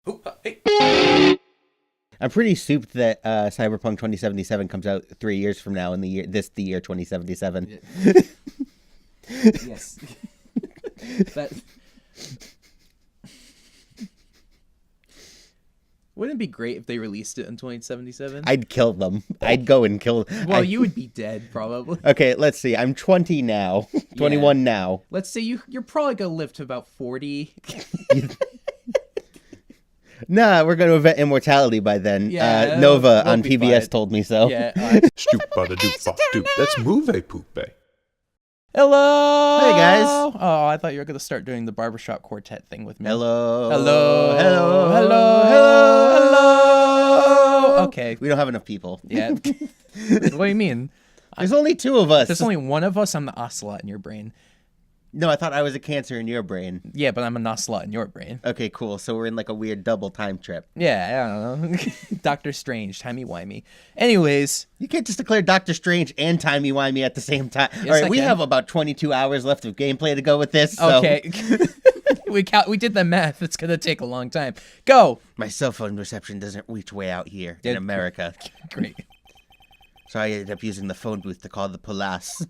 Ooh, hey. I'm pretty souped that Cyberpunk 2077 comes out 3 years from now in the year 2077. Yes. That wouldn't it be great if they released it in 2077? I'd kill them. I'd go and kill. Well, you would be dead probably. Okay, let's see. I'm 20 now. 21 now. Let's say you're probably gonna live to about 40. Nah, we're going to invent immortality by then. Yeah, Nova we'll on be PBS fine. told me so. Yeah. Stoop bada doop bop doop. That's Moviepoopie. Hello. Hey, guys. Oh, I thought you were gonna start doing the barbershop quartet thing with me. Hello. Hello. Hello. Hello. Hello. Hello. Okay. We don't have enough people. Yeah. What do you mean? There's only 2 of us. There's only one of us. I'm the ocelot in your brain. No, I thought I was a Cancer in your brain. Yeah, but I'm an ocelot in your brain. Okay, cool. So we're in like a weird double time trip. Yeah, I don't know. Doctor Strange, timey-wimey. Anyways. You can't just declare Doctor Strange and timey-wimey at the same time. Yes, All right, I we can. have about 22 hours left of gameplay to go with this. So Okay. We did the math. It's going to take a long time. Go. my cell phone reception doesn't reach way out here in Yeah. America. Great. So I ended up using the phone booth to call the police.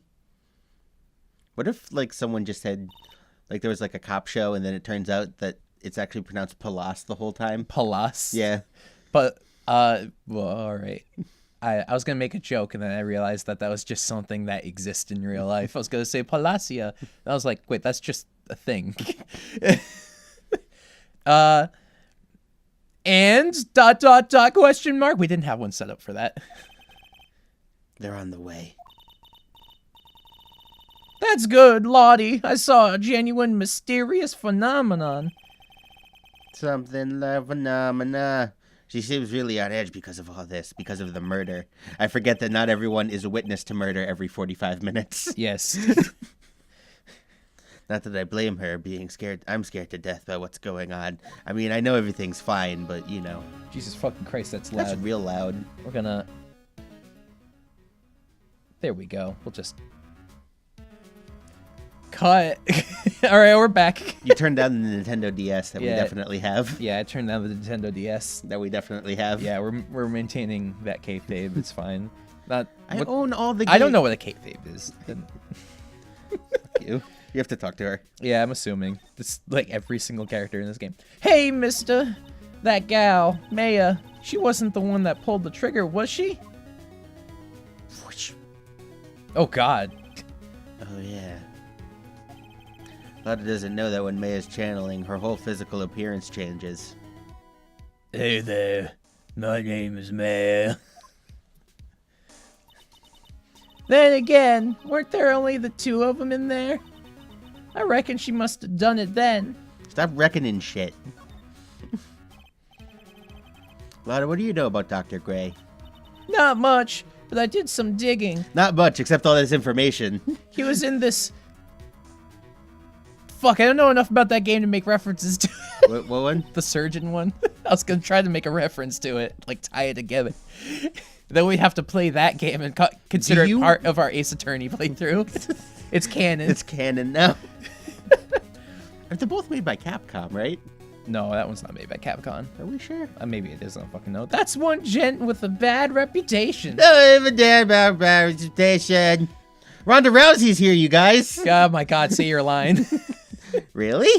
What if, like, someone just said, like, there was, like, a cop show, and then it turns out that it's actually pronounced Palas the whole time? Palas. Yeah. But, well, all right. I was going to make a joke, and then I realized that was just something that exists in real life. I was going to say Palacia. And I was like, wait, that's just a thing. And ... question mark. We didn't have one set up for that. They're on the way. That's good, Lottie. I saw a genuine mysterious phenomenon. Something like phenomena. She seems really on edge because of all this, because of the murder. I forget that not everyone is a witness to murder every 45 minutes. Yes. Not that I blame her being scared. I'm scared to death by what's going on. I mean, I know everything's fine, but, you know. Jesus fucking Christ, that's loud. That's real loud. We're gonna... There we go. We'll just... Cut. Alright, we're back. You turned down the Nintendo DS that we Yeah. definitely have. Yeah, I turned down the Nintendo DS. That we definitely have. Yeah, we're maintaining that kayfabe. It's fine. Not. I what- own all the I don't know what a kayfabe is. Fuck you. You have to talk to her. Yeah, I'm assuming. It's like every single character in this game. Hey, mister! That gal, Maya, she wasn't the one that pulled the trigger, was she? Oh, God. Oh, yeah. Lotta doesn't know that when Maya's channeling, her whole physical appearance changes. Hey there. My name is Maya. Then again, weren't there only the 2 of them in there? I reckon she must have done it then. Stop reckoning shit. Lotta, what do you know about Dr. Gray? Not much, but I did some digging. Not much, except all this information. He was in this... Fuck, I don't know enough about that game to make references to it. What one? The surgeon one. I was gonna try to make a reference to it, like tie it together. Then we'd have to play that game and consider it part of our Ace Attorney playthrough. It's canon. It's canon now. They're both made by Capcom, right? No, that one's not made by Capcom. Are we sure? Maybe it is, I don't fucking know. That's one gent with a bad reputation. No, even dead about reputation. Ronda Rousey's here, you guys. Oh my god, say your line. Really?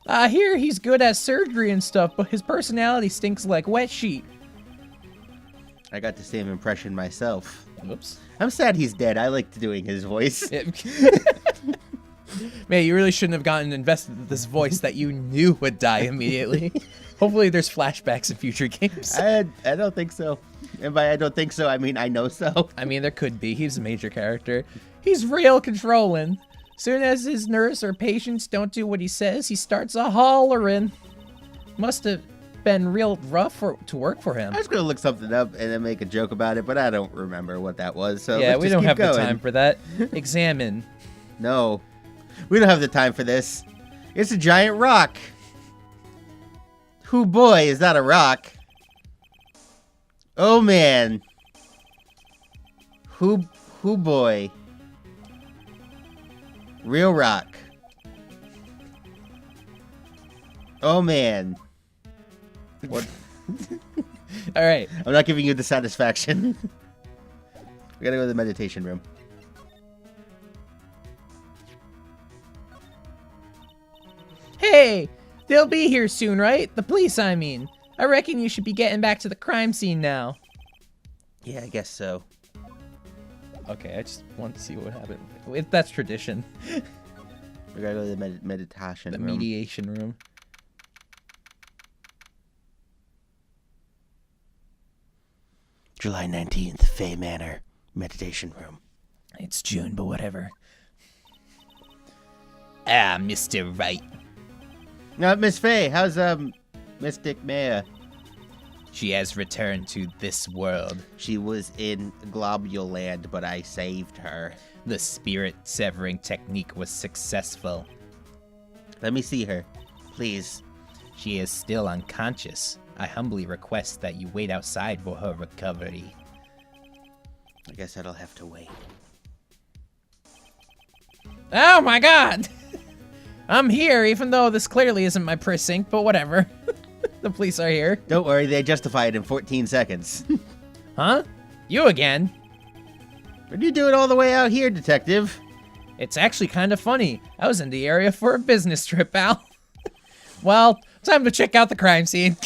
I hear he's good at surgery and stuff, but his personality stinks like wet sheet. I got the same impression myself. Whoops. I'm sad he's dead. I liked doing his voice. Man, you really shouldn't have gotten invested in this voice that you knew would die immediately. Hopefully there's flashbacks in future games. I don't think so. And by I don't think so, I mean I know so. I mean, there could be. He's a major character. He's real controlling. Soon as his nurse or patients don't do what he says, he starts a hollering. Must have been real rough to work for him. I was going to look something up and then make a joke about it, but I don't remember what that was. So Yeah, let's we just don't keep have going. the time for that. Examine. No. We don't have the time for this. It's a giant rock. Who boy, is that a rock? Oh man. Who boy. Real rock. Oh man. What? All right. I'm not giving you the satisfaction. We gotta go to the meditation room. Hey, they'll be here soon, right? The police, I mean. I reckon you should be getting back to the crime scene now. Yeah, I guess so. Okay, I just want to see what happened. If that's tradition. We gotta go to the meditation The room. mediation room. July 19th, Fay Manor, meditation room. It's June, but whatever. Ah, Mr. Wright. Miss Fay, how's Mystic Maya? She has returned to this world. She was in Globuland, but I saved her. The spirit severing technique was successful. Let me see her, please. She is still unconscious. I humbly request that you wait outside for her recovery. I guess I'll have to wait. Oh my god! I'm here, even though this clearly isn't my precinct, but whatever. The police are here. Don't worry, they justify it in 14 seconds. Huh? You again? What are you doing all the way out here, detective? It's actually kind of funny. I was in the area for a business trip, Al. Well, time to check out the crime scene.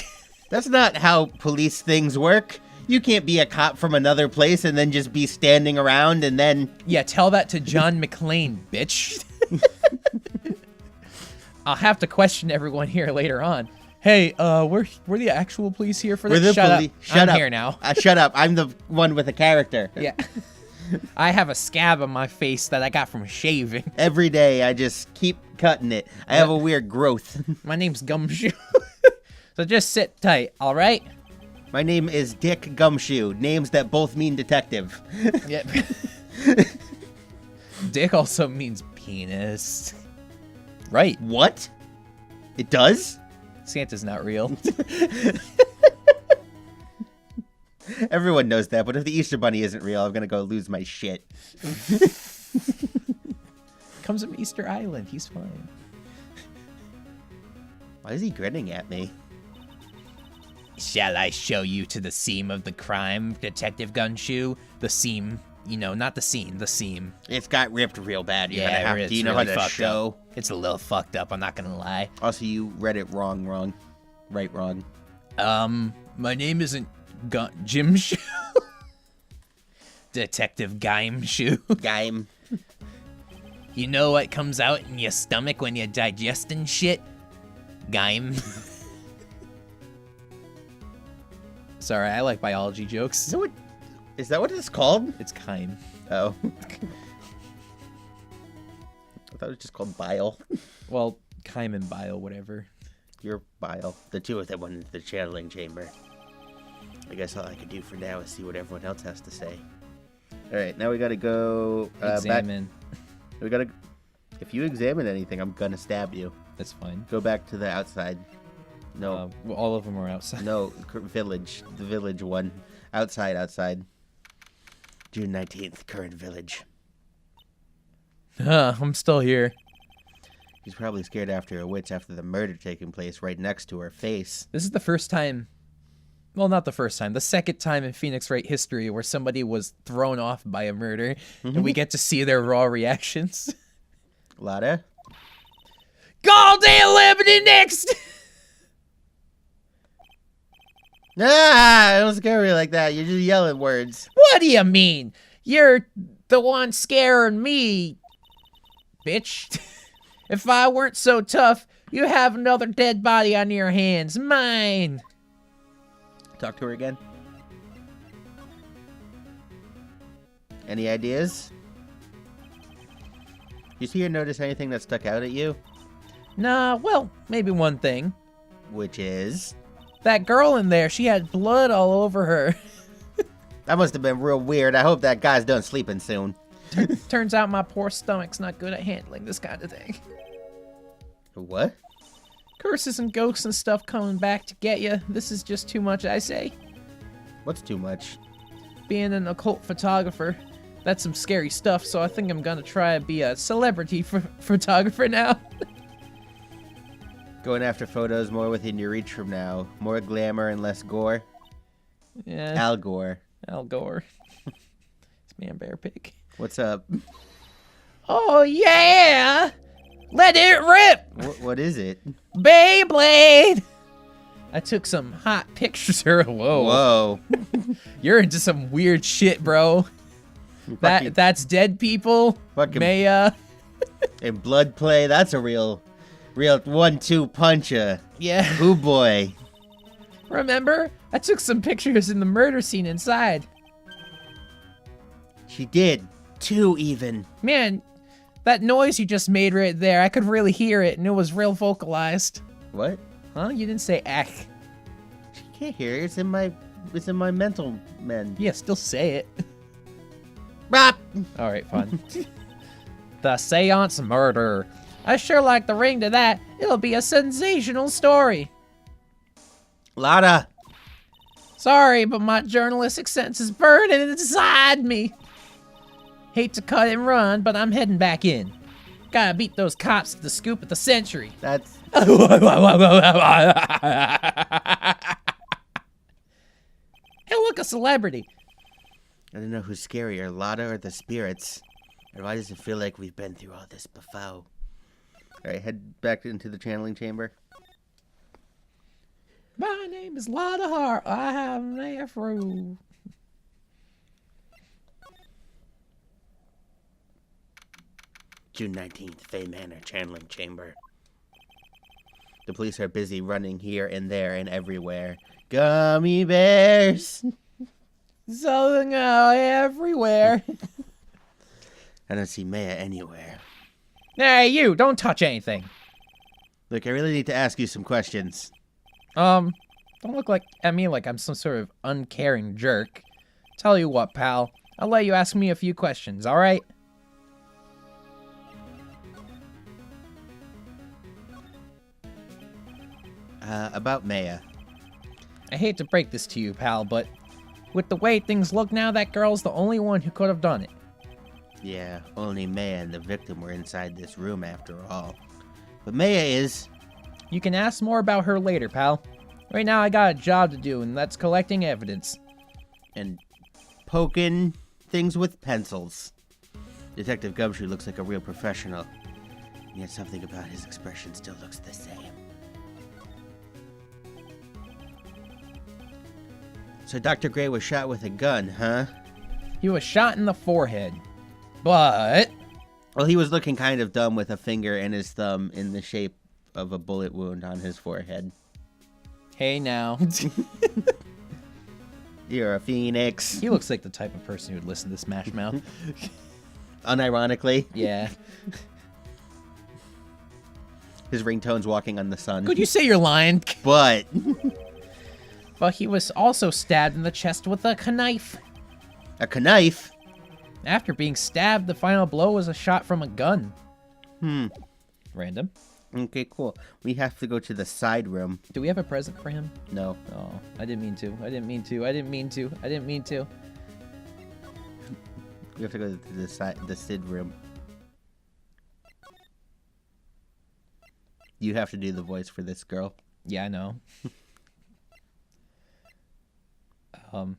That's not how police things work. You can't be a cop from another place and then just be standing around and then... Yeah, tell that to John McClane, bitch. I'll have to question everyone here later on. Hey, we're the actual police here for this? Shut up. Shut up. I'm here now. Shut up. I'm the one with the character. Yeah. I have a scab on my face that I got from shaving. Every day, I just keep cutting it. I have a weird growth. My name's Gumshoe. So just sit tight, all right? My name is Dick Gumshoe. Names that both mean detective. Yep. Dick also means penis. Right. What? It does? Santa's not real. Everyone knows that, but if the Easter Bunny isn't real, I'm gonna go lose my shit. Comes from Easter Island. He's fine. Why is he grinning at me? Shall I show you to the scene of the crime, Detective Gunshoe? The scene, you know, not the scene, the seam. It's got ripped real bad. You're gonna Yeah, have it's to, you know really how to fucked show. up. It's a little fucked up, I'm not gonna lie. Also, you read it wrong. Right, wrong. My name isn't Jim Shoe. Detective Gaim Shoe. Gaim. You know what comes out in your stomach when you're digesting shit? Gaim. Sorry, I like biology jokes. Is that what it's called? It's Gaim. Oh. I thought it was just called bile. Well, Gaim and bile, whatever. Your bile. The two of them went into the channeling chamber. I guess all I could do for now is see what everyone else has to say. Alright, now we gotta go Examine. We gotta... If you examine anything, I'm gonna stab you. That's fine. Go back to the outside. No. Well, all of them are outside. No, village. The village one. Outside. June 19th, current village. I'm still here. She's probably scared after her wits after the murder taking place right next to her face. This is the first time, well, not the first time, the second time in Phoenix Wright history where somebody was thrown off by a murder, and we get to see their raw reactions. Lotta? Goddamn Lebanon next! Ah, don't scare me like that. You're just yelling words. What do you mean? You're the one scaring me, bitch. If I weren't so tough, you have another dead body on your hands. Mine. Talk to her again. Any ideas? You see or notice anything that stuck out at you? Nah, well, maybe one thing. Which is? That girl in there, she had blood all over her. That must have been real weird. I hope that guy's done sleeping soon. Turns out my poor stomach's not good at handling this kind of thing. What? Curses and ghosts and stuff coming back to get you. This is just too much, I say. What's too much? Being an occult photographer. That's some scary stuff, so I think I'm gonna try to be a celebrity photographer now. Going after photos more within your reach from now. More glamour and less gore. Yeah. Al Gore. Al Gore. It's Man Bear Pig. What's up? Oh, yeah! Let it rip! What is it? Beyblade! I took some hot pictures. Whoa. Whoa. You're into some weird shit, bro. Fucking- That's dead people. Fucking- Maya. And blood play, that's a real 1-2 puncher. Yeah. Ooh boy. Remember? I took some pictures in the murder scene inside. She did. 2 even. Man, that noise you just made right there, I could really hear it, and it was real vocalized. What? Huh? You didn't say "ach." She can't hear it. It's in my mental men. Yeah, still say it. Bop! All right, fine. The Seance Murder. I sure like the ring to that. It'll be a sensational story. Lotta. Sorry, but my journalistic sense is burning inside me. Hate to cut and run, but I'm heading back in. Gotta beat those cops to the scoop of the century. That's... Hey, look, a celebrity. I don't know who's scarier, Lotta or the spirits. And why does it feel like we've been through all this before? Alright, head back into the channeling chamber. My name is Lotta Hart. I have an afro. June 19th, Fay Manor channeling chamber. The police are busy running here and there and everywhere. Gummy bears! Something everywhere. I don't see Maya anywhere. Hey, you, don't touch anything. Look, I really need to ask you some questions. Don't look at me like I'm some sort of uncaring jerk. Tell you what, pal. I'll let you ask me a few questions, alright? About Maya. I hate to break this to you, pal, but with the way things look now, that girl's the only one who could have done it. Yeah, only Maya and the victim were inside this room after all. But Maya is... You can ask more about her later, pal. Right now, I got a job to do, and that's collecting evidence. and poking things with pencils. Detective Gumshoe looks like a real professional, and yet something about his expression still looks the same. So Dr. Gray was shot with a gun, huh? He was shot in the forehead. But... Well, he was looking kind of dumb with a finger and his thumb in the shape of a bullet wound on his forehead. Hey now. You're a phoenix. He looks like the type of person who would listen to Smash Mouth. Unironically. Yeah. His ringtone's Walking on the Sun. Could you say you're lying? But... But he was also stabbed in the chest with a knife. A knife? After being stabbed, the final blow was a shot from a gun. Hmm. Random. Okay, cool. We have to go to the side room. Do we have a present for him? No. Oh, I didn't mean to. I didn't mean to. I didn't mean to. I didn't mean to. We have to go to the Sid room. You have to do the voice for this girl. Yeah, I know. Oh,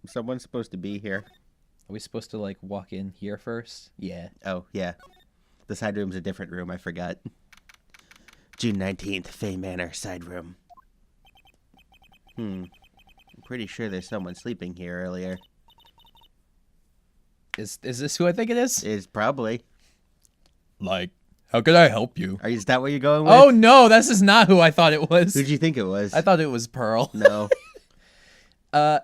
someone's supposed to be here. Are we supposed to, like, walk in here first? Yeah. Oh, yeah. The side room's a different room, I forgot. June 19th, Fay Manor, side room. I'm pretty sure there's someone sleeping here earlier. Is this who I think it is? Is probably. Like, how could I help you? Is that what you're going with? Oh, no, this is not who I thought it was. Who'd you think it was? I thought it was Pearl. No. I...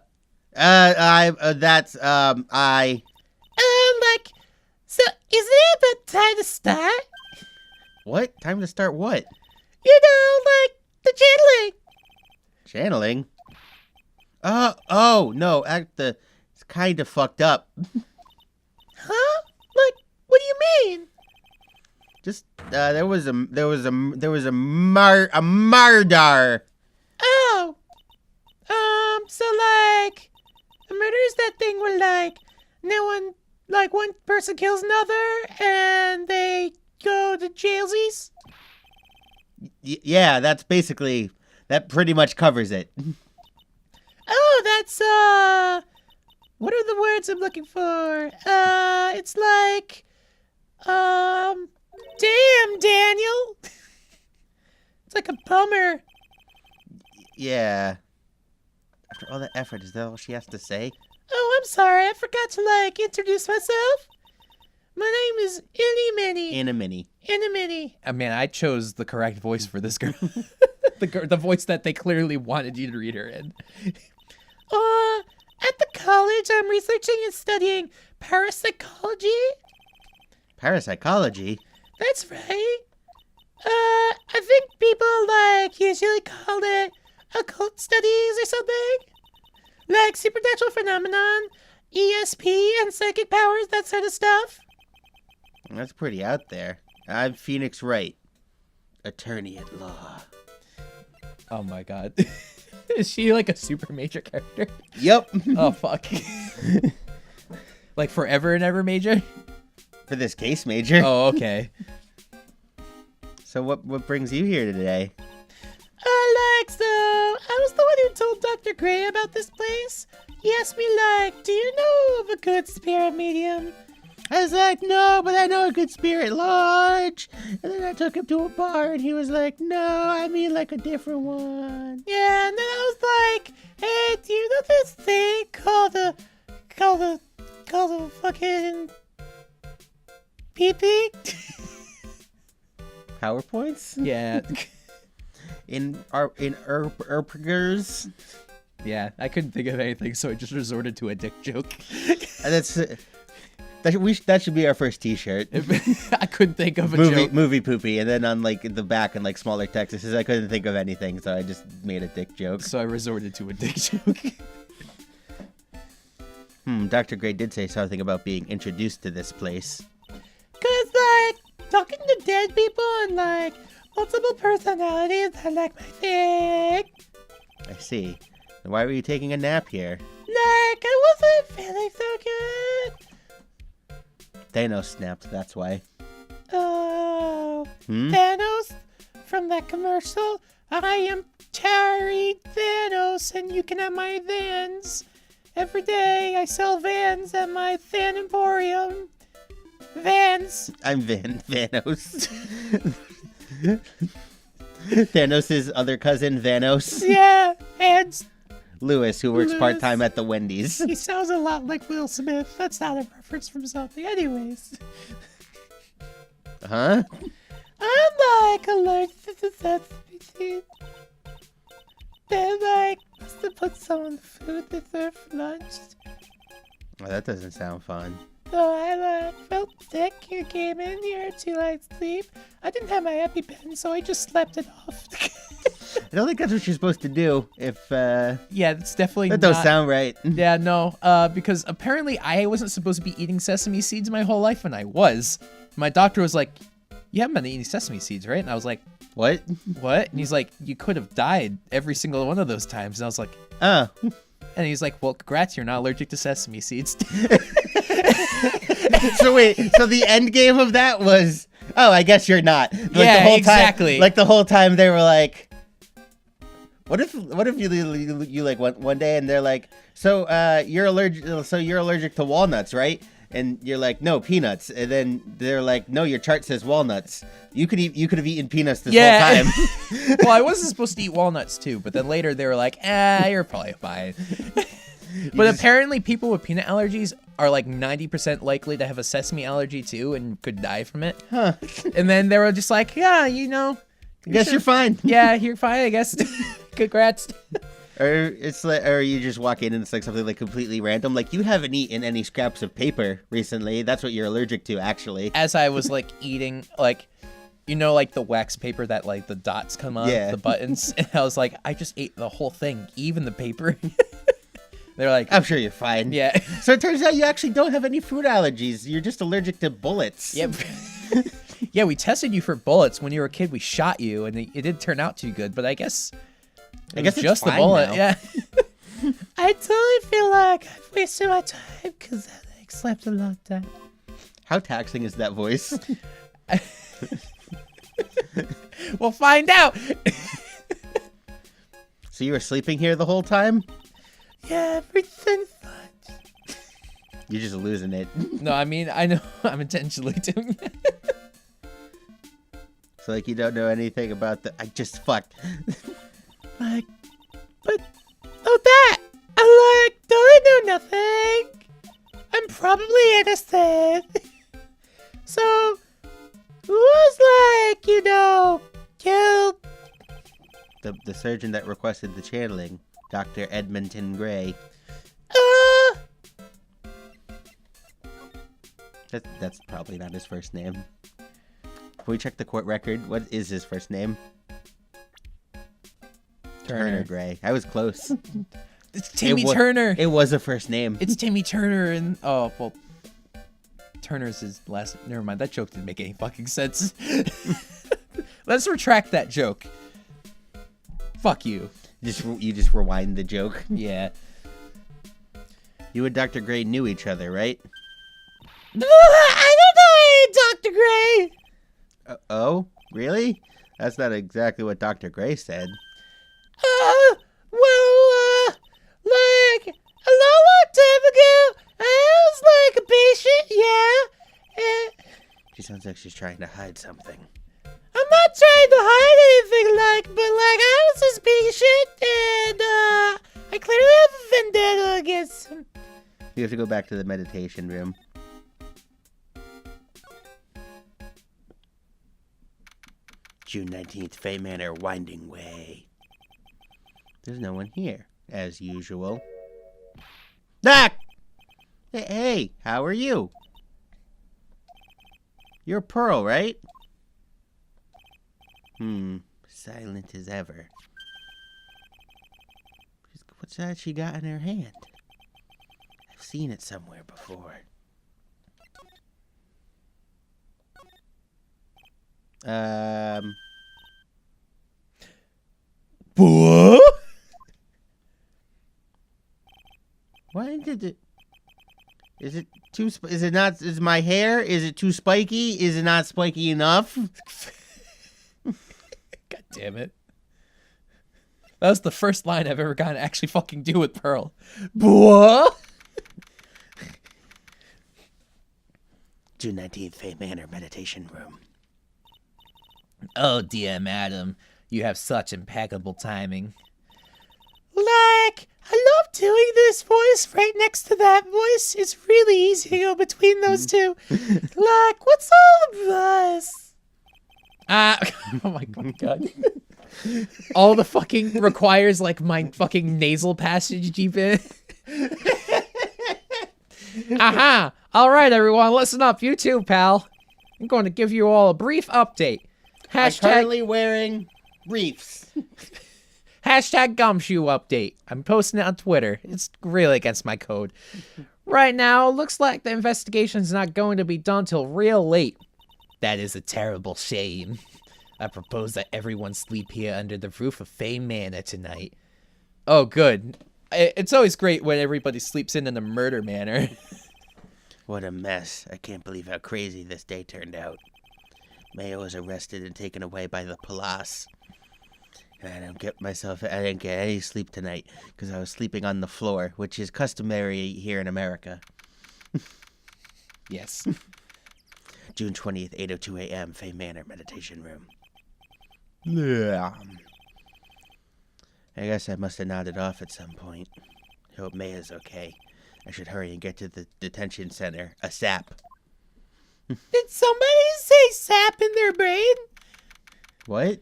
Like, so is it about time to start? What? Time to start what? You know, like, the channeling. Channeling? Oh, no, it's kind of fucked up. Huh? Like, what do you mean? Just, there was a murder. Oh. So, like, a murder is that thing where, like, one person kills another, and they go to jailsies? Yeah, that's basically, that pretty much covers it. Oh, that's, what are the words I'm looking for? It's like, damn, Daniel. It's like a bummer. Yeah. After all that effort, is that all she has to say? Oh, I'm sorry. I forgot to, introduce myself. My name is Inimini. Inimini. Man, I chose the correct voice for this girl. the voice that they clearly wanted you to read her in. At the college, I'm researching and studying parapsychology. Parapsychology? That's right. I think people, usually call it occult studies or something. Like supernatural phenomenon, ESP, and psychic powers, that sort of stuff. That's pretty out there. I'm Phoenix Wright, attorney at law. Oh my god. Is she like a super major character? Yep. Oh fuck. Like forever and ever major? For this case, Major. Oh, okay. So what brings you here today? I was the one who told Dr. Gray about this place. He asked me, do you know of a good spirit medium? I was like, no, but I know a good spirit lodge. And then I took him to a bar and he was like, no, I mean like a different one. Yeah, and then I was like, hey, do you know this thing called the fucking pee-pee? PowerPoints? Yeah. In Erpgers? Yeah, I couldn't think of anything, so I just resorted to a dick joke. And that should be our first T-shirt. I couldn't think of a joke. Moviepoopie, and then on the back in smaller text it says I couldn't think of anything, so I just made a dick joke. So I resorted to a dick joke. Dr. Gray did say something about being introduced to this place. 'Cause talking to dead people and multiple personalities are my thing. I see. Then why were you taking a nap here? I wasn't feeling so good. Thanos snapped, that's why. Oh, Thanos from that commercial. I am Terry Thanos, and you can have my Vans. Every day I sell Vans at my Than Emporium. Vans. I'm Thanos. Thanos' other cousin, Vanos. Yeah, and Lewis, who works Lewis. part-time at the Wendy's. He sounds a lot like Will Smith. That's not a reference from something. Anyways. Huh? I'm allergic to sesame seeds. They must have put some on the food they served for lunch. Oh, that doesn't sound fun. So I felt sick. You came in here to sleep. I didn't have my EpiPen, so I just slept it off. I don't think that's what you're supposed to do. If yeah, it's definitely that don't sound right. Yeah, no. Because apparently I wasn't supposed to be eating sesame seeds my whole life, and I was. My doctor was like, "You haven't been eating sesame seeds, right?" And I was like, What? "What?" And he's like, "You could have died every single one of those times." And I was like, Oh. and he's like, "Well, congrats, you're not allergic to sesame seeds." So wait, so the end game of that was, oh, I guess you're not. Yeah, the whole exactly. Time, the whole time they were like, what if you one day and they're like, so you're allergic to walnuts, right? And you're like, no, peanuts. And then they're like, no, your chart says walnuts. You could have eaten peanuts this whole time. Well, I wasn't supposed to eat walnuts too, but then later they were like, you're probably fine. But apparently people with peanut allergies are 90% likely to have a sesame allergy too and could die from it. Huh. And then they were just like, yeah, Guess you're fine. Yeah, you're fine, I guess. Congrats. Or you just walk in and it's something completely random. You haven't eaten any scraps of paper recently. That's what you're allergic to, actually. As I was eating the wax paper that the dots come on, the buttons. And I was like, I just ate the whole thing, even the paper. They're like, I'm sure you're fine. Yeah. So it turns out you actually don't have any food allergies. You're just allergic to bullets. Yep. Yeah, we tested you for bullets. When you were a kid, we shot you, and it didn't turn out too good. But I guess it's just the fine bullet. now. Yeah. I totally feel like I've wasted my time because I slept a long time. How taxing is that voice? We'll find out. So you were sleeping here the whole time? Yeah, everything's fine. You're just losing it. No, I mean, I know I'm intentionally doing that. So, like, you don't know anything about the... I just fucked. Like, but... Oh, that! I like, don't I know nothing? I'm probably innocent. So, who was like, you know, killed? The surgeon that requested the channeling, Dr. Edmonton Gray. That's probably not his first name. Can we check the court record? What is his first name? Turner Gray. I was close. It's Timmy Turner. It was a first name. It's Timmy Turner, and oh well, Turner's his last. Never mind. That joke didn't make any fucking sense. Let's retract that joke. Fuck you. You just rewind the joke. Yeah. You and Dr. Gray knew each other, right? I don't know any Dr. Gray. Oh, really? That's not exactly what Dr. Gray said. Like, a long time ago, I was like a patient, yeah. She sounds like she's trying to hide something. I'm not trying to hide anything, but I was his patient, and, I clearly have a vendetta against him. You have to go back to the meditation room. June 19th, Fay Manor, Winding Way. There's no one here, as usual. Ah! Hey, how are you? You're Pearl, right? Silent as ever. What's that she got in her hand? I've seen it somewhere before. What? Why did it... Is it too... Is it not... Is my hair... Is it too spiky? Is it not spiky enough? God damn it. That was the first line I've ever gotten to actually fucking do with Pearl. What? June 19th, Fay Manor, meditation room. Oh, dear madam, you have such impeccable timing. Like, I love doing this voice right next to that voice. It's really easy to go between those two. Like, what's all the buzz? Oh my god. All the fucking requires, like, my fucking nasal passage deep in. Aha! Alright, everyone, listen up. You too, pal. I'm going to give you all a brief update. I'm currently wearing briefs. Hashtag gumshoe update. I'm posting it on Twitter. It's really against my code. Right now, looks like the investigation's not going to be done till real late. That is a terrible shame. I propose that everyone sleep here under the roof of Fay Manor tonight. Oh, good. It's always great when everybody sleeps in the murder manor. What a mess. I can't believe how crazy this day turned out. Mayo was arrested and taken away by the police. And I didn't get any sleep tonight because I was sleeping on the floor, which is customary here in America. Yes. June 20th, 8:02 a.m., Fay Manor, meditation room. Yeah. I guess I must have nodded off at some point. Hope Maya's okay. I should hurry and get to the detention center. A sap. Did somebody say sap in their brain? What?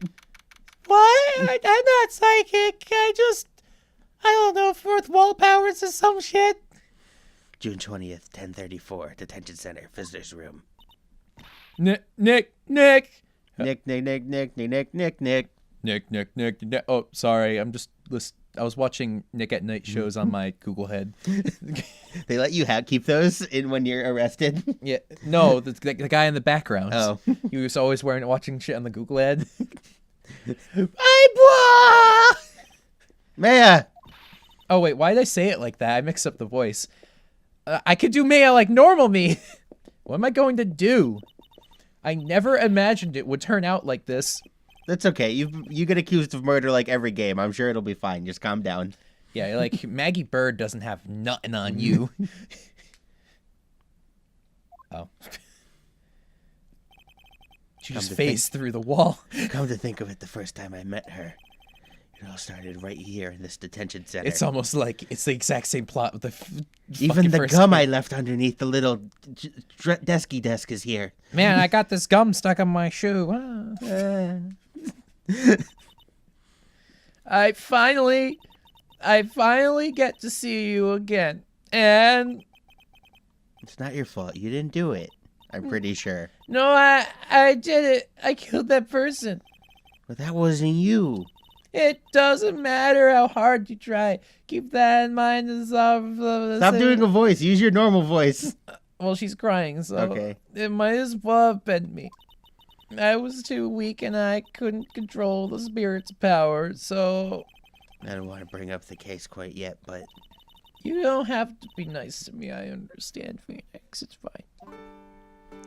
What? I'm not psychic. I don't know, fourth wall powers or some shit. June 20th, 10:34, detention center, visitors room. Nick. Nick. Oh, sorry. I was watching Nick at Night shows on my Google Head. They let you keep those in when you're arrested? Yeah. No, the guy in the background. Oh. He was always watching shit on the Google Head. Maya! Oh, wait. Why did I say it like that? I mixed up the voice. I could do Maya like normal me. What am I going to do? I never imagined it would turn out like this. That's okay. You get accused of murder like every game. I'm sure it'll be fine. Just calm down. Yeah, like Maggie Bird doesn't have nothing on you. Oh. She just phased through the wall. Come to think of it, the first time I met her, it all started right here in this detention center. It's almost like it's the exact same plot with the even the first gum game. I left underneath the little desky desk is here. Man, I got this gum stuck on my shoe. I finally get to see you again. And It's not your fault. You didn't do it. I'm pretty sure. no, I did it. I killed that person. But that wasn't you. It doesn't matter how hard you try. Keep that in mind. Stop doing a voice. Use your normal voice. Well, she's crying, so Okay. it might as well have been me. I was too weak and I couldn't control the spirit's power, so I don't want to bring up the case quite yet, but you don't have to be nice to me. I understand, Phoenix. It's fine.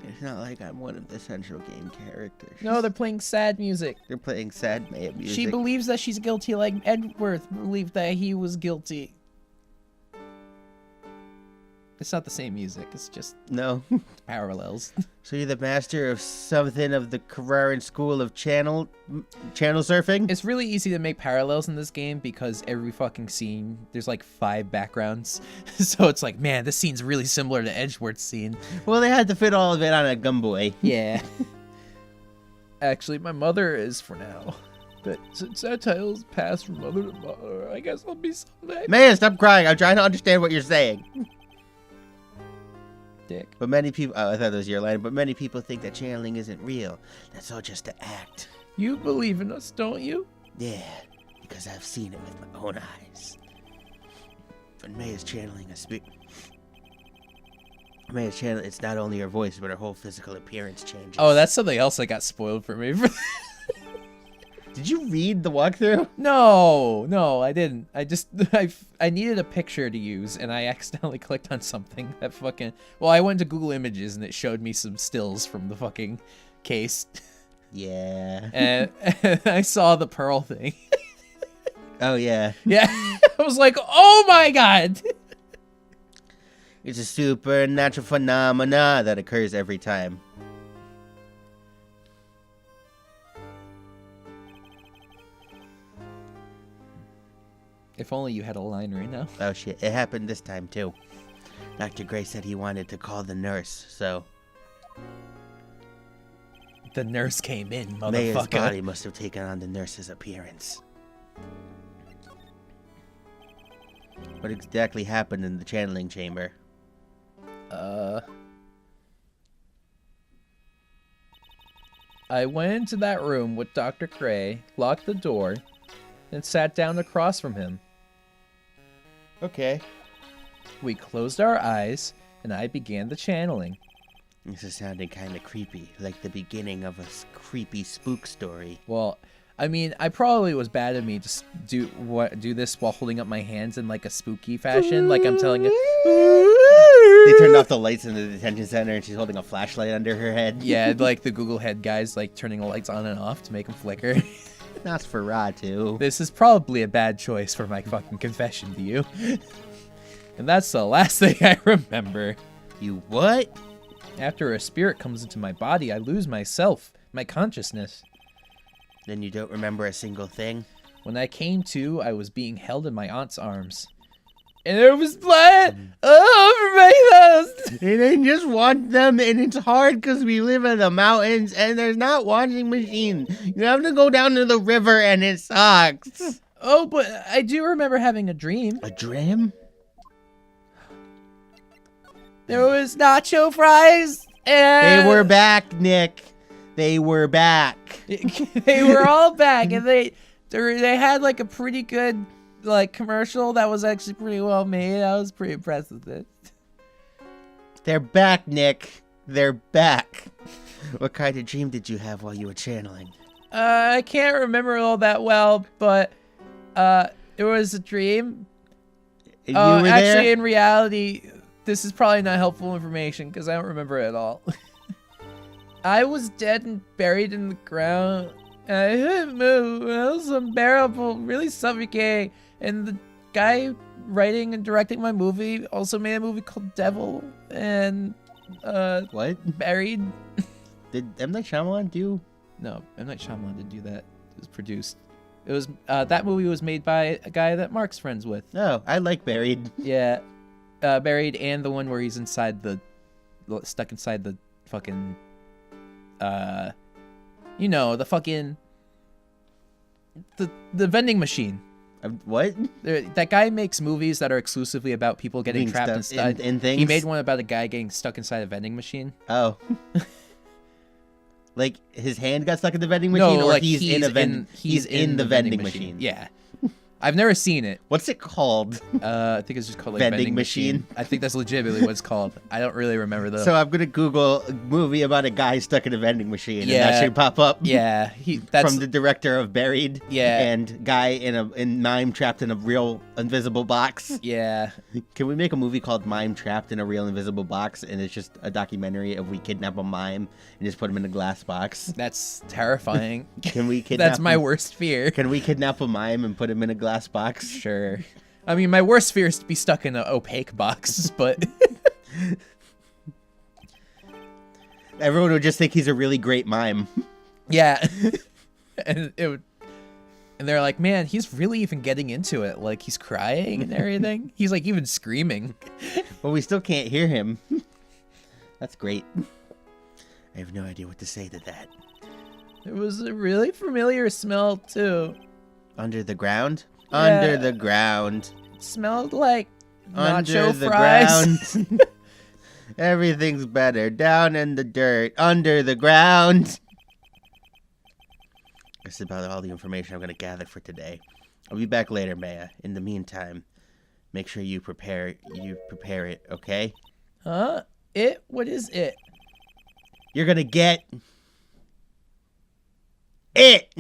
it's not like I'm one of the central game characters. No, they're playing sad music. They're playing sad music. She believes that she's guilty like Edgeworth believed that he was guilty. It's not the same music. It's just No. parallels. So you're the master of something of the Carrarian school of channel surfing? It's really easy to make parallels in this game because every fucking scene, there's like 5 backgrounds. So it's like, man, this scene's really similar to Edgeworth's scene. Well, they had to fit all of it on a Gumboy. Yeah. Actually, my mother is for now. But since that title's passed from mother to mother, I guess I'll be someday. Man, stop crying. I'm trying to understand what you're saying. Dick. But many people, I thought that was your line, but many people think that channeling isn't real. That's all just an act. You believe in us, don't you? Yeah, because I've seen it with my own eyes. When May is channeling a spirit, May is channeling, it's not only her voice, but her whole physical appearance changes. Oh, that's something else that got spoiled for me. Did you read the walkthrough? No, I didn't. I needed a picture to use, and I accidentally clicked on something that fucking... Well, I went to Google Images, and it showed me some stills from the fucking case. Yeah. And I saw the pearl thing. Oh, yeah. Yeah. I was like, oh my god! It's a supernatural phenomena that occurs every time. If only you had a line right now. Oh shit, it happened this time too. Dr. Gray said he wanted to call the nurse, so The nurse came in, Maya's motherfucker. body must have taken on the nurse's appearance. What exactly happened in the channeling chamber? I went into that room with Dr. Gray, locked the door, and sat down across from him. Okay. We closed our eyes, and I began the channeling. This is sounding kind of creepy, like the beginning of a creepy spook story. Well, I mean, I probably was bad at me to do this while holding up my hands in like a spooky fashion, like I'm telling it. They turned off the lights in the detention center, and she's holding a flashlight under her head. Yeah, like the Google Head guys, like turning the lights on and off to make them flicker. Nosferatu. This is probably a bad choice for my fucking confession to you. And that's the last thing I remember. You what? After a spirit comes into my body, I lose myself, my consciousness. Then you don't remember a single thing? When I came to, I was being held in my aunt's arms. And there was blood all over my house. And I just want them, and it's hard because we live in the mountains, and there's not washing machines. You have to go down to the river, and it sucks. Oh, but I do remember having a dream. A dream? There was nacho fries, and They were back, Nick. They were back. they were all back, and they had like a pretty good like commercial that was actually pretty well made. I was pretty impressed with it. They're back, Nick. They're back. What kind of dream did you have while you were channeling? I can't remember all that well, but it was a dream. You were there? Actually, in reality, this is probably not helpful information because I don't remember it at all. I was dead and buried in the ground. I couldn't move. It was unbearable, really suffocating. And the guy writing and directing my movie also made a movie called Devil and What? Buried. Did M. Night Shyamalan do? No, M. Night Shyamalan didn't do that. It was produced. It was that movie was made by a guy that Mark's friends with. No, I like Buried. Yeah, Buried, and the one where he's stuck inside the fucking, the fucking, the vending machine. What? That guy makes movies that are exclusively about people getting Being trapped stuck in things? He made one about a guy getting stuck inside a vending machine. Oh. Like his hand got stuck in the vending machine, No, or like he's in the vending machine. Yeah. I've never seen it. What's it called? I think it's just called like Vending machine? I think that's legitimately what it's called. I don't really remember though. So I'm gonna Google a movie about a guy stuck in a vending machine, and Yeah. that should pop up. Yeah, that's From the director of Buried. Yeah. And guy in mime trapped in a real invisible box. yeah. Can we make a movie called Mime Trapped in a Real Invisible Box, and it's just a documentary of we kidnap a mime and just put him in a glass box? That's terrifying. Can we kidnap? That's my him? worst fear. Can we kidnap a mime and put him in a glass box? Sure. I mean, my worst fear is to be stuck in an opaque box, but Everyone would just think he's a really great mime. yeah. And they're like, man, he's really even getting into it. Like, he's crying and everything. He's like even screaming. But we still can't hear him. That's great. I have no idea what to say to that. It was a really familiar smell too. Under the ground? Yeah. Under the ground. It smelled like Under nacho the fries. ground. Everything's better down in the dirt. Under the ground. That's about all the information I'm going to gather for today. I'll be back later, Maya. In the meantime, make sure you prepare it, okay? Huh? It? What is it? You're going to get it.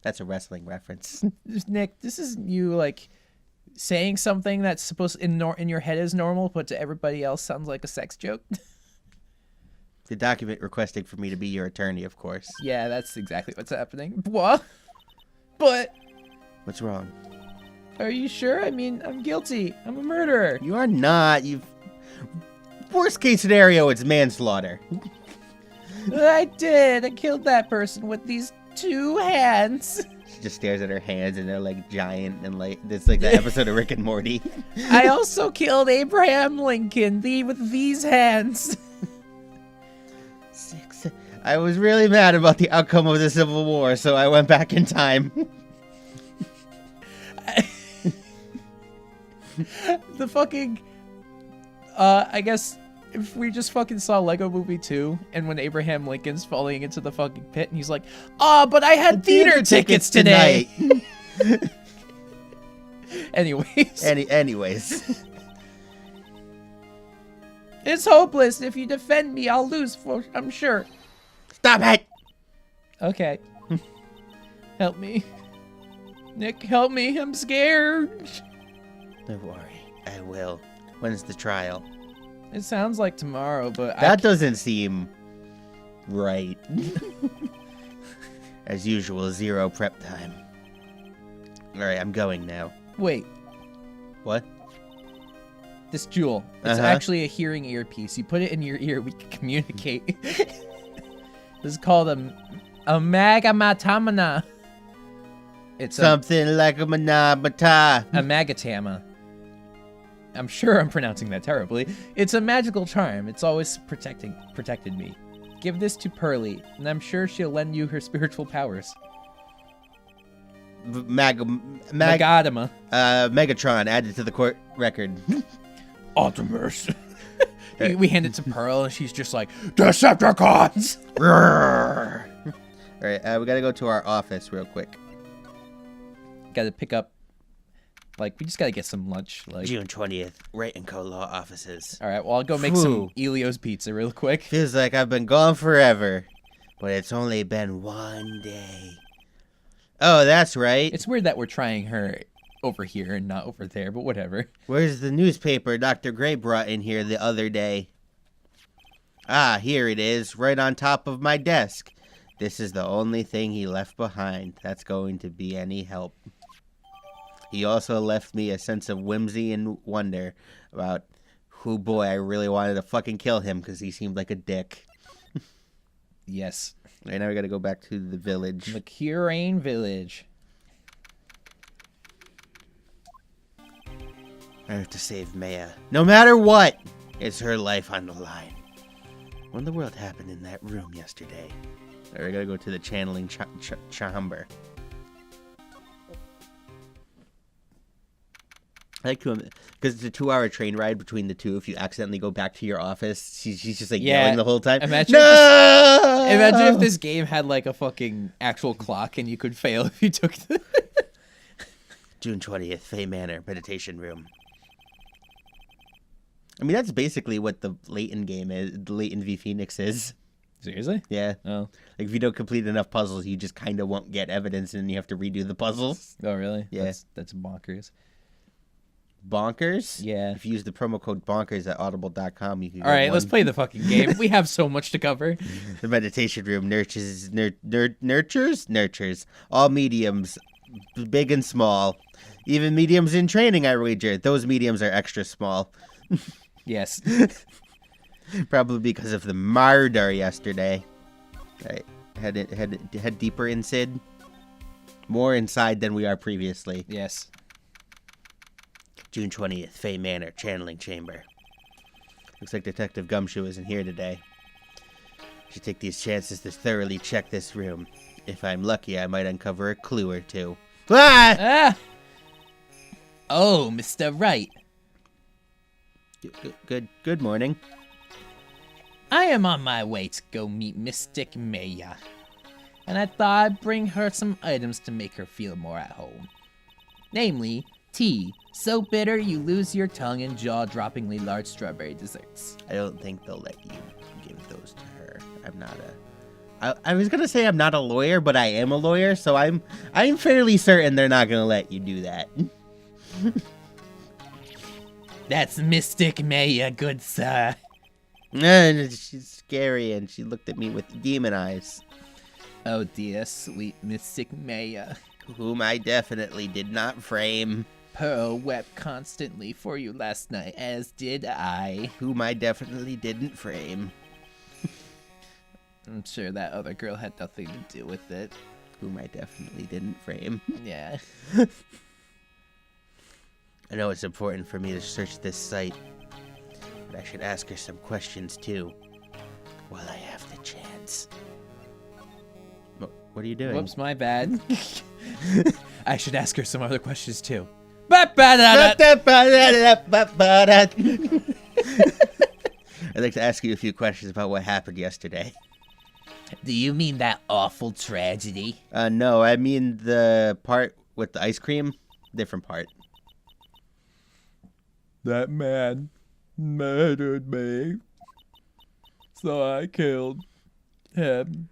That's a wrestling reference. Nick, this is you like saying something that's supposed in your head is normal, but to everybody else sounds like a sex joke. The document requesting for me to be your attorney, of course. Yeah, that's exactly what's happening. What? But What's wrong? are you sure? I mean, I'm guilty. I'm a murderer. You are not. Worst case scenario, it's manslaughter. I did. I killed that person with these 2 hands. She just stares at her hands, and they're like giant, and like it's like that episode of Rick and Morty. I also killed Abraham Lincoln with these hands. 6. I was really mad about the outcome of the Civil War, so I went back in time. The fucking I guess if we just fucking saw Lego Movie 2 and when Abraham Lincoln's falling into the fucking pit and he's like, "Oh, but I had theater tickets today." Anyways. Anyways. It's hopeless. If you defend me, I'll lose, I'm sure. Stop it! Okay. Help me. Nick, help me. I'm scared. Don't worry, I will. When's the trial? It sounds like tomorrow, but That doesn't seem right. As usual, 0 prep time. Alright, I'm going now. Wait. What? This jewel. It's actually a hearing earpiece. You put it in your ear, we can communicate. This is called a magatamana. It's Something like a manabata. a magatama. I'm sure I'm pronouncing that terribly. It's a magical charm. It's always protected me. Give this to Pearly, and I'm sure she'll lend you her spiritual powers. Magatama. Megatron added to the court record. Optimus. We hand it to Pearl, and she's just like, Decepticons! Alright, we gotta go to our office real quick. Gotta pick up, like, we just gotta get some lunch. Like, June 20th, Wright & Co. Law Offices. all right, well, I'll go make some Elio's pizza real quick. Feels like I've been gone forever, but it's only been 1 day. Oh, that's right. It's weird that we're trying her over here and not over there, but whatever. Where's the newspaper Dr. Gray brought in here the other day? Ah, here it is, right on top of my desk. This is the only thing he left behind that's going to be any help. He also left me a sense of whimsy and wonder about who, boy, I really wanted to fucking kill him because he seemed like a dick. Yes. Right now we gotta go back to the village. McCurain Village. I have to save Maya. No matter what, it's her life on the line. What in the world happened in that room yesterday? Alright, we gotta go to the channeling chamber. I like to, because it's a 2-hour train ride between the two. If you accidentally go back to your office, she's just like yelling the whole time. Imagine if this game had like a fucking actual clock and you could fail if you took the... June 20th, Fay Manor, meditation room. I mean, that's basically what the Layton game is. The Layton v Phoenix is. Seriously? Yeah. Oh. Like, if you don't complete enough puzzles, you just kind of won't get evidence and you have to redo the puzzles. Oh, really? Yeah. That's bonkers. Bonkers? Yeah. If you use the promo code bonkers at audible.com, you can All right, let's play the fucking game. We have so much to cover. The meditation room nurtures all mediums, big and small. Even mediums in training, I wager. Those mediums are extra small. Yes. Probably because of the murder yesterday. Right. Head deeper in, Sid. More inside than we are previously. Yes. June 20th, Fay Manor, channeling chamber. Looks like Detective Gumshoe isn't here today. Should take these chances to thoroughly check this room. If I'm lucky, I might uncover a clue or two. Ah! Ah! Oh, Mr. Wright. Good morning. I am on my way to go meet Mystic Maya, and I thought I'd bring her some items to make her feel more at home. Namely, tea, so bitter you lose your tongue, and jaw-droppingly large strawberry desserts. I don't think they'll let you give those to her. I'm not I was gonna say I'm not a lawyer, but I am a lawyer, so I'm fairly certain they're not gonna let you do that. That's Mystic Maya, good sir. She's scary, and she looked at me with demon eyes. Oh dear, sweet Mystic Maya. Whom I definitely did not frame. Pearl wept constantly for you last night, as did I. Whom I definitely didn't frame. I'm sure that other girl had nothing to do with it. Whom I definitely didn't frame. Yeah. I know it's important for me to search this site, but I should ask her some questions too, while I have the chance. What are you doing? Whoops, my bad. I should ask her some other questions too. I'd like to ask you a few questions about what happened yesterday. Do you mean that awful tragedy? No, I mean the part with the ice cream. Different part. That man murdered me, so I killed him.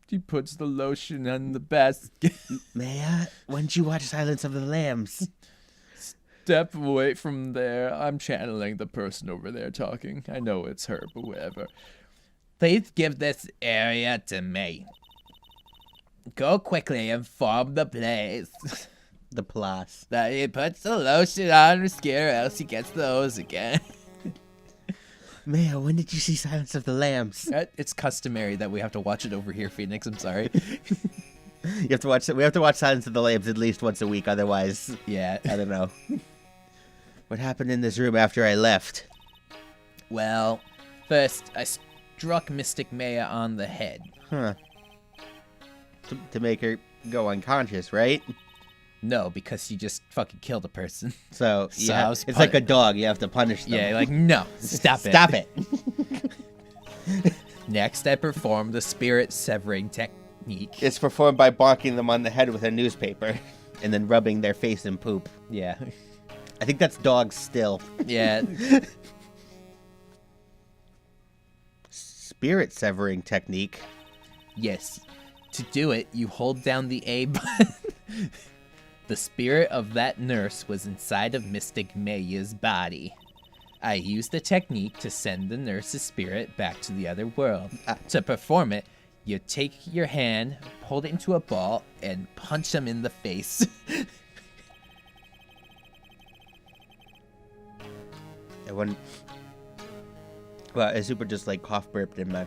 He puts the lotion on the basket. Maya, when did you watch Silence of the Lambs? Step away from there. I'm channeling the person over there talking. I know it's her, but whatever. Please give this area to me. Go quickly and inform the place The plus. that he puts the lotion on her skin or else he gets the hose again. Maya, when did you see Silence of the Lambs? It's customary that we have to watch it over here, Phoenix. I'm sorry. We have to watch Silence of the Lambs at least once a week, otherwise, Yeah. I don't know. What happened in this room after I left? Well, first, I struck Mystic Maya on the head. Huh. To make her go unconscious, right? No, because she just fucking killed a person. So, So yeah, I was it's like a dog. You have to punish them. Yeah, like, no, stop it. Stop it. Next, I performed the spirit severing technique. It's performed by bonking them on the head with a newspaper and then rubbing their face in poop. Yeah. I think that's dogs still. Yeah. Spirit severing technique. Yes. To do it, you hold down the A button. The spirit of that nurse was inside of Mystic Maya's body. I used the technique to send the nurse's spirit back to the other world. To perform it, You take your hand, hold it into a ball, and punch him in the face. Well, I super just like cough burped in my.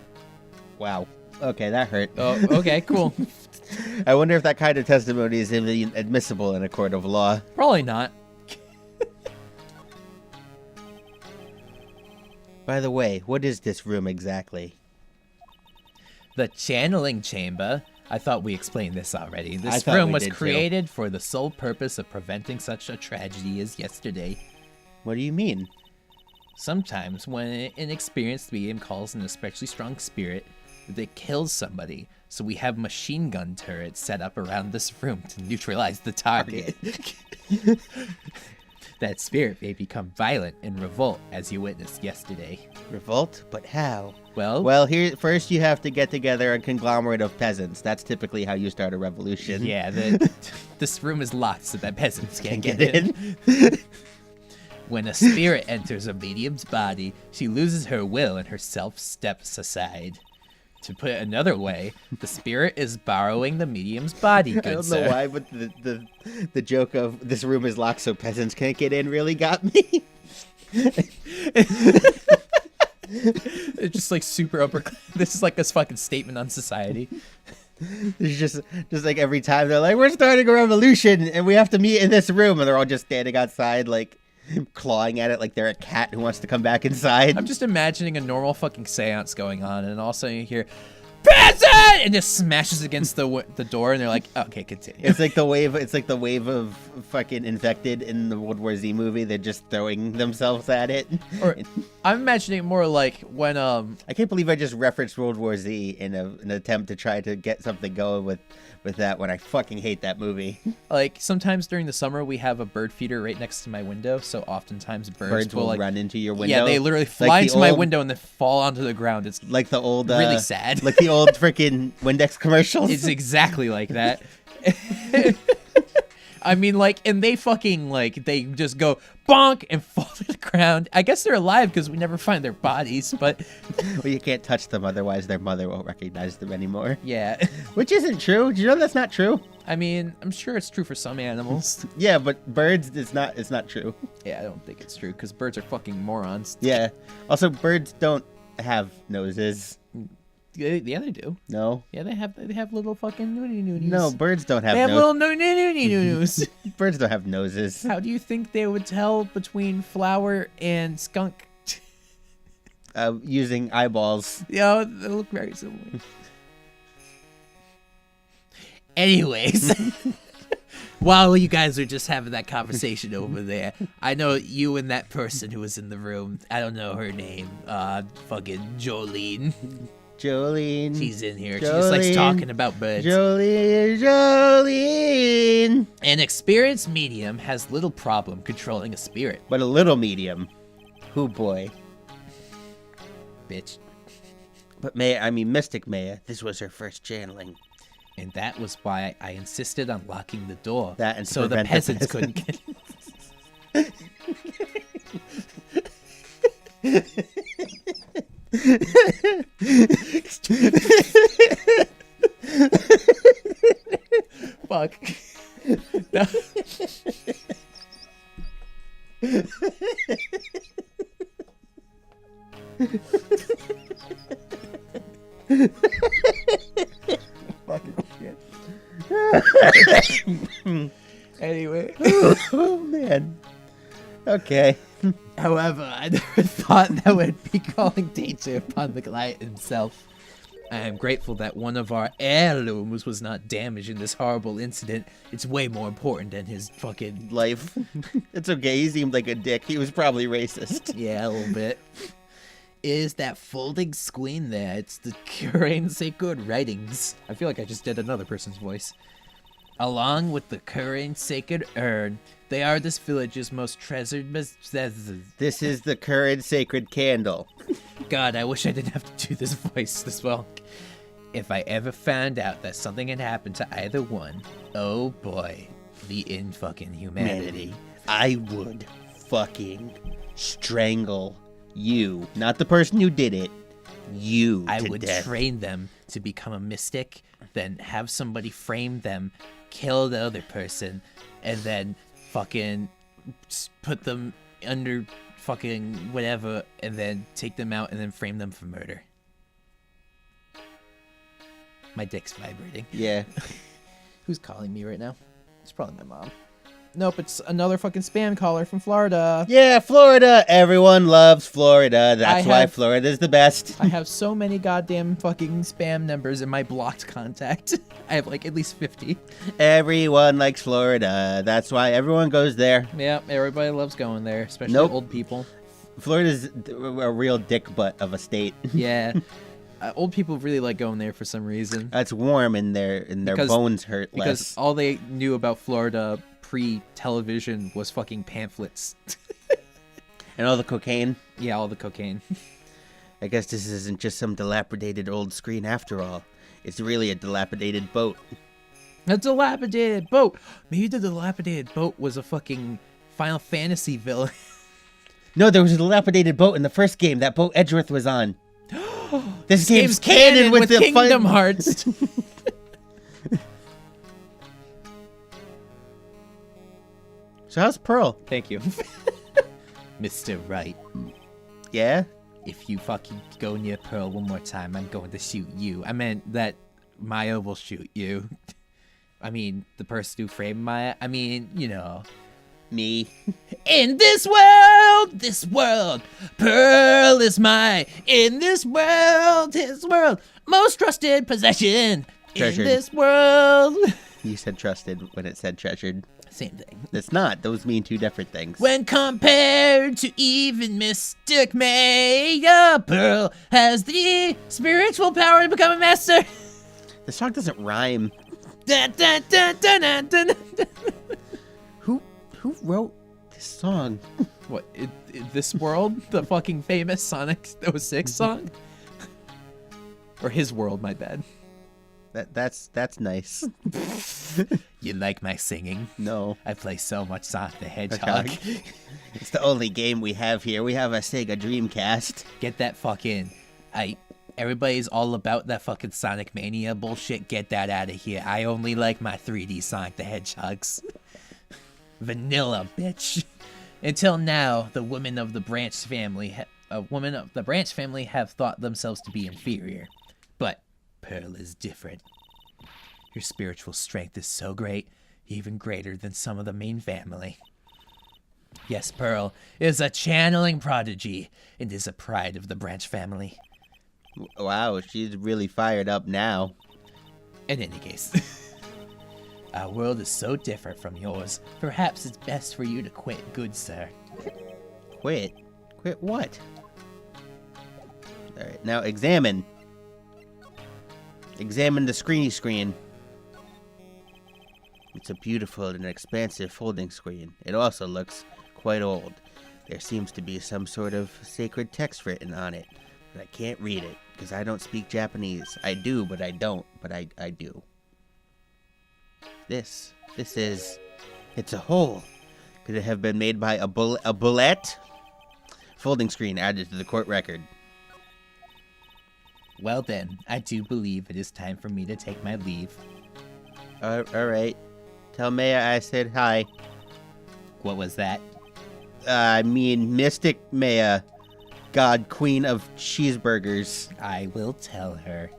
Wow. Okay, that hurt. Oh, okay, cool. I wonder if that kind of testimony is even admissible in a court of law. Probably not. By the way, what is this room exactly? The channeling chamber. I thought we explained this already. I This thought room we was did, too. created for the sole purpose of preventing such a tragedy as yesterday. What do you mean? Sometimes, when an inexperienced medium calls an especially strong spirit, they kills somebody. So we have machine gun turrets set up around this room to neutralize the target. That spirit may become violent and revolt, as you witnessed yesterday. Revolt? But how? Well, here first you have to get together a conglomerate of peasants. That's typically how you start a revolution. yeah, this room is locked so that peasants can't get Get in. in? When a spirit enters a medium's body, she loses her will and herself steps aside. To put it another way, the spirit is borrowing the medium's body, good I don't sir. know why, but the joke of this room is locked so peasants can't get in really got me. It's just like super upper. This is like a fucking statement on society. It's just like every time they're like, we're starting a revolution and we have to meet in this room, and they're all just standing outside like clawing at it like they're a cat who wants to come back inside. I'm just imagining a normal fucking seance going on, and all of a sudden you hear, "Peasant!" and just smashes against the door, and they're like, "Okay, continue." It's like the wave. It's like the wave of fucking infected in the World War Z movie. They're just throwing themselves at it. Or I'm imagining it more like when I can't believe I just referenced World War Z in an attempt to try to get something going with that when I fucking hate that movie. like sometimes during the summer we have a bird feeder right next to my window, so oftentimes birds will like run into your window. Yeah, they literally fly Like the into my old- window and then fall onto the ground. It's like the old really sad. like the old freaking Windex commercials. It's exactly like that. I mean, like, and they fucking, like, they just go bonk and fall to the ground. I guess they're alive because we never find their bodies, but Well, you can't touch them, otherwise their mother won't recognize them anymore. yeah. Which isn't true. Do you know that's not true? I mean, I'm sure it's true for some animals. Yeah, but birds, it's not true. Yeah, I don't think it's true because birds are fucking morons. Yeah. Also, birds don't have noses. Yeah, they do. No. Yeah, they have little fucking noonie noonies. No, birds don't have They have noses. little noonie noonies. Birds don't have noses. How do you think they would tell between flower and skunk? Using eyeballs. Yeah, they look very similar. Anyways, while you guys are just having that conversation over there, I know you and that person who was in the room, I don't know her name, fucking Jolene. Jolene. She's in here. She just likes Jolene. talking about birds. Jolene. An experienced medium has little problem controlling a spirit, But a little medium. Oh boy. bitch. But Mystic Maya, this was her first channeling. And that was why I insisted on locking the door. That and to so the prevent the peasants couldn't get Fuck. No. Fucking shit. Anyway. Oh man. Okay. However, I never thought that would be calling danger upon the client himself. I am grateful that one of our heirlooms was not damaged in this horrible incident. It's way more important than his fucking... Life. It's okay. He seemed like a dick. He was probably racist. Yeah, a little bit. Is that folding screen there? It's the current sacred writings. I feel like I just did another person's voice. Along with the current sacred urn, they are this village's most treasured possessions. This is the current sacred candle. God, I wish I didn't have to do this voice this well. If I ever found out that something had happened to either one, oh boy, the in-fucking humanity. I would fucking strangle you. Not the person who did it. you I to would death. train them to become a mystic, then have somebody frame them, kill the other person, and then fucking put them under fucking whatever, and then take them out and then frame them for murder. My dick's vibrating. Yeah. Who's calling me right now? It's probably my mom. Nope, it's another fucking spam caller from Florida. Yeah, Florida. Everyone loves Florida. That's why have- Florida's the best. I have so many goddamn fucking spam numbers in my blocked contact. I have like at least 50. Everyone likes Florida. That's why everyone goes there. Yeah, everybody loves going there, especially Nope. old people. Florida's a real dick butt of a state. Yeah. Old people really like going there for some reason. It's warm and their Because- bones hurt Because less. all they knew about Florida pre-television was fucking pamphlets. And all the cocaine. Yeah, all the cocaine. I guess this isn't just some dilapidated old screen after all. It's really a dilapidated boat. A dilapidated boat. Maybe the dilapidated boat was a fucking Final Fantasy villain. No, there was a dilapidated boat in the first game. That boat Edgeworth was on. This game's Game's canon with the Kingdom fun... Hearts. So how's Pearl? Thank you. Mr. Wright, Yeah? if you fucking go near Pearl one more time, I'm going to shoot you. I meant that Maya will shoot you. I mean, the person who framed Maya. I mean, you know. Me. In this world, Pearl is in this world, his world, most trusted possession. Treasured. In this world. You said trusted when it said treasured. Same thing. It's not. Those mean two different things. When compared to even Mystic Maya, Pearl has the spiritual power to become a master. The song doesn't rhyme. Dun, dun, dun, dun, dun, dun, dun. Who wrote this song? What, this world? The fucking famous Sonic 06 song? Or his world, my bad. That's nice. You like my singing? No. I play so much Sonic the Hedgehog. It's the only game we have here. We have a Sega Dreamcast. Get that fucking... Everybody's all about that fucking Sonic Mania bullshit. Get that out of here. I only like my 3D Sonic the Hedgehogs. Vanilla, bitch. Until now, the women of the Branch family have thought themselves to be inferior. But Pearl is different. Her spiritual strength is so great, even greater than some of the main family. Yes, Pearl is a channeling prodigy and is a pride of the Branch family. Wow, she's really fired up now. In any case, our world is so different from yours. Perhaps it's best for you to quit, good sir. Quit? Quit what? Alright, now examine. Examine the screeny screen. It's a beautiful and expansive folding screen. It also looks quite old. There seems to be some sort of sacred text written on it, but I can't read it because I don't speak Japanese. I do, but I don't, but I do. This is, it's a hole. Could it have been made by a bullet? Folding screen added to the court record. Well then, I do believe it is time for me to take my leave. Alright. Tell Maya I said hi. What was that? I mean, Mystic Maya, God Queen of Cheeseburgers. I will tell her.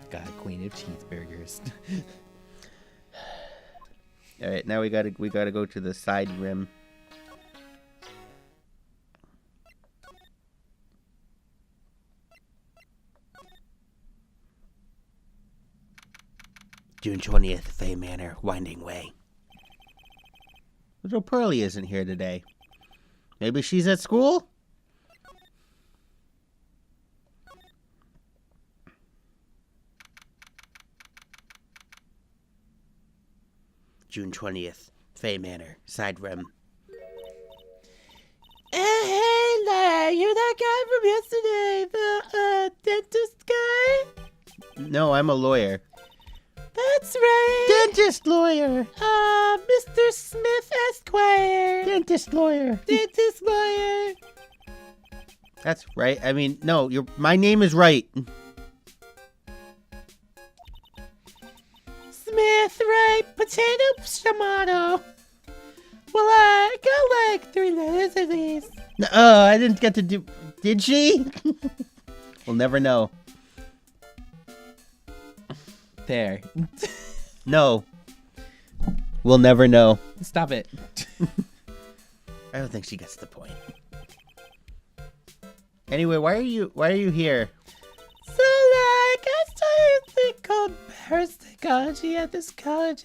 God, Queen of Cheeseburgers. Alright, now we gotta go to the side rim. June 20th, Fay Manor, Winding Way. Little Pearly isn't here today. Maybe she's at school? June 20th, Fay Manor, side rim. Hey, Larry, you're that guy from yesterday, the dentist guy? No, I'm a lawyer. That's right. Dentist lawyer. Mr. Smith Esquire. Dentist lawyer. Dentist lawyer. That's right. I mean, no, my name is Wright. Smith, Wright, potato, tomato. Well, I got like 3 letters at least. I didn't get to do... Did she? We'll never know. There. No. We'll never know. Stop it. I don't think she gets the point. Anyway, why are you here? So, like, I studied a thing called parapsychology at this college.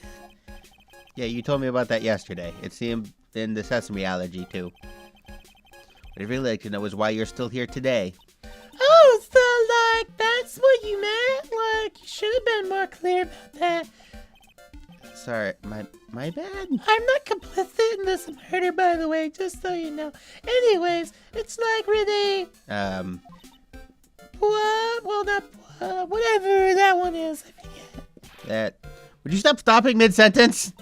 Yeah, you told me about that yesterday. It's in the Sesame Allergy, too. What I'd really like to know is why you're still here today. Oh, so, like, that's what you meant? Like, you should have been more clear about that. Sorry, my bad? I'm not complicit in this murder, by the way, just so you know. Anyways, it's like really... Well, not... whatever that one is, I forget. Would you stop stopping mid-sentence?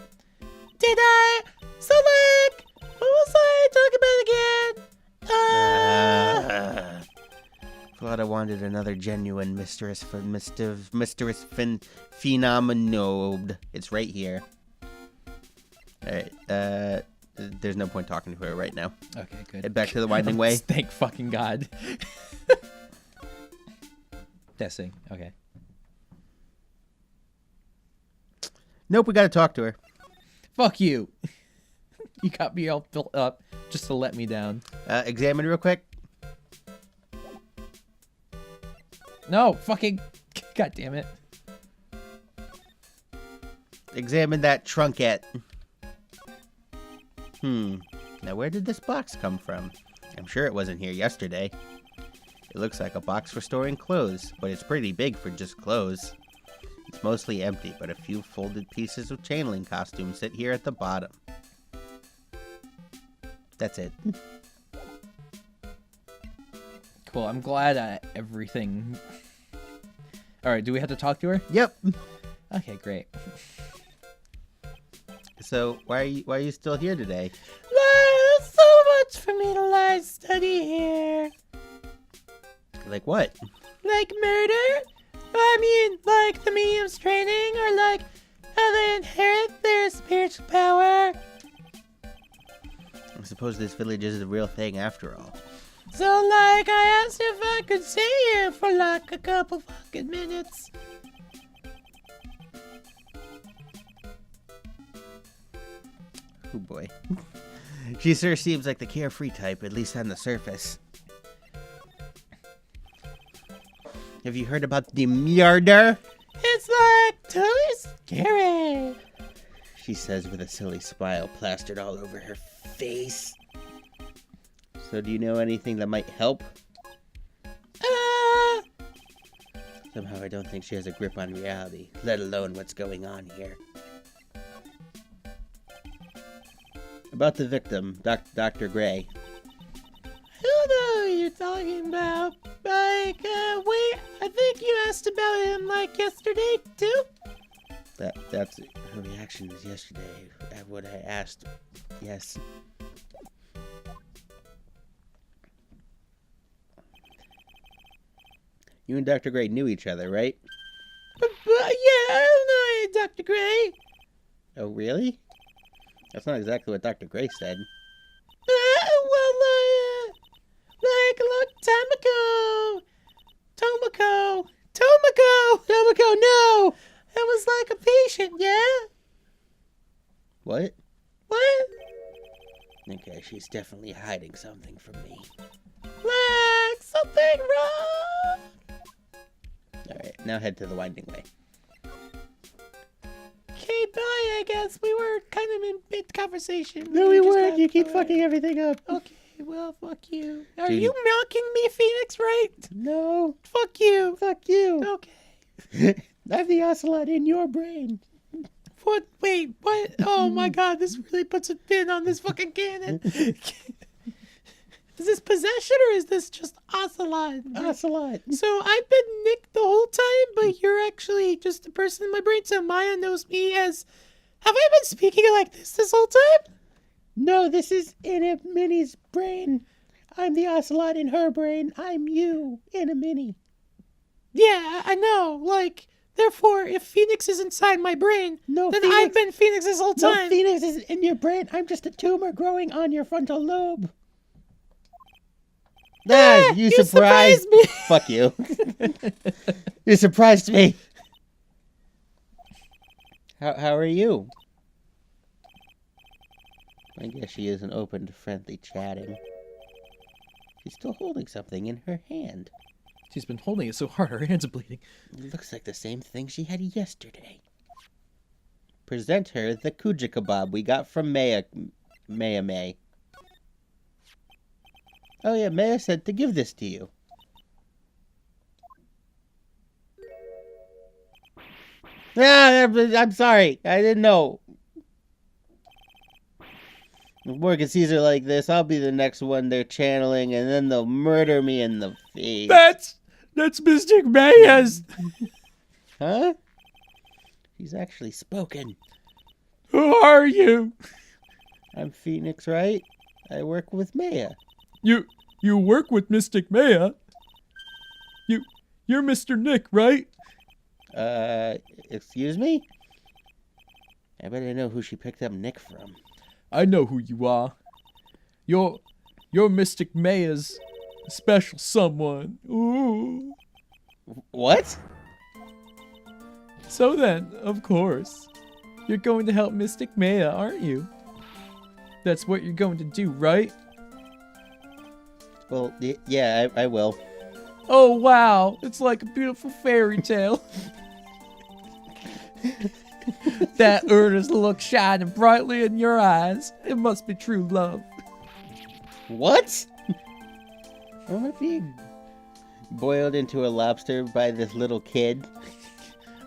Did I? So, like, what was I talking about again? Thought I wanted another genuine mysterious phenomenon. It's right here. Alright, there's no point talking to her right now. Okay, good. Head back to the winding way. Thank fucking God. Testing, okay. Nope, we gotta talk to her. Fuck you. You got me all built up just to let me down. Examine real quick. No, fucking... God damn it. Examine that trunkette. Now where did this box come from? I'm sure it wasn't here yesterday. It looks like a box for storing clothes, but it's pretty big for just clothes. It's mostly empty, but a few folded pieces of chain link costumes sit here at the bottom. That's it. Cool, I'm glad everything... Alright, do we have to talk to her? Yep. Okay, great. So, why are you still here today? There's so much for me to like study here. Like what? Like murder? I mean, like the medium's training, or like how they inherit their spiritual power. I suppose this village is a real thing after all. So, like, I asked if I could stay here for like a couple fucking minutes. Oh boy. She sure seems like the carefree type, at least on the surface. Have you heard about the murder? It's like totally scary. She says with a silly smile plastered all over her face. So do you know anything that might help? Somehow I don't think she has a grip on reality, let alone what's going on here. About the victim, Dr. Gray. I don't know who you're talking about. Like, wait, I think you asked about him, like, yesterday, too? That's her reaction was yesterday at what I asked. Yes. You and Dr. Gray knew each other, right? Yeah, I don't know Dr. Gray. Oh, really? That's not exactly what Dr. Gray said. Like a long time ago. Tomoko, no! That was like a patient, yeah? What? What? Okay, she's definitely hiding something from me. Like something wrong? Alright, now head to the winding way. Okay, bye, I guess. We were kind of in mid-conversation. No, we just weren't. got You keep quiet. fucking everything up. Okay, well, fuck you. Are Judy. you mocking me, Phoenix, right? No. Fuck you. Fuck you. Okay. I have the ocelot in your brain. What? Wait, what? Oh my god, this really puts a pin on this fucking cannon. Is this possession or is this just ocelot? Ocelot. So I've been Nick the whole time, but you're actually just a person in my brain, so Maya knows me as... Have I been speaking like this whole time? No, this is in a Minnie's brain. I'm the ocelot in her brain. I'm you in a mini. Yeah, I know. Like, therefore, if Phoenix is inside my brain, No, then Phoenix- I've been Phoenix this whole time. No, Phoenix is in your brain. I'm just a tumor growing on your frontal lobe. Ah, you surprised me. Fuck you. You surprised me. How are you? I guess she isn't open to friendly chatting. She's still holding something in her hand. She's been holding it so hard, her hands are bleeding. It looks like the same thing she had yesterday. Present her the kuja kebab we got from Maya May. Oh yeah, Maya said to give this to you. Ah, I'm sorry. I didn't know. If Morgan sees her like this, I'll be the next one they're channeling, and then they'll murder me in the face. That's Mystic Maya's. Huh? She's actually spoken. Who are you? I'm Phoenix, Wright? I work with Maya. You work with Mystic Maya? You're Mr. Nick, right? Excuse me? I bet I know who she picked up Nick from. I know who you are. You're Mystic Maya's special someone. Ooh. What? So then, of course, you're going to help Mystic Maya, aren't you? That's what you're going to do, right? Well, yeah, I will. Oh, wow. It's like a beautiful fairy tale. That earnest look shining brightly in your eyes. It must be true love. What? I'm gonna be boiled into a lobster by this little kid.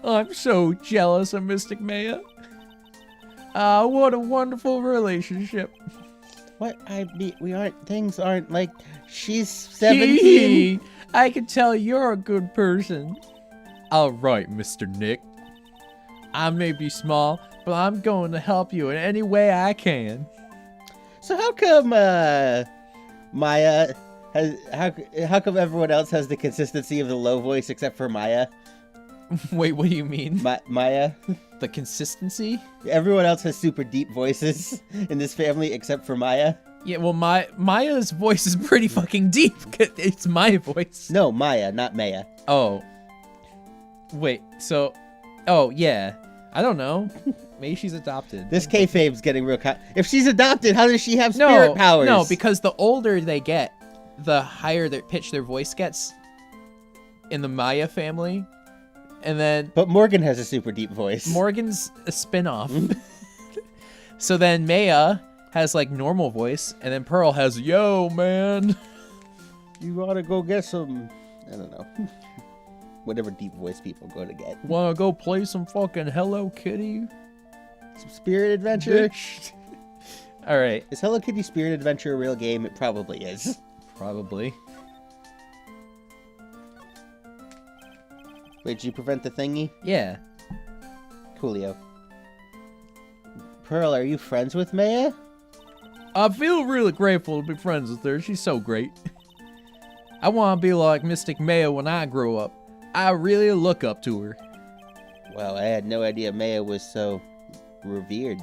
I'm so jealous of Mystic Maya. Ah, what a wonderful relationship. What? Things aren't like, she's 17. I can tell you're a good person. All right, Mr. Nick. I may be small, but I'm going to help you in any way I can. So how come, Maya how come everyone else has the consistency of the low voice except for Maya? Wait, what do you mean? Maya? The consistency? Everyone else has super deep voices in this family except for Maya. Yeah, well, Maya's voice is pretty fucking deep. It's my voice. No, Maya, not Maya. Oh. Wait, so... Oh, yeah. I don't know. Maybe she's adopted. This kayfabe's getting real... If she's adopted, how does she have spirit powers? No, because the older they get, the higher their pitch their voice gets in the Maya family. And then... But Morgan has a super deep voice. Morgan's a spin-off. So then Maya has, like, normal voice, and then Pearl has, yo, man. You gotta go get some... I don't know. Whatever deep voice people go to get. Wanna go play some fucking Hello Kitty? Some Spirit Adventure? Alright. Is Hello Kitty Spirit Adventure a real game? It probably is. Probably. Wait, did you prevent the thingy? Yeah. Coolio. Pearl, are you friends with Maya? I feel really grateful to be friends with her. She's so great. I want to be like Mystic Maya when I grow up. I really look up to her. Well, I had no idea Maya was so revered.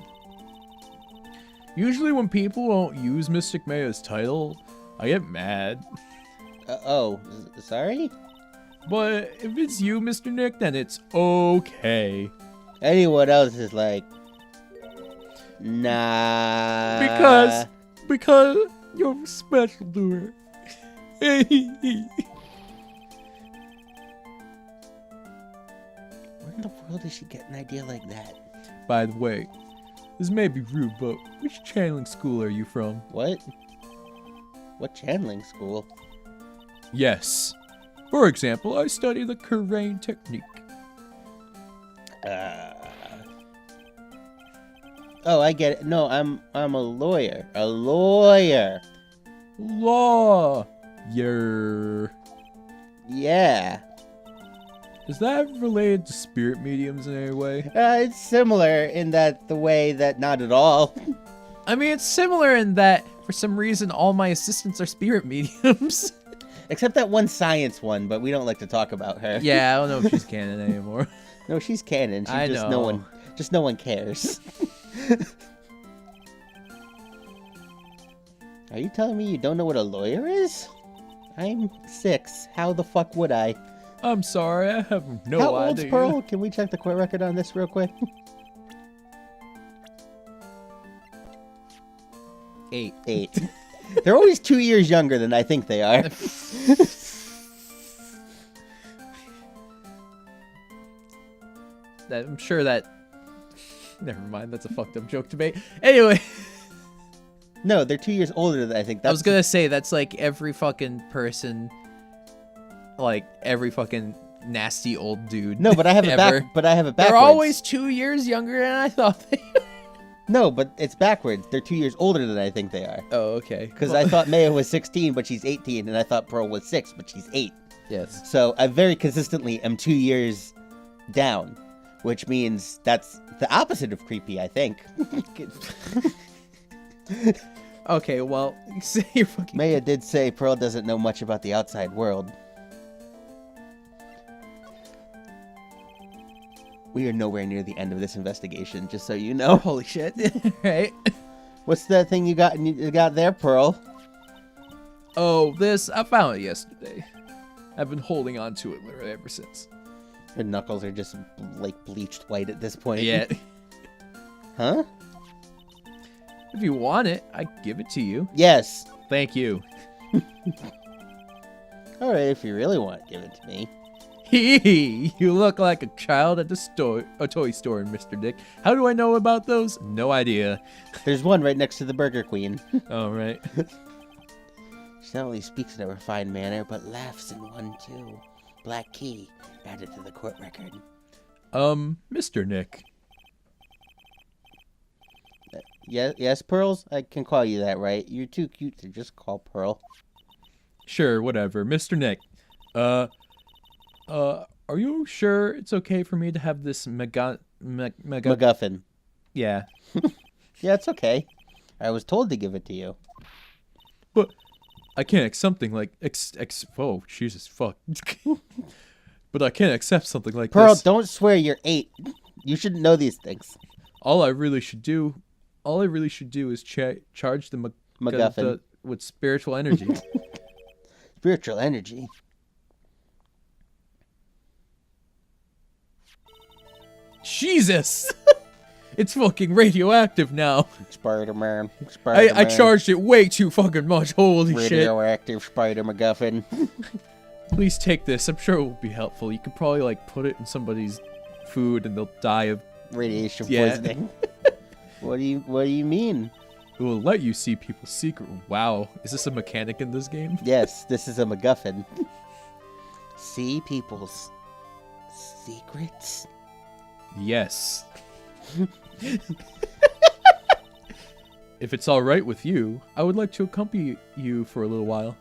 Usually when people don't use Mystic Maya's title, I get mad. Sorry? But if it's you, Mr. Nick, then it's okay. Anyone else is like, nah. Because you're special to her. Where in the world did she get an idea like that? By the way, this may be rude, but which channeling school are you from? What? What channeling school? Yes. For example, I study the Kurain technique. Oh, I get it. No, I'm a lawyer. A lawyer. Lawyer. Yeah. Is that related to spirit mediums in any way? It's similar in that the way that not at all. I mean, it's similar in that For some reason, all my assistants are spirit mediums. Except that one science one, but we don't like to talk about her. Yeah, I don't know if she's canon anymore. No, she's canon. I know. No one cares. Are you telling me you don't know what a lawyer is? I'm 6. How the fuck would I? I'm sorry, I have no How idea. old's Pearl? Can we check the court record on this real quick? 8. 8. They're always 2 years younger than I think they are. I'm sure that... Never mind, that's a fucked up joke to make. Anyway. No, they're 2 years older than I think. I was gonna say, that's like every fucking person... Like, every fucking nasty old dude. No, but I have it ever. back. But I have it backwards. They're always 2 years younger than I thought they were. No, but it's backwards. They're 2 years older than I think they are. Oh, okay. Because I thought Maya was 16, but she's 18, and I thought Pearl was 6, but she's 8. Yes. So I very consistently am 2 years down, which means that's the opposite of creepy, I think. Okay, well, say you're fucking... Maya did say Pearl doesn't know much about the outside world. We are nowhere near the end of this investigation, just so you know. Holy shit. Right? What's that thing you got there, Pearl? Oh, this, I found it yesterday. I've been holding on to it literally ever since. Her knuckles are just, like, bleached white at this point. Yeah. Huh? If you want it, I give it to you. Yes. Thank you. Alright, if you really want, give it to me. Hee, you look like a child at a toy store, Mr. Dick. How do I know about those? No idea. There's one right next to the Burger Queen. All right. She not only speaks in a refined manner, but laughs in one too. Black key, added to the court record. Mr. Nick. Yes, Pearls? I can call you that, right? You're too cute to just call Pearl. Sure, whatever. Mr. Nick. Are you sure it's okay for me to have this MacGuffin. Yeah. Yeah, it's okay. I was told to give it to you. But I can't accept something like oh, Jesus, fuck. But I can't accept something like Pearl, this. don't swear you're 8. You shouldn't know these things. All I really should do is charge the MacGuffin with spiritual energy. Spiritual energy. Jesus! It's fucking radioactive now. Spider-Man. I charged it way too fucking much. Holy shit. Radioactive Spider MacGuffin. Please take this. I'm sure it will be helpful. You could probably like put it in somebody's food and they'll die of Radiation Yeah. poisoning. What do you mean? it will let you see people's secret. Wow. Is this a mechanic in this game? Yes, this is a MacGuffin. See people's secrets? Yes. If it's all right with you, I would like to accompany you for a little while.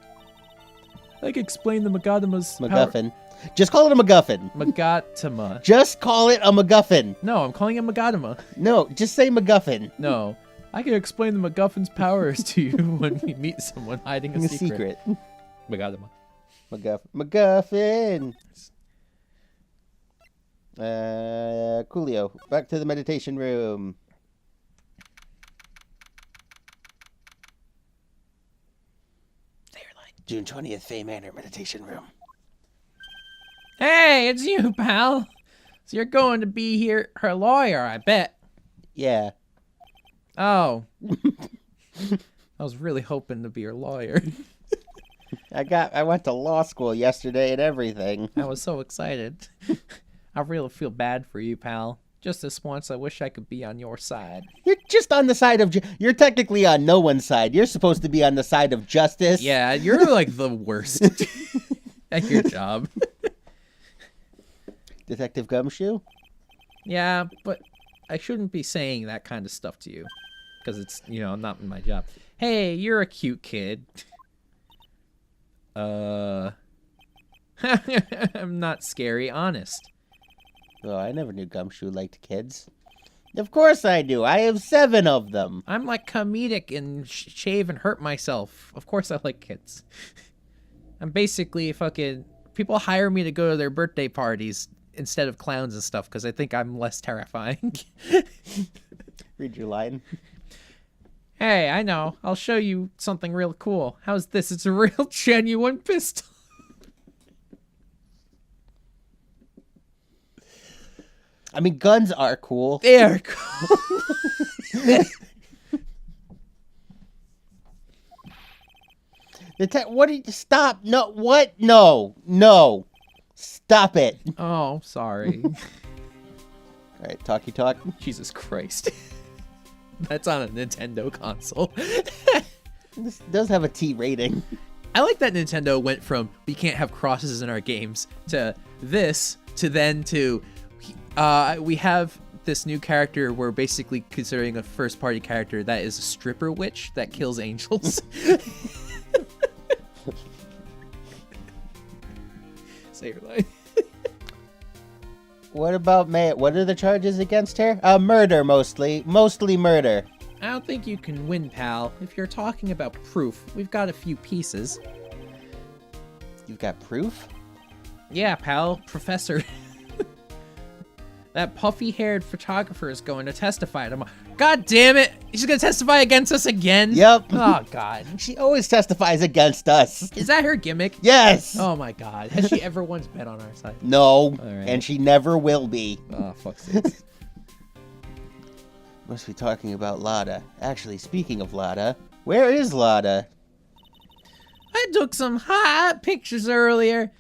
Like explain the Magatama's MacGuffin. Just call it a MacGuffin. Magatama. Just call it a MacGuffin. No, I'm calling it Magatama. No, just say MacGuffin. No. I can explain the MacGuffin's powers to you when we meet someone hiding a secret. Magatama. MacGuffin. Coolio, back to the meditation room. June 20th, Faye Manor meditation room. Hey, it's you, pal. So you're going to be her lawyer, I bet. Yeah. Oh. I was really hoping to be her lawyer. I went to law school yesterday and everything. I was so excited. I really feel bad for you, pal. Just this once, I wish I could be on your side. You're just on the side of... You're technically on no one's side. You're supposed to be on the side of justice. Yeah, you're like the worst at your job. Detective Gumshoe? Yeah, but I shouldn't be saying that kind of stuff to you. Because it's, not my job. Hey, you're a cute kid. I'm not scary, honest. Oh, I never knew Gumshoe liked kids. Of course I do. I have 7 of them. I'm like comedic and shave and hurt myself. Of course I like kids. I'm basically fucking... People hire me to go to their birthday parties instead of clowns and stuff because I think I'm less terrifying. Read your line. Hey, I know. I'll show you something real cool. How's this? It's a real genuine pistol. I mean, guns are cool. They are cool. What did you stop? No, what? No. Stop it. Oh, sorry. All right, talkie talk. Jesus Christ. That's on a Nintendo console. This does have a T rating. I like that Nintendo went from we can't have crosses in our games to this to then to we have this new character we're basically considering a first party character that is a stripper witch that kills angels. Say your line. What about May? What are the charges against her? Murder mostly. Mostly murder. I don't think you can win, pal. If you're talking about proof, we've got a few pieces. You've got proof? Yeah, pal. Professor. That puffy-haired photographer is going to testify tomorrow. God damn it! She's gonna testify against us again? Yep. Oh, God. She always testifies against us. Is that her gimmick? Yes! Oh, my God. Has she ever once been on our side? No, right. and she never will be. Oh, fuck's sake. Must be talking about Lada. Actually, speaking of Lada, where is Lada? I took some hot pictures earlier.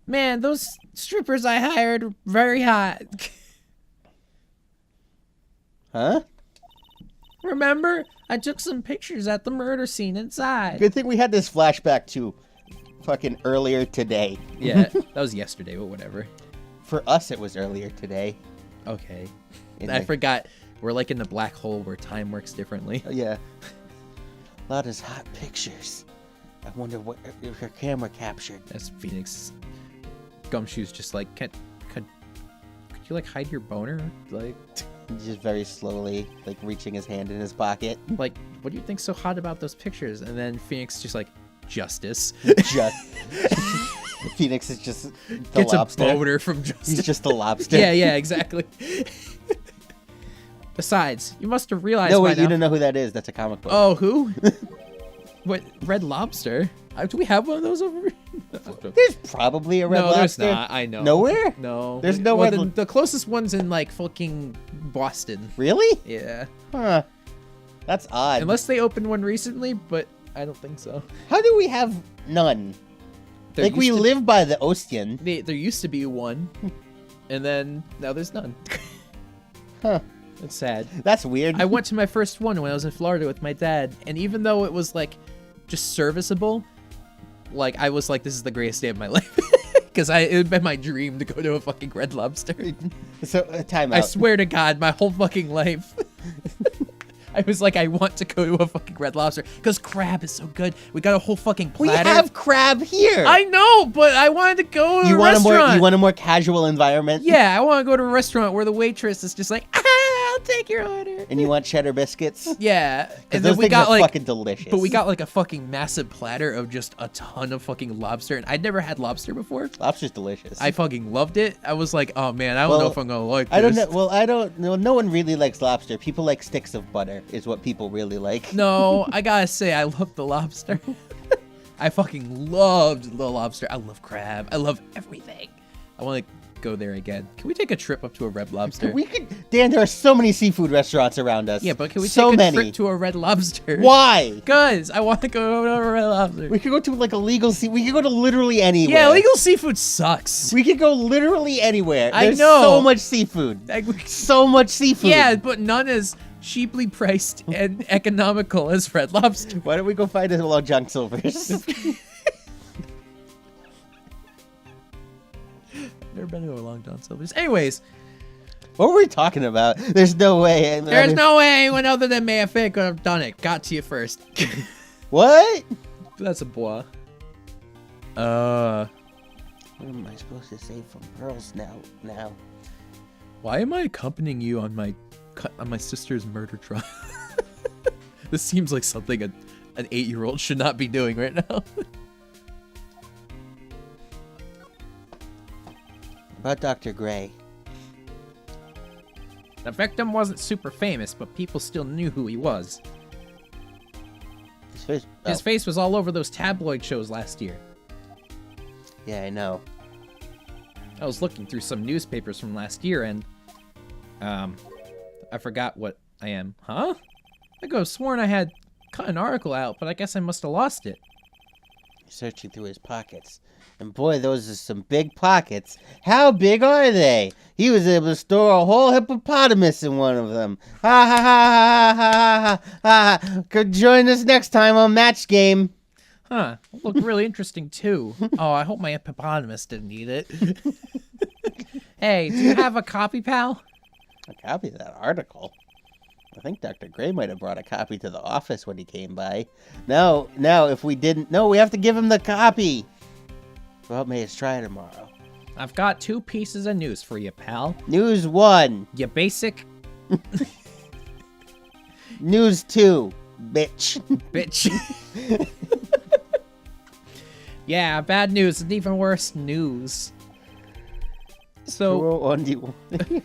Man, those strippers I hired were very hot. Huh? Remember? I took some pictures at the murder scene inside. Good thing we had this flashback to fucking earlier today. Yeah, that was yesterday, but whatever. For us, it was earlier today. Okay. In I the- forgot. We're like in the black hole where time works differently. Yeah. Lada's hot pictures. I wonder what her camera captured. That's Phoenix. Gumshoe's just like, could you like hide your boner? Like, He's just very slowly, like, reaching his hand in his pocket. what do you think's so hot about those pictures? And then Phoenix just like, justice. Just Phoenix is just the Gets lobster. a boner from justice. He's just the lobster. Yeah, exactly. Besides, you must have realized No, by wait, you now- don't know who that is. That's a comic book. Oh, who? What? Red Lobster? Do we have one of those over here? There's probably a red No, lobster. there's not. I know. Nowhere? No. There's no well, red the closest one's in like fucking Boston. Really? Yeah. Huh. That's odd. Unless they opened one recently, but I don't think so. How do we have none? There like, we used to- live by the ocean. There used to be one, and then now there's none. Huh. It's sad. That's weird. I went to my first one when I was in Florida with my dad, and even though it was like just serviceable, like I was like, this is the greatest day of my life. Because it had been my dream to go to a fucking Red Lobster. So, time out. I swear to God, my whole fucking life. I was like, I want to go to a fucking Red Lobster because crab is so good. We got a whole fucking We platter. have crab here. I know, but I wanted to go to a restaurant. You want a more casual environment? Yeah, I want to go to a restaurant where the waitress is just like, I'll take your order. And you want cheddar biscuits? Yeah, and Those then we things got are like, fucking delicious. but we got like a fucking massive platter of just a ton of fucking lobster, and I'd never had lobster before. Lobster's delicious. I fucking loved it. I was like, oh man, I don't know if I'm gonna like this. I don't know. Well, I don't know. No one really likes lobster. People like sticks of butter, is what people really like. No, I gotta say, I love the lobster. I fucking loved the lobster. I love crab. I love everything. I want to go there again. Can we take a trip up to a Red Lobster? We could, Dan. There are so many seafood restaurants around us. Yeah, but can we so take a many. trip to a Red Lobster? Why? Because I want to go to a Red Lobster. We could go to like illegal sea. We could go to literally anywhere. Yeah, illegal seafood sucks. We could go literally anywhere. I There's know. so much seafood. Like, So much seafood. yeah, but none as cheaply priced and economical as Red Lobster. Why don't we go find a Long John Silver's? Never been to a Long John Silver's. Anyways, What were we talking about? There's no way. there's no way anyone other than Mayafit could have done it. Got to you first. What? That's a bois. What am I supposed to say from pearls now? Why am I accompanying you on my cut on my sister's murder trial. This seems like something an 8-year-old should not be doing right now. About Dr. Gray. The victim wasn't super famous, but people still knew who he was. His face was all over those tabloid shows last year. Yeah, I know. I was looking through some newspapers from last year and, I forgot what I am. Huh? I could have sworn I had cut an article out, but I guess I must have lost it. Searching through his pockets. And boy, those are some big pockets. How big are they? He was able to store a whole hippopotamus in one of them. Ha ha ha ha ha ha ha. Could join us next time on Match Game. Huh. Look really interesting, too. Oh, I hope my hippopotamus didn't eat it. Hey, do you have a copy, pal? A copy of that article? I think Dr. Gray might have brought a copy to the office when he came by. No, if we didn't... No, we have to give him the copy. Well, may us try tomorrow. I've got 2 pieces of news for you, pal. News 1. You basic... News 2. Bitch. Bitch. Yeah, bad news and even worse news. So... One, do you want?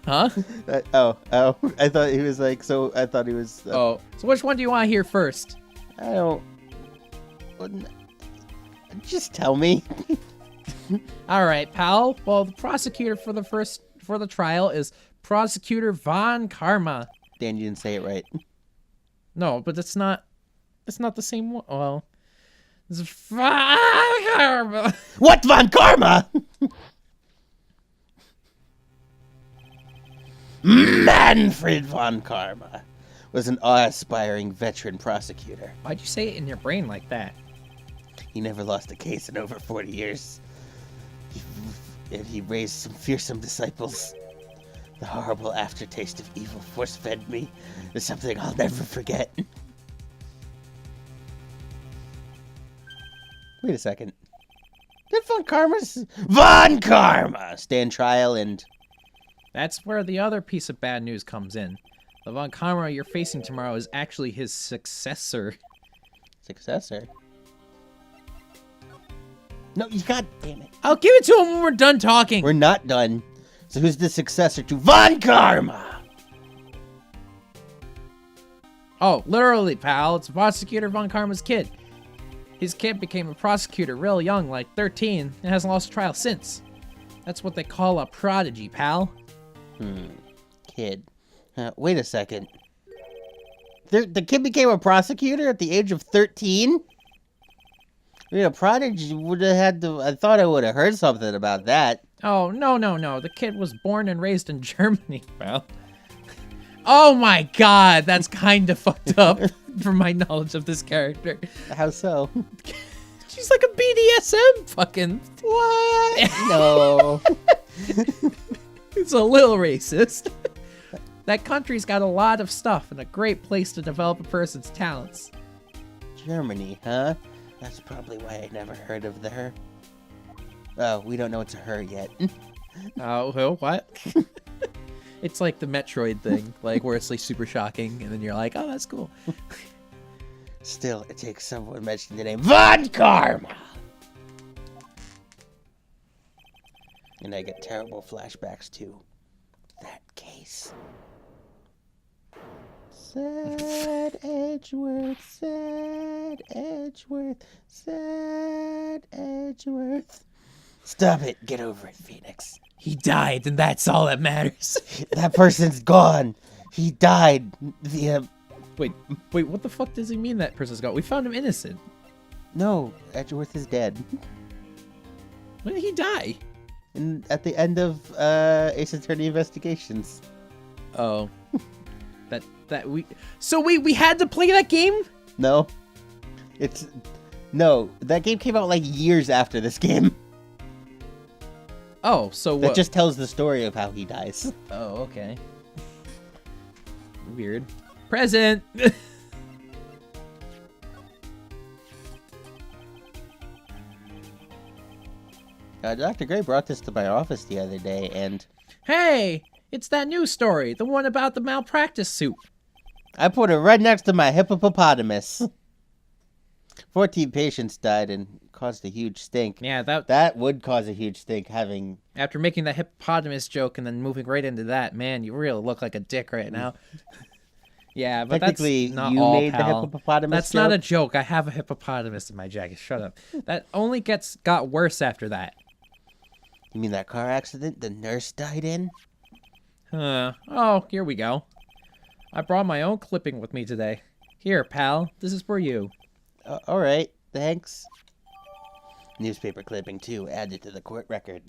Huh? Oh. I thought he was like, so I thought he was... Oh. So which one do you want to hear first? I don't... Just tell me. All right, pal. Well, the prosecutor for the trial is Prosecutor Von Karma. Dan, you didn't say it right. No, but it's not the same one. Well, it's Von Karma. What, Von Karma? Manfred Von Karma was an awe-inspiring veteran prosecutor. Why'd you say it in your brain like that? He never lost a case in over 40 years. He raised some fearsome disciples. The horrible aftertaste of evil force-fed me is something I'll never forget. Wait a second. Did Von Karma stand trial and... That's where the other piece of bad news comes in. The Von Karma you're facing tomorrow is actually his successor. Successor? No, you got... Damn it. I'll give it to him when we're done talking. We're not done. So who's the successor to Von Karma? Oh, literally, pal. It's Prosecutor Von Karma's kid. His kid became a prosecutor real young, like 13, and hasn't lost a trial since. That's what they call a prodigy, pal. Kid. Wait a second. The kid became a prosecutor at the age of 13? I mean, a prodigy would have had to... I thought I would have heard something about that. Oh, no. The kid was born and raised in Germany, pal. Oh my god, that's kind of fucked up from my knowledge of this character. How so? She's like a BDSM fucking... What? No. It's a little racist. That country's got a lot of stuff and a great place to develop a person's talents. Germany, huh? That's probably why I never heard of her. Oh, we don't know it's a her yet. Oh, what? It's like the Metroid thing, like where it's like super shocking, and then you're like, oh, that's cool. Still, it takes someone mentioning the name Von Karma. And I get terrible flashbacks to that case. Sad Edgeworth, sad Edgeworth, sad Edgeworth. Stop it. Get over it, Phoenix. He died, and that's all that matters. That person's gone. He died via... Wait, what the fuck does he mean that person's gone? We found him innocent. No, Edgeworth is dead. When did he die? At the end of Ace Attorney Investigations. Oh. So we had to play that game? No. No, that game came out like years after this game. Oh, so what? That just tells the story of how he dies. Oh, okay. Weird. Present! Dr. Gray brought this to my office the other day, and... Hey! It's that news story, the one about the malpractice suit. I put it right next to my hippopotamus. 14 patients died and caused a huge stink. Yeah, That would cause a huge stink, having... after making that hippopotamus joke and then moving right into that, man, you really look like a dick right now. Yeah, but Technically, that's not you all, made the pal. hippopotamus That's joke? not a joke. I have a hippopotamus in my jacket. Shut up. That only got worse after that. You mean that car accident the nurse died in? Oh, here we go. I brought my own clipping with me today. Here, pal. This is for you. All right, thanks. Newspaper clipping, too, added to the court record.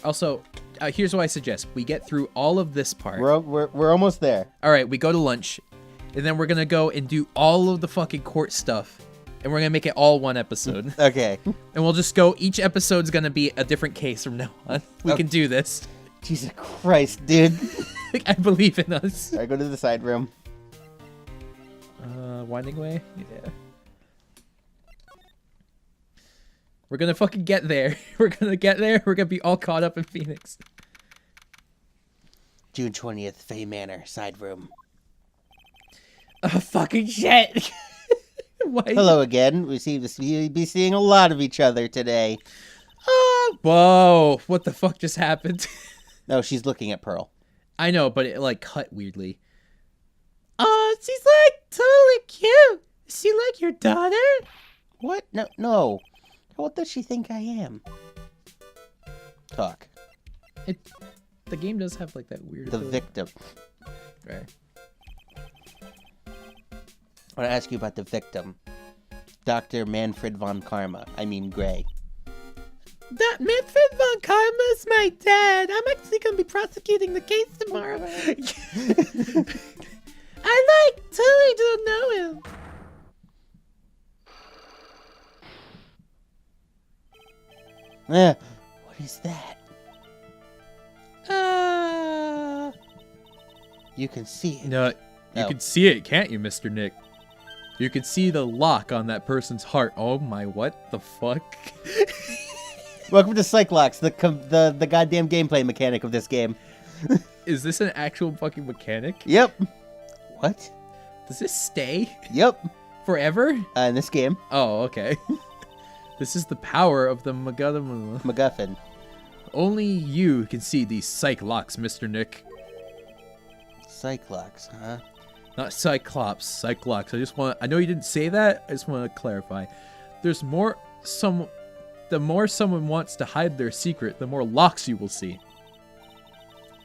Also, here's what I suggest. We get through all of this part. We're almost there. All right, we go to lunch. And then we're going to go and do all of the fucking court stuff. And we're going to make it all one episode. Okay. And we'll just go, each episode's going to be a different case from now on. We can do this. Jesus Christ, dude. I believe in us. All right, go to the side room. Winding way? Yeah. We're gonna fucking get there. We're gonna get there. We're gonna be all caught up in Phoenix. June 20th, Fay Manor, side room. Oh, fucking shit. Why? Hello again. We seem to be seeing a lot of each other today. Whoa. What the fuck just happened? No, she's looking at Pearl. I know, but it like cut weirdly. Oh, she's like totally cute. Is she like your daughter? What? No. What does she think I am? Talk. The game does have like that weird The ability. victim. Right. I want to ask you about the victim. Dr. Manfred von Karma. I mean Gray. That Manfred von Karma's my dad. I'm actually gonna be prosecuting the case tomorrow. I totally don't know him. What is that? You can see it. No, you can see it, can't you, Mr. Nick? You can see the lock on that person's heart. Oh my, what the fuck? Welcome to Cyclox, the goddamn gameplay mechanic of this game. Is this an actual fucking mechanic? Yep. What? Does this stay Yep. forever? In this game. Oh, okay. This is the power of the MacGuffin. MacGuffin. Only you can see these Cyclops, Mr. Nick. Cyclox, huh? Not Cyclops, Cyclops. I know you didn't say that. I just want to clarify. The more someone wants to hide their secret, the more locks you will see.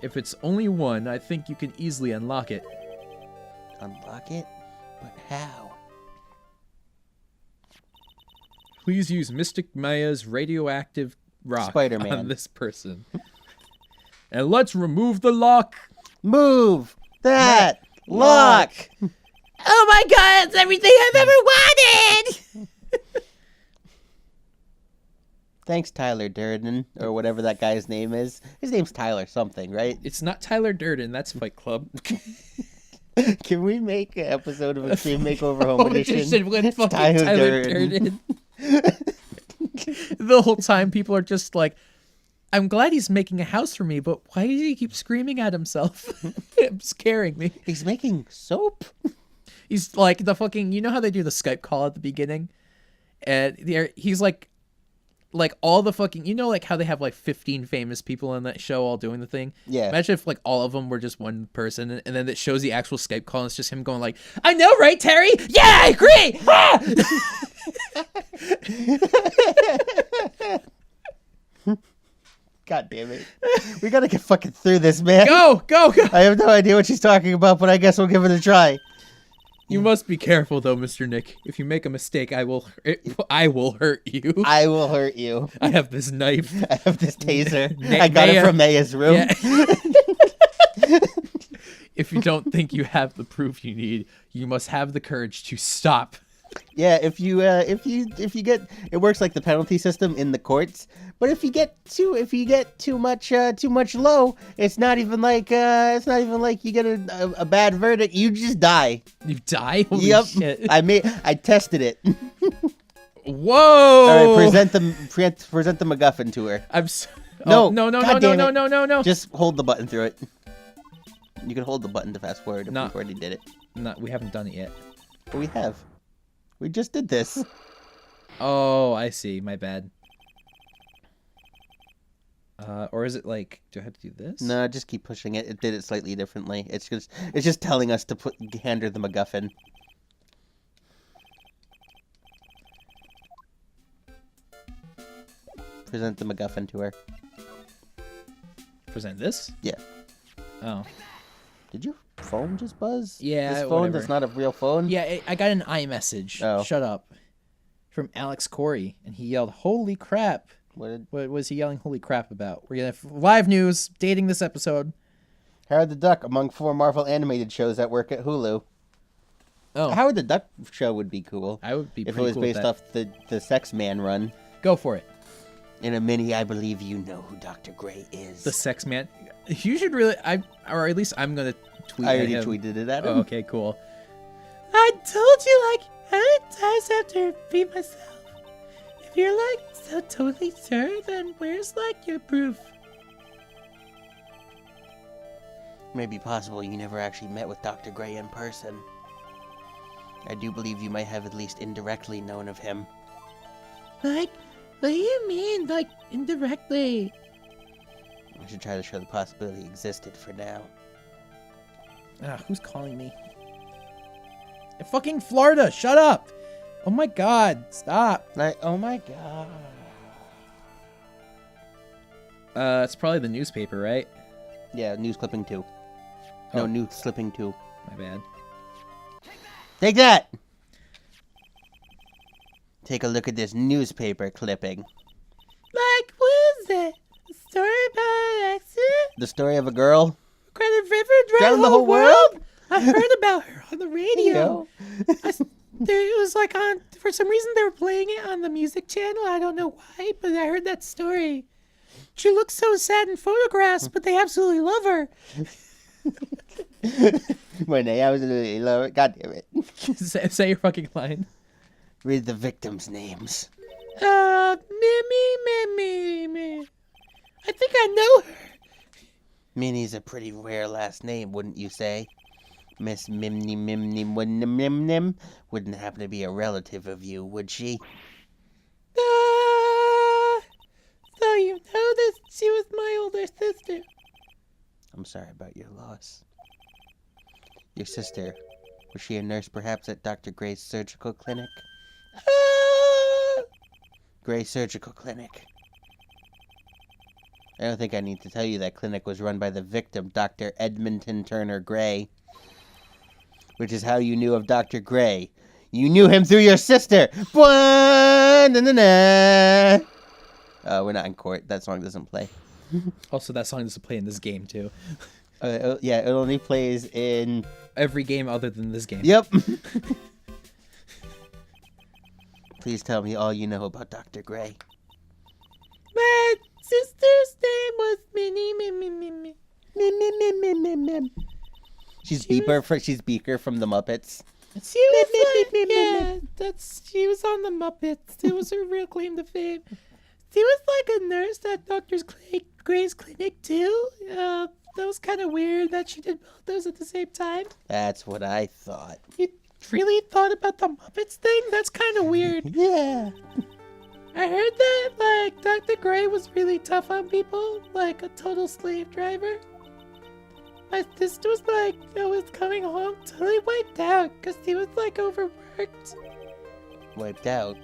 If it's only one, I think you can easily unlock it. Unlock it? But how? Please use Mystic Maya's radioactive rock Spider-Man. on this person. And let's remove the lock. Move that lock! Oh my god, it's everything I've ever wanted! Thanks, Tyler Durden, or whatever that guy's name is. His name's Tyler something, right? It's not Tyler Durden, that's Fight Club. Can we make an episode of Extreme Makeover Home Edition? With It's fucking Tyler Tyler Durden. Durden. The whole time people are just like, I'm glad he's making a house for me, but why does he keep screaming at himself? It's scaring me. He's making soap? He's like the fucking, you know how they do the Skype call at the beginning? And he's like all the fucking, you know, like how they have like 15 famous people on that show all doing the thing? Yeah. Imagine if like all of them were just one person, and then it shows the actual Skype call and it's just him going like, I know, right, Terry? Yeah, I agree! Ah! God damn it. We gotta get fucking through this, man. Go! I have no idea what she's talking about, but I guess we'll give it a try. You must be careful, though, Mr. Nick. If you make a mistake, I will hurt you. I will hurt you. I have this knife. I have this taser. Nick I got Maya. it from Maya's room. Yeah. If you don't think you have the proof you need, you must have the courage to stop. Yeah, if you get, it works like the penalty system in the courts. But if you get too much low, it's not even like you get a bad verdict. You just die. You die? Holy Yep. shit. I tested it. Whoa! All right, present the MacGuffin to her. No, Oh, no, no, God no, damn no, it. no, no, no, no. Just hold the button through it. You can hold the button to fast forward if No. we've already did it. No, we haven't done it yet. But we have. We just did this. Oh, I see. My bad. Or is it like, do I have to do this? No, just keep pushing it. It did it slightly differently. It's just telling us to hand her the MacGuffin. Present the MacGuffin to her. Present this? Yeah. Oh. Did your phone just buzz? Yeah, This phone whatever. that's not a real phone? Yeah, I got an iMessage. Oh. Shut up. From Alex Corey, and he yelled, "Holy crap!" What was he yelling "Holy crap" about? We're gonna have live news dating this episode. Howard the Duck among 4 Marvel animated shows that work at Hulu. Oh, Howard the Duck show would be cool. I would be if it pretty was cool based with that. off the Sex Man run. Go for it. In a mini, I believe you know who Dr. Gray is. The sex man. You should really. Or at least I'm gonna tweet. I already at him. tweeted it at him. Oh, okay, cool. I told you like 100 times after be myself. If you're like so totally sure, then where's like your proof? Maybe possible you never actually met with Dr. Gray in person. I do believe you might have at least indirectly known of him. Like, what do you mean? Like indirectly? I should try to show the possibility existed for now. Who's calling me? Fucking Florida, shut up! Oh my god, stop. Oh my god. It's probably the newspaper, right? Yeah, news clipping 2. No, Oh. news slipping 2. My bad. Take that! Take a look at this newspaper clipping. Like, what is it? A story about an accident? The story of a girl. Credit River Drowned the whole world? I heard about her on the radio. It was like on, for some reason they were playing it on the music channel. I don't know why, but I heard that story. She looks so sad in photographs, but they absolutely love her. When they absolutely love it. God damn it. Say your fucking line. Read the victims' names. Me. I think I know her. Minnie's a pretty rare last name, wouldn't you say? Miss Mimnim wouldn't happen to be a relative of you, would she? So you know that she was my older sister. I'm sorry about your loss. Your sister, was she a nurse perhaps at Dr. Gray's surgical clinic? Gray Surgical Clinic. I don't think I need to tell you that clinic was run by the victim, Dr. Edmonton Turner Gray. Which is how you knew of Dr. Gray. You knew him through your sister! We're not in court. That song doesn't play. Also, that song doesn't play in this game, too. Yeah, it only plays in... Every game other than this game. Yep. Please tell me all you know about Dr. Gray. My sister's name was Minnie. She's Beaker from the Muppets. She was like, yeah, she was on the Muppets. It was her real claim to fame. She was like a nurse at Dr. Gray's clinic too. That was kind of weird that she did both those at the same time. That's what I thought. You really thought about the Muppets thing? That's kind of weird. Yeah. I heard that, like, Dr. Gray was really tough on people, like a total slave driver. My sister was like, I was coming home totally wiped out because he was, like, overworked. Wiped out.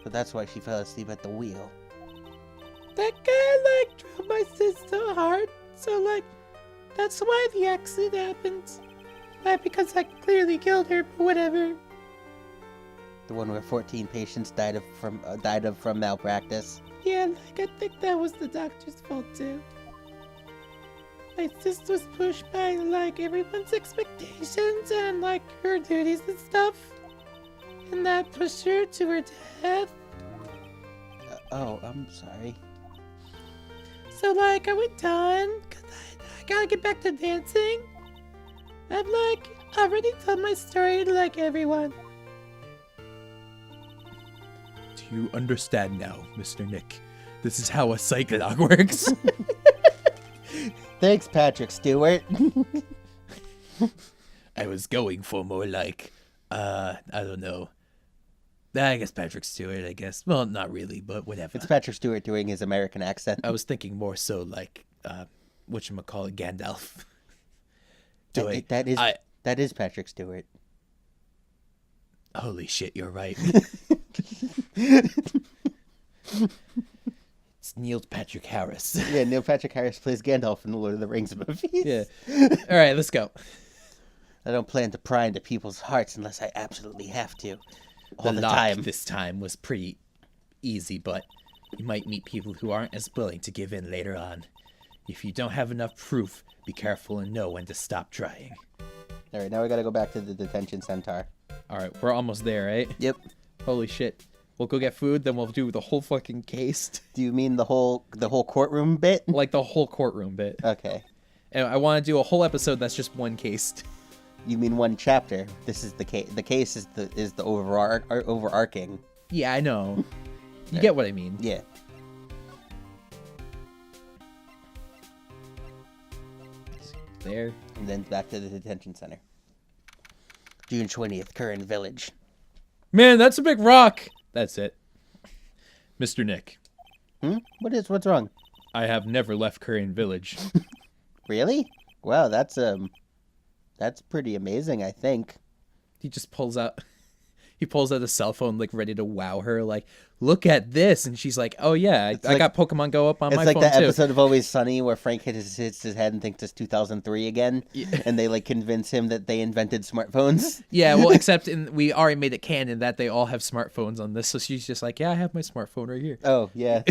But that's why she fell asleep at the wheel. That guy, like, drove my sister hard, so, like, that's why the accident happened. Not because I clearly killed her, but whatever. The one where 14 patients died from malpractice. Yeah, like, I think that was the doctor's fault, too. My sister was pushed by, like, everyone's expectations and, like, her duties and stuff. And that pushed her to her death. Oh, I'm sorry. So, like, are we done? Because I gotta get back to dancing. I've, like, already told my story to, like, everyone. Do you understand now, Mr. Nick, This is how a psychologue works. Thanks, Patrick Stewart. I was going for more like, I don't know. I guess Patrick Stewart, I guess. Well, not really, but whatever. It's Patrick Stewart doing his American accent. I was thinking more so like, whatchamacallit, Gandalf. That is Patrick Stewart. Holy shit, you're right. It's Neil Patrick Harris. Yeah, Neil Patrick Harris plays Gandalf in the Lord of the Rings movies. Yeah. All right, let's go. I don't plan to pry into people's hearts unless I absolutely have to. All The the lock time. this time was pretty easy, but you might meet people who aren't as willing to give in later on. If you don't have enough proof, be careful and know when to stop trying. All right, now we gotta go back to the detention center. All right, we're almost there, right? Yep. Holy shit. We'll go get food, then we'll do the whole fucking case. Do you mean the whole courtroom bit? Like the whole courtroom bit. Okay. And I want to do a whole episode that's just one case. You mean one chapter? This is the case. The case is the overarching. Yeah, I know. You get what I mean. Yeah. There. And then back to the detention center. June 20th, Curran Village. Man, that's a big rock. That's it. Mr. Nick, What's wrong? I have never left Curran Village. Really? Wow, that's pretty amazing, I think. He just pulls out a cell phone, like, ready to wow her, like, look at this. And she's like, oh, yeah, I got Pokemon Go up on my phone, It's like that too. episode of Always Sunny where Frank hits his head and thinks it's 2003 again. Yeah. And they, like, convince him that they invented smartphones. Yeah, well, except we already made it canon that they all have smartphones on this. So she's just like, yeah, I have my smartphone right here. Oh, yeah.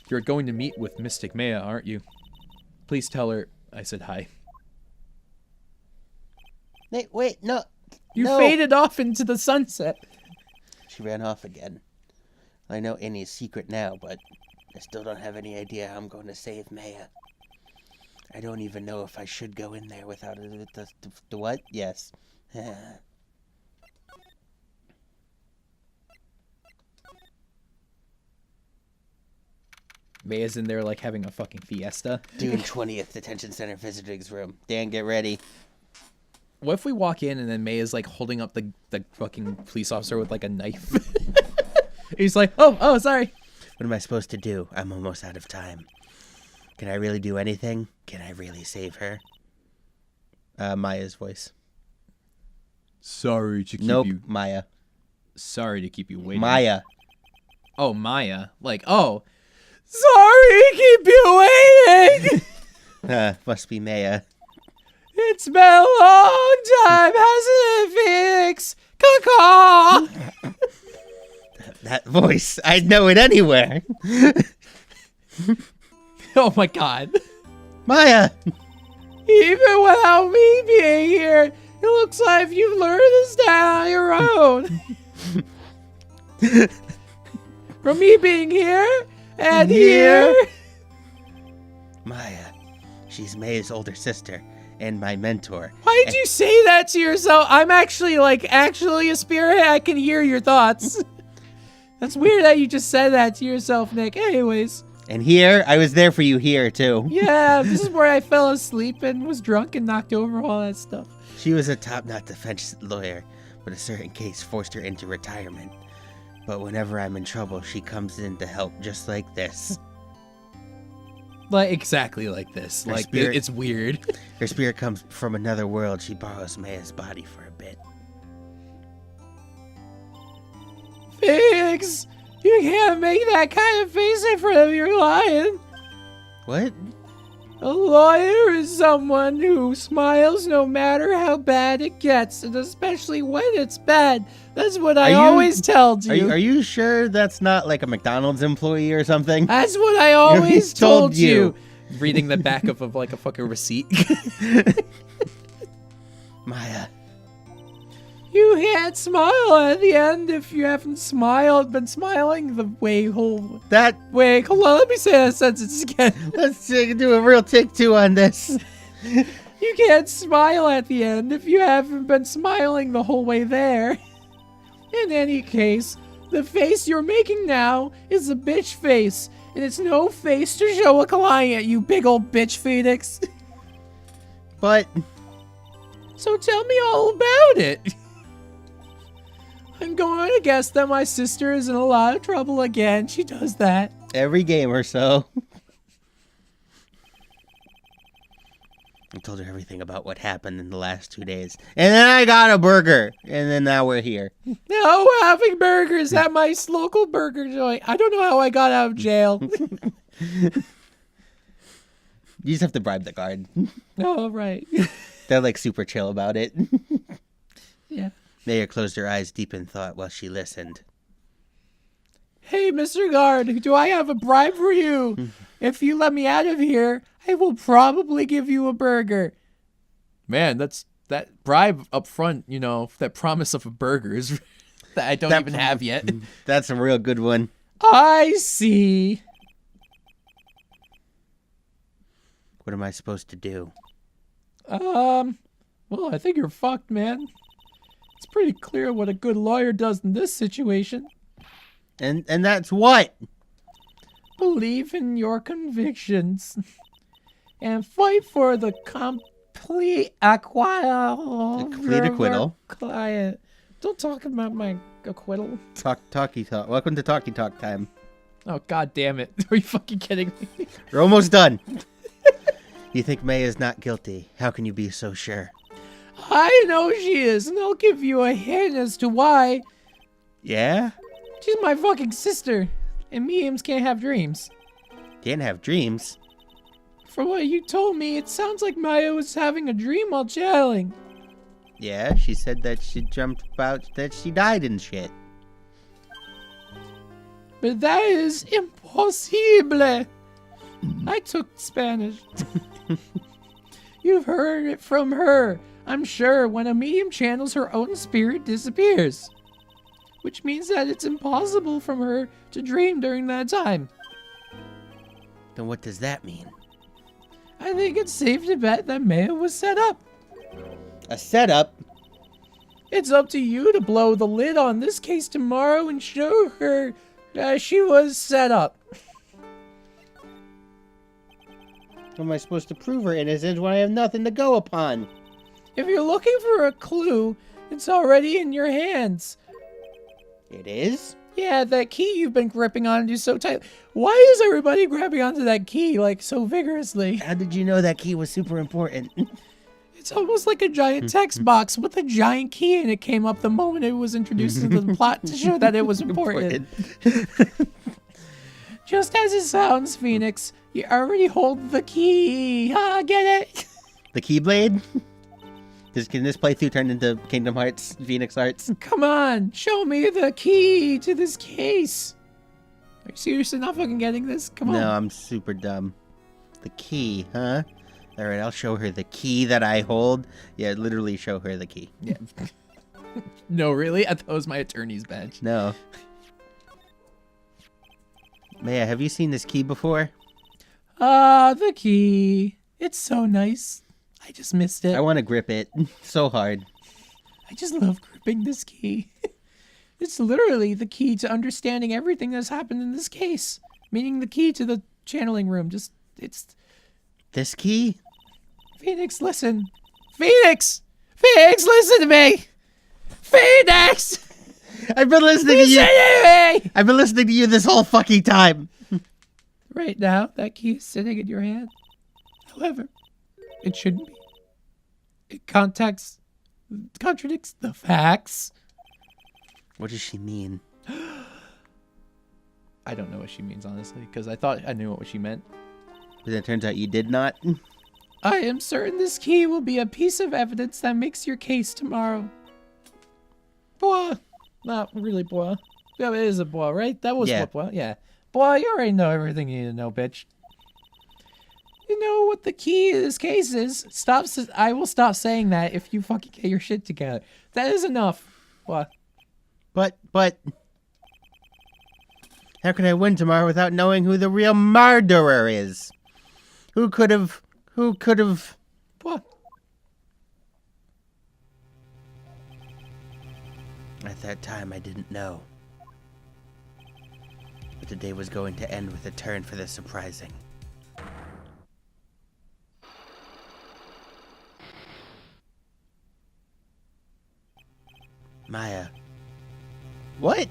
You're going to meet with Mystic Maya, aren't you? Please tell her I said hi. Wait, no. You No. faded off into the sunset. She ran off again. I know Annie's secret now, but I still don't have any idea how I'm going to save Maya. I don't even know if I should go in there without the what? Yes. Maya's in there, like, having a fucking fiesta. June 20th, detention center visitors room. Dan, get ready. What if we walk in and then Maya's, like, holding up the fucking police officer with, like, a knife? He's like, oh, sorry. What am I supposed to do? I'm almost out of time. Can I really do anything? Can I really save her? Maya's voice. Sorry to keep Nope, Maya. Sorry to keep you waiting. Maya. Oh, Maya. Like, oh. Sorry to keep you waiting. Must be Maya. It's been a long time, hasn't it, Phoenix? Caw-caw. That voice. I'd know it anywhere. Oh, my God. Maya. Even without me being here, it looks like you've learned this down on your own. From me being here and here. Maya. She's Maya's older sister and my mentor. Why did you say that to yourself? I'm actually a spirit. I can hear your thoughts. That's weird that you just said that to yourself, Nick. Anyways. And here, I was there for you here, too. Yeah, this is where I fell asleep and was drunk and knocked over all that stuff. She was a top-notch defense lawyer, but a certain case forced her into retirement. But whenever I'm in trouble, she comes in to help just like this. Like, exactly like this. Her Like, spirit- it's weird. Her spirit comes from another world. She borrows Maya's body for a bit. Phoenix, you can't make that kind of face in front of your lion. What? A lawyer is someone who smiles no matter how bad it gets, and especially when it's bad. That's what I always tell you. Are you sure that's not like a McDonald's employee or something? That's what I always told told you. Reading the back of like a fucking receipt. Maya. You can't smile at the end if you haven't been smiling the way whole. Wait, hold on, let me say that sentence again. Let's do a real take two on this. You can't smile at the end if you haven't been smiling the whole way there. In any case, The face you're making now is a bitch face, and it's no face to show a client, you big old bitch, Phoenix. But So tell me all about it. I'm going to guess that my sister is in a lot of trouble again. She does that. every game or so. I told her everything about what happened in the last 2 days. And then I got a burger. And then now we're here. Now we're having burgers at my local burger joint. I don't know how I got out of jail. You just have to bribe the guard. Oh, right. They're like super chill about it. Yeah. Maya closed her eyes deep in thought while she listened. Hey, Mr. Guard, do I have a bribe for you? If you let me out of here, I will probably give you a burger. Man, that bribe up front, you know, that promise of a burger is that I don't even have yet. That's a real good one. I see. What am I supposed to do? Well, I think you're fucked, man. It's pretty clear what a good lawyer does in this situation. And that's what? Believe in your convictions and fight for the complete acquittal of your acquittal. client. Don't talk about my acquittal. Talkie talk. Welcome to Talkie Talk time. Oh, god damn it. Are you fucking kidding me? We're almost done. You think May is not guilty? How can you be so sure? I know she is, and I'll give you a hint as to why. Yeah? She's my fucking sister, and mediums can't have dreams. Can't have dreams. From what you told me, it sounds like Maya was having a dream while jailing. Yeah, she said that she jumped about that she died and shit. But that is impossible. I took Spanish. You've heard it from her. I'm sure when a medium channels, her own spirit disappears. Which means that it's impossible for her to dream during that time. Then what does that mean? I think it's safe to bet that Maya was set up. A setup? It's up to you to blow the lid on this case tomorrow and show her that she was set up. How am I supposed to prove her innocence when I have nothing to go upon? If you're looking for a clue, it's already in your hands. It is? Yeah, that key you've been gripping onto so tight. Why is everybody grabbing onto that key, like, so vigorously? How did you know that key was super important? It's almost like a giant text box with a giant key, and it came up the moment it was introduced into the plot to show that it was important. Just as it sounds, Phoenix, you already hold the key. Ah, get it? The Keyblade? Can this playthrough turn into Kingdom Hearts, Phoenix Hearts? Come on, show me the key to this case. Are you seriously not fucking getting this? Come on. No, I'm super dumb. The key, huh? Alright, I'll show her the key that I hold. Yeah, literally show her the key. Yeah. No, really? I thought it was my attorney's badge. No. Maya, have you seen this key before? Ah, the key. It's so nice. I just missed it. I want to grip it so hard. I just love gripping this key. It's literally the key to understanding everything that's happened in this case. Meaning the key to the channeling room. It's... This key? Phoenix, listen. Phoenix! Phoenix, listen to me! Phoenix! I've been listening to you. I've been listening to you this whole fucking time. Right now, that key is sitting in your hand. However, it shouldn't be. It contradicts the facts. What does she mean? I don't know what she means, honestly, because I thought I knew what she meant. But then it turns out you did not. I am certain this key will be a piece of evidence that makes your case tomorrow. Boy. Not really, boy. Yeah, it is a boy, right? That was what, boy? Yeah. Boy, you already know everything you need to know, bitch. You know what the key to this case is? I will stop saying that if you fucking get your shit together. That is enough. Boy. But... How can I win tomorrow without knowing who the real murderer is? Who could have... What? At that time, I didn't know. But the day was going to end with a turn for the surprising. Maya. What?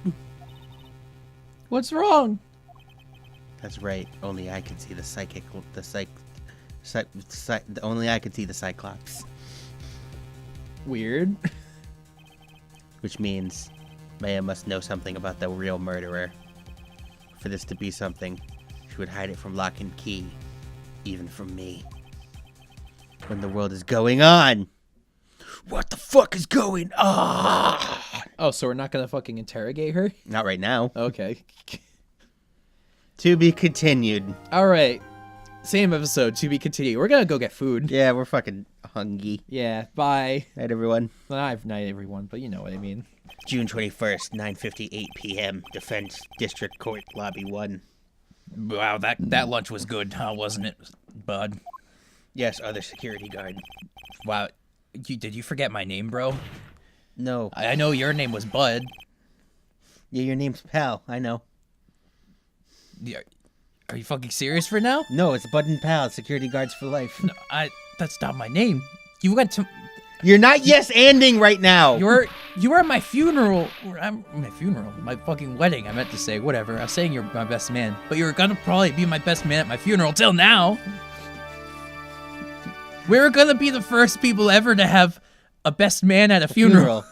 What's wrong? That's right. Only I can see only I can see the Cyclops. Weird. Which means Maya must know something about the real murderer. For this to be something, she would hide it from Lock and Key, even from me. When the world is going on! What the fuck is going on? Oh, so we're not gonna fucking interrogate her? Not right now. Okay. To be continued. All right. Same episode, to be continued. We're gonna go get food. Yeah, we're fucking hungry. Yeah, bye. Night, everyone. Well, night, everyone, but you know what I mean. June 21st, 9:58 p.m. Defense District Court, Lobby 1. Wow, that lunch was good, huh, wasn't it, bud? Yes, other security guard. Wow, did you forget my name, bro? No. I know your name was Bud. Yeah, your name's Pal. I know. Yeah, are you fucking serious for now? No, it's Bud and Pal, security guards for life. No, that's not my name. You went to... You're not yes-anding right now. You were at my funeral. My fucking wedding, I meant to say. Whatever. I was saying you're my best man. But you were gonna probably be my best man at my funeral till now. We were gonna be the first people ever to have a best man at a funeral.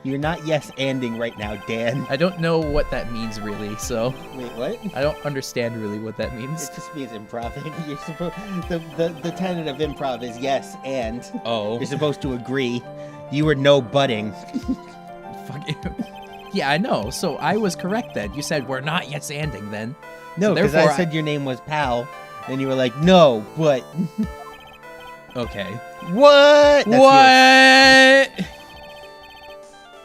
You're not yes-anding right now, Dan. I don't know what that means really, so... Wait, what? I don't understand really what that means. It just means improv. You're supposed... The tenet of improv is yes, and... Oh. You're supposed to agree. You were no budding. Fuck you. Yeah, I know. So I was correct then. You said we're not yes-anding then. No, so because I said your name was Pal, and you were like, no, but... Okay. What? What?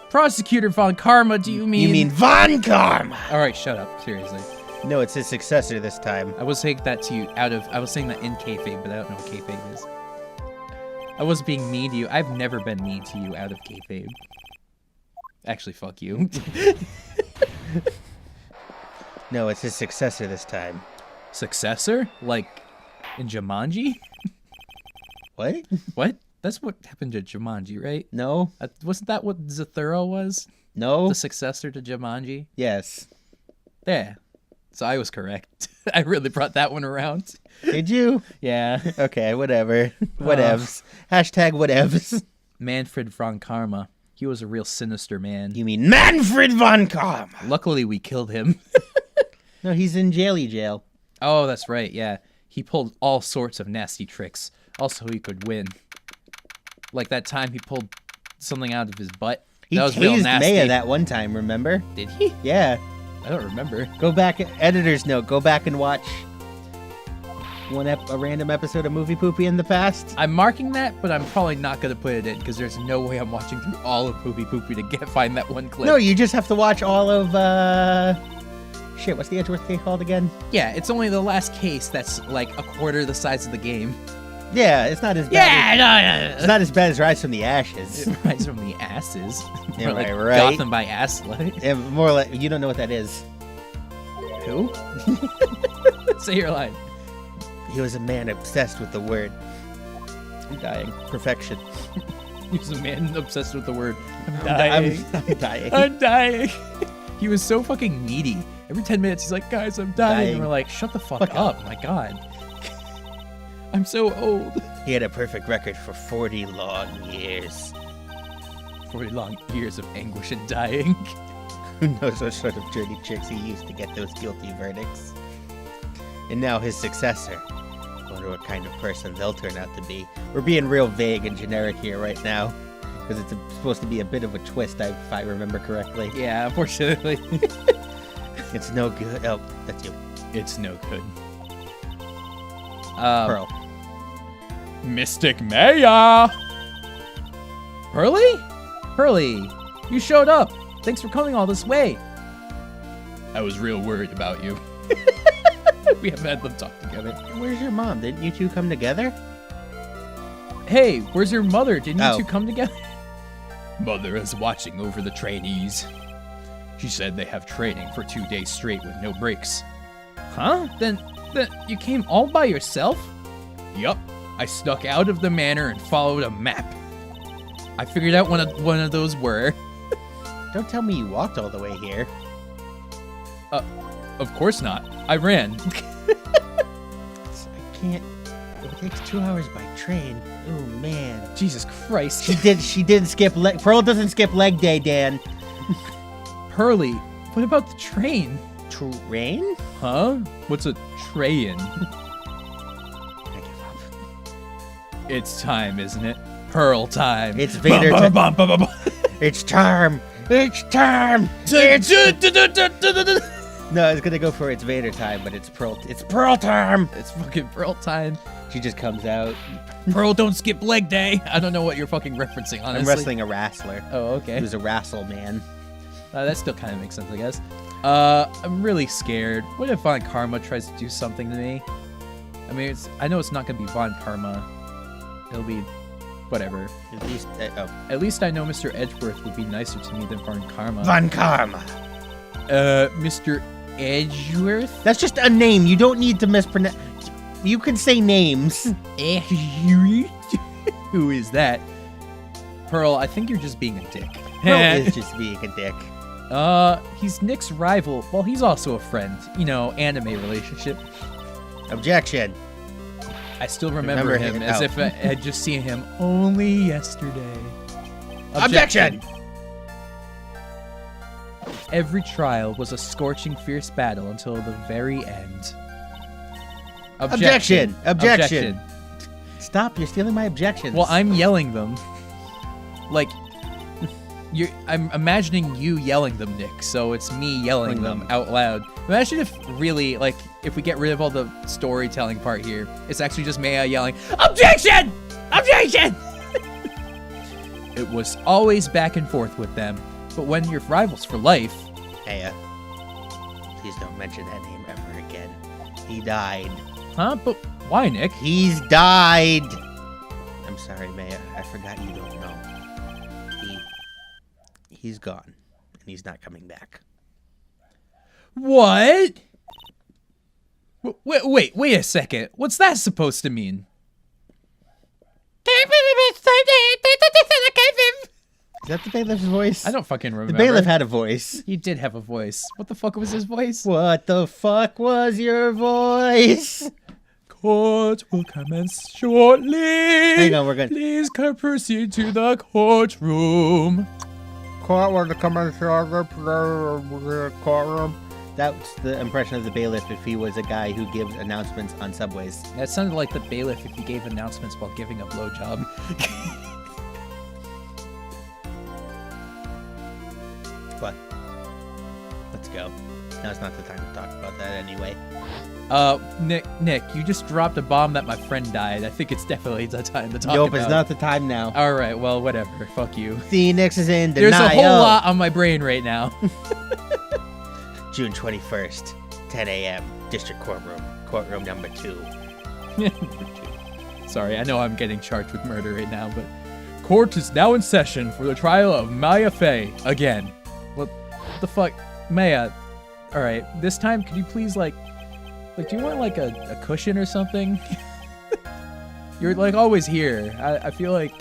Prosecutor Von Karma, do you mean... You mean Von Karma! Alright, shut up. Seriously. No, it's his successor this time. I was saying that to you I was saying that in kayfabe, but I don't know what kayfabe is. I was being mean to you. I've never been mean to you out of kayfabe. Actually, fuck you. No, it's his successor this time. Successor? Like in Jumanji? What? What? That's what happened to Jumanji, right? No. Wasn't that what Zathura was? No. The successor to Jumanji? Yes. Yeah. So I was correct. I really brought that one around. Did you? Yeah. Okay, whatever. Whatevs. Hashtag whatevs. Manfred von Karma. He was a real sinister man. You mean Manfred von Karma? Luckily, we killed him. No, he's in jail. Oh, that's right, yeah. He pulled all sorts of nasty tricks. Also, he could win. Like that time he pulled something out of his butt. He that was real tased nasty. Maya that one time, remember? Did he? Yeah. I don't remember. Go back, editor's note, go back and watch a random episode of Moviepoopie in the past. I'm marking that, but I'm probably not going to put it in because there's no way I'm watching through all of Moviepoopie to find that one clip. No, you just have to watch all of, shit, what's the Edgeworth case called again? Yeah, it's only the last case that's like a quarter the size of the game. Yeah, it's not as bad. Yeah, It's not as bad as Rise from the Ashes. It rises from the asses. Yeah, Or like right. Gotham by Asslight. Yeah, more like, you don't know what that is. Who? Say your line. He was a man obsessed with the word I'm dying. perfection. He was a man obsessed with the word. I'm dying. I'm dying. I'm dying. He was so fucking needy. Every 10 minutes, he's like, guys, I'm dying. And we're like, shut the fuck up. My God. I'm so old. He had a perfect record for 40 long years. 40 long years of anguish and dying. Who knows what sort of dirty tricks he used to get those guilty verdicts. And now his successor. Wonder what kind of person they'll turn out to be. We're being real vague and generic here right now. Because it's supposed to be a bit of a twist, if I remember correctly. Yeah, unfortunately. It's no good. Oh, that's you. It's no good. Pearl. Mystic Maya! Pearly? Pearly, you showed up. Thanks for coming all this way. I was real worried about you. We haven't had them talk together. Where's your mom? Didn't you two come together? Hey, where's your mother? Didn't you Oh. two come together? Mother is watching over the trainees. She said they have training for 2 days straight with no breaks. Huh? Then you came all by yourself? Yup. I snuck out of the manor and followed a map. I figured out one of those were. Don't tell me you walked all the way here. Of course not. I ran. I can't. It takes 2 hours by train. Oh man. Jesus Christ. She didn't skip leg. Pearl doesn't skip leg day, Dan. Pearly, what about the train? Train? Huh? What's a train? I give up. It's time, isn't it? Pearl time. It's Vader time. It's time. It's time. No, I was gonna go for it's Vader time, but it's Pearl. It's Pearl time. It's fucking Pearl time. She just comes out. Pearl, don't skip leg day. I don't know what you're fucking referencing, honestly. I'm wrestling a wrestler. Oh, okay. He was a wrestle man. That still kind of makes sense, I guess. I'm really scared. What if Von Karma tries to do something to me? I mean, I know it's not gonna be Von Karma. It'll be whatever. At least, At least I know Mr. Edgeworth would be nicer to me than Von Karma. Von Karma. Mr. Edgeworth? That's just a name. You don't need to mispronounce. You can say names. Edgeworth? Who is that? Pearl, I think you're just being a dick. Pearl is just being a dick. He's Nick's rival. Well, he's also a friend. You know, anime relationship. Objection. I still remember him as if I had just seen him only yesterday. Objection! Every trial was a scorching, fierce battle until the very end. Objection! Objection! Stop, you're stealing my objections. Well, I'm yelling them. Like, I'm imagining you yelling them, Nick, so it's me yelling them out loud. Imagine if really, like, if we get rid of all the storytelling part here, it's actually just Maya yelling, Objection! Objection! It was always back and forth with them, but when you're rivals for life... Maya, please don't mention that name ever again. He died. Huh? But why, Nick? He's died! I'm sorry, Maya, I forgot you don't know. He's gone, and he's not coming back. What? Wait a second. What's that supposed to mean? Is that the bailiff's voice? I don't fucking remember. The bailiff had a voice. He did have a voice. What the fuck was his voice? What the fuck was your voice? Court will commence shortly. Hang on, we're gonna... Please proceed to the courtroom. Court will commence courtroom. That's the impression of the bailiff if he was a guy who gives announcements on subways. That sounded like the bailiff if he gave announcements while giving a blowjob. What? Let's go. Now's not the time to talk about that anyway. Nick, you just dropped a bomb that my friend died. I think it's definitely the time to talk Nope, about. it's not the time now. All right, well, whatever. Fuck you. Phoenix is in denial. There's a whole lot on my brain right now. June 21st, 10 a.m. District Courtroom. Courtroom number 2. Sorry, I know I'm getting charged with murder right now, but court is now in session for the trial of Maya Fey again. What the fuck? Maya, all right, this time could you please like do you want like a cushion or something? You're like always here. I feel like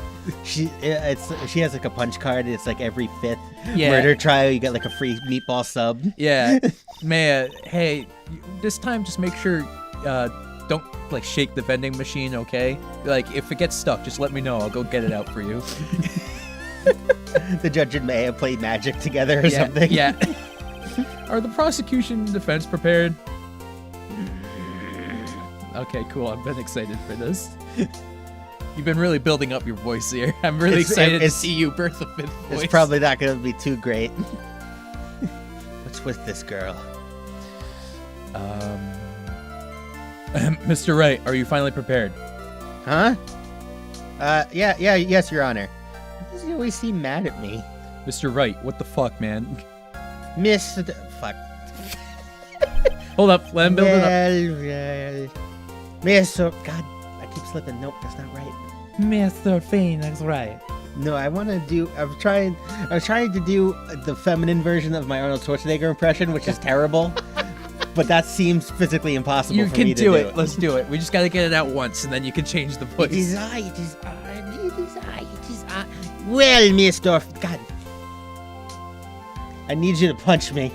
she has like a punch card. It's like every 5th Yeah. murder trial you get like a free meatball sub. Yeah. Maya, hey, this time just make sure don't like shake the vending machine, okay? Like if it gets stuck, just let me know. I'll go get it out for you. The judge and Maya play Magic together or something. Yeah. Are the prosecution and defense prepared? Okay, cool. I've been excited for this. You've been really building up your voice here. I'm really excited to see you birth a 5th voice. It's probably not going to be too great. What's with this girl? Mr. Wright, are you finally prepared? Huh? Yes, Your Honor. Why does he always seem mad at me? Mr. Wright, what the fuck, man? Fuck. Hold up, let him build it up. Mr. God, I keep slipping. Nope, that's not right. Mr. Phoenix Wright. No, I want to do. I was trying to do the feminine version of my Arnold Schwarzenegger impression, which is terrible. But that seems physically impossible You for can me to do it. Let's do it. We just gotta get it out once, and then you can change the voice. It is I. It is I. It is I. It is I. Well, Mr. God. I need you to punch me.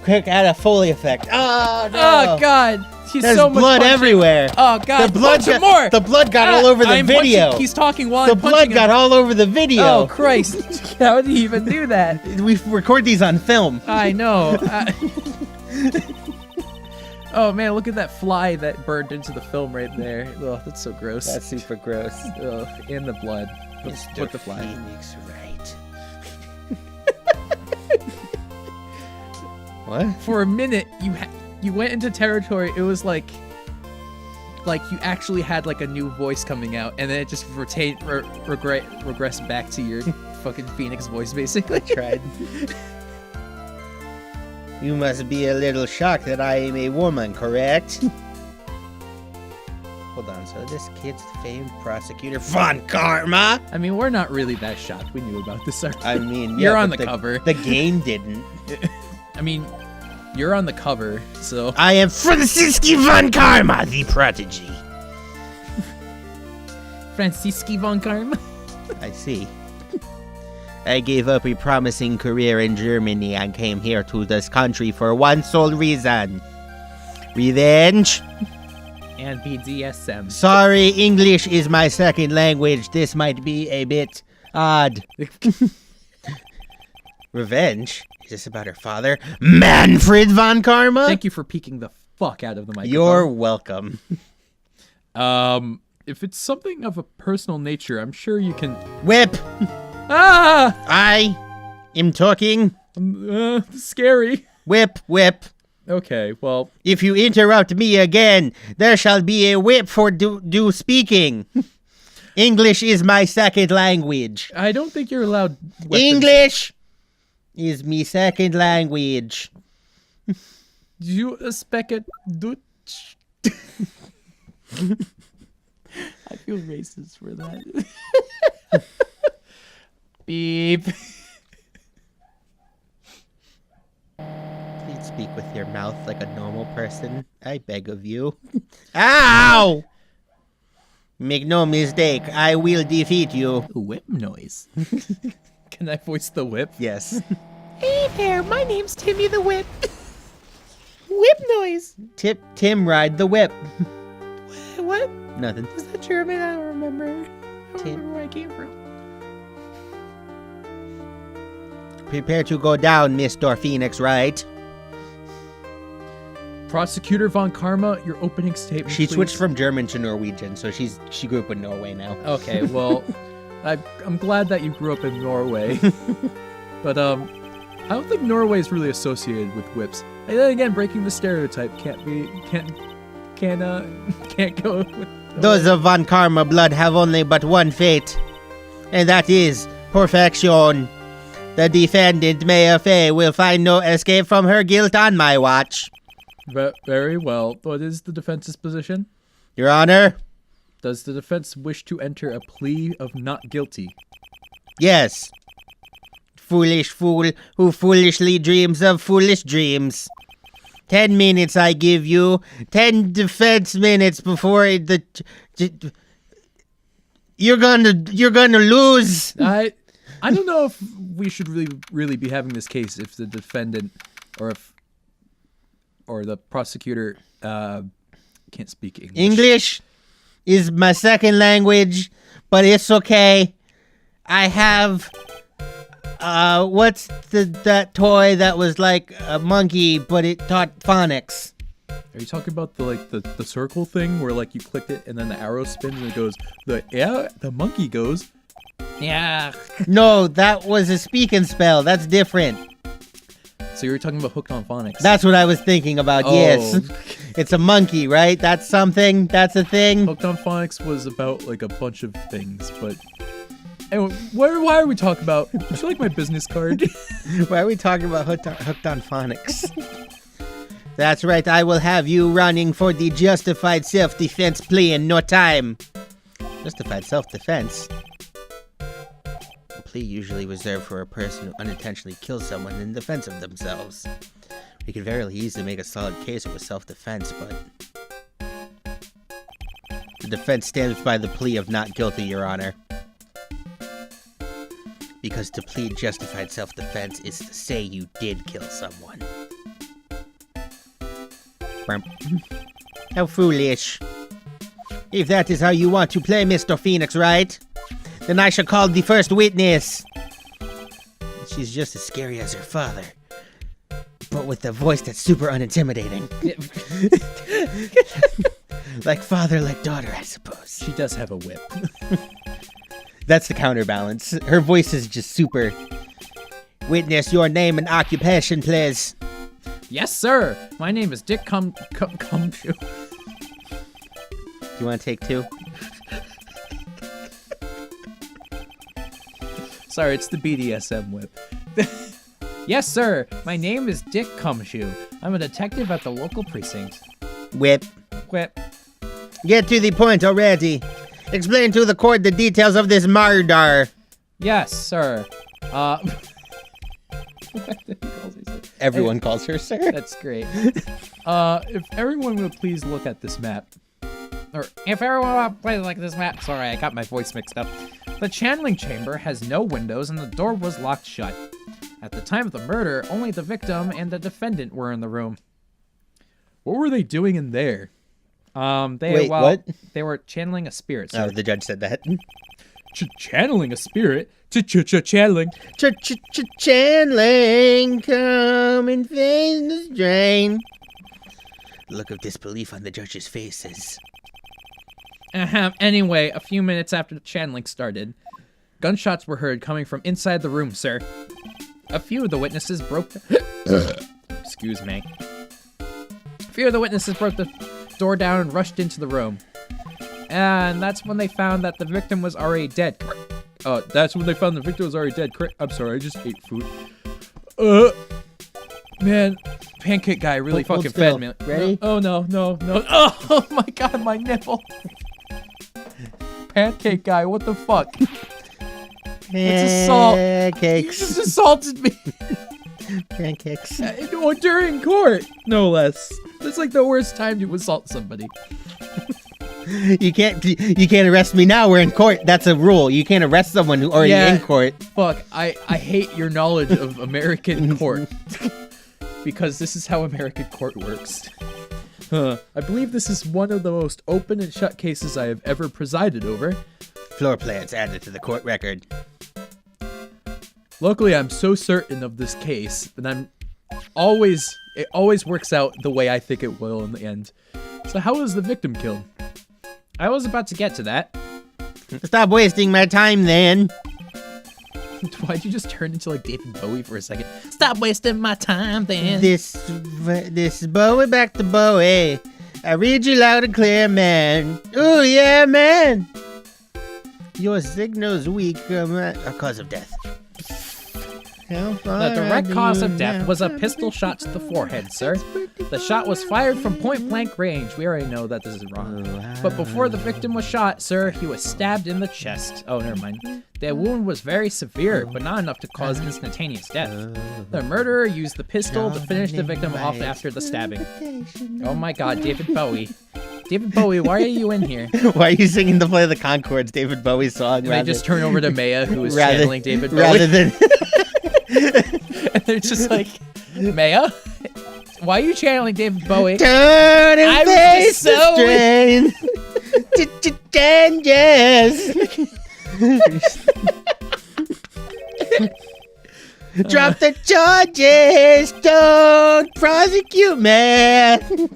Quick, add a Foley effect. Oh, no. Oh, God. He's There's so much blood punching. everywhere. Oh, God. The blood Punch him got, more. The blood got all over the I'm video. Punching. He's talking while The I'm blood punching got him. all over the video. Oh, Christ. How did he even do that? We record these on film. I know. Oh, man, look at that fly that burned into the film right there. Oh, that's so gross. That's super gross. Ugh, and the blood. Put the fly. Phoenix Wright. What? For a minute, you went into territory. It was like you actually had like a new voice coming out, and then it just regressed back to your fucking Phoenix voice, basically. Tried. You must be a little shocked that I am a woman, correct? Hold on, so this kid's the famed prosecutor Von Karma? I mean, we're not really that shocked. We knew about this already. I mean, You're yeah, on but the cover. The game didn't. I mean, you're on the cover, so... I am Francisci Von Karma, the prodigy. Francisci Von Karma? I see. I gave up a promising career in Germany and came here to this country for one sole reason. Revenge? And BDSM. Sorry, English is my second language. This might be a bit odd. Revenge? Is this about her father? Manfred Von Karma? Thank you for peeking the fuck out of the microphone. You're welcome. If it's something of a personal nature, I'm sure you can... Whip! Ah! I am talking. Scary. Whip, whip. Okay, well... If you interrupt me again, there shall be a whip for do speaking. English is my second language. I don't think you're allowed weapons. English is me second language. You expect it Dutch? I feel racist for that. Beep. Please speak with your mouth like a normal person. I beg of you. Ow! Make no mistake, I will defeat you. Whip noise. Can I voice the whip? Yes. Hey there, my name's Timmy the Whip. Whip noise. Tim ride the whip. What? Nothing. Is that German? I don't remember. I don't Tim. remember where I came from. Prepare to go down, Mr. Phoenix Wright. Prosecutor Von Karma, your opening statement, She please. switched from German to Norwegian, so she grew up in Norway now. Okay, well, I'm glad that you grew up in Norway. But, I don't think Norway is really associated with whips. And then again, breaking the stereotype can't go with... Those of Von Karma blood have only but one fate, and that is perfection. The defendant, Maya Fey, will find no escape from her guilt on my watch. Very well. What is the defense's position? Your Honor? Does the defense wish to enter a plea of not guilty? Yes. Foolish fool who foolishly dreams of foolish dreams. 10 minutes I give you. 10 defense minutes before you're gonna lose. I don't know if we should really be having this case if the defendant or the prosecutor can't speak English. English is my second language, but it's okay. I have what's that toy that was like a monkey but it taught phonics? Are you talking about the circle thing where like you clicked it and then the arrow spins and it goes the monkey goes yeah. No, that was a speak and spell. That's different. So you were talking about Hooked on Phonics. That's what I was thinking about. Oh. Yes. It's a monkey, right? That's something. That's a thing. Hooked on Phonics was about like a bunch of things, but anyway, why are we talking about? Would you like my business card? Why are we talking about Hooked on Phonics? That's right. I will have you running for the justified self-defense plea in no time. Justified self-defense? plea usually reserved for a person who unintentionally kills someone in defense of themselves. We could very easily make a solid case with self-defense, but the defense stands by the plea of not guilty, Your Honor. Because to plead justified self-defense is to say you did kill someone. How foolish. If that is how you want to play, Mr. Phoenix, right? Then I shall call the first witness. She's just as scary as her father, but with a voice that's super unintimidating. Like father, like daughter, I suppose. She does have a whip. That's the counterbalance. Her voice is just super. Witness, your name and occupation, please. Yes, sir. My name is Dick Cumshoe. Do you want to take two? Sorry, it's the BDSM whip. Yes, sir. My name is Dick Cumshoe. I'm a detective at the local precinct. Whip. Whip. Get to the point already. Explain to the court the details of this murder. Yes, sir. Everyone calls her sir. That's great. If everyone would please look at this map. Or if everyone would please look at this map. Sorry, I got my voice mixed up. The channeling chamber has no windows and the door was locked shut. At the time of the murder, only the victim and the defendant were in the room. What were they doing in there? What? They were channeling a spirit. Sir. Oh, the judge said that. Channeling a spirit? Channeling. Channeling, come and face the drain. Look of disbelief on the judge's faces. Anyway, a few minutes after the channeling started, gunshots were heard coming from inside the room, sir. A few of the witnesses broke the... Excuse me. A few of the witnesses broke the door down and rushed into the room. And that's when they found that the victim was already dead. That's when they found the victim was already dead. I'm sorry, I just ate food. Man, pancake guy really fucking fed me. Ready? Oh, no. Oh my god, my nipple. Pancake guy, what the fuck? It's assault. Pancakes. You just assaulted me. Pancakes. During court, no less. That's like the worst time to assault somebody. You can't arrest me now. We're in court. That's a rule. You can't arrest someone who already in court. Fuck, I hate your knowledge of American court. Because this is how American court works. I believe this is one of the most open and shut cases I have ever presided over. Floor plans added to the court record. Luckily, I'm so certain of this case that it always works out the way I think it will in the end. So how was the victim killed? I was about to get to that. Stop wasting my time then. Why'd you just turn into like David Bowie for a second? Stop wasting my time then. This is Bowie back to Bowie. I read you loud and clear, man. Oh yeah, man. Your signal's weak. A cause of death. The direct cause of death was a pistol shot to the forehead, sir. The shot was fired from point-blank range. We already know that this is wrong. But before the victim was shot, sir, he was stabbed in the chest. Oh, never mind. The wound was very severe, but not enough to cause instantaneous death. The murderer used the pistol to finish the victim off after the stabbing. Oh my god, David Bowie. David Bowie, why are you in here? Why are you singing the Play of the Conchords, David Bowie song? They just turn over to Maya, who is channeling David Bowie. Rather than... And they're just like, Maya? Why are you channeling David Bowie? Turn and face the strain. Changes. Drop the charges. Don't prosecute, man.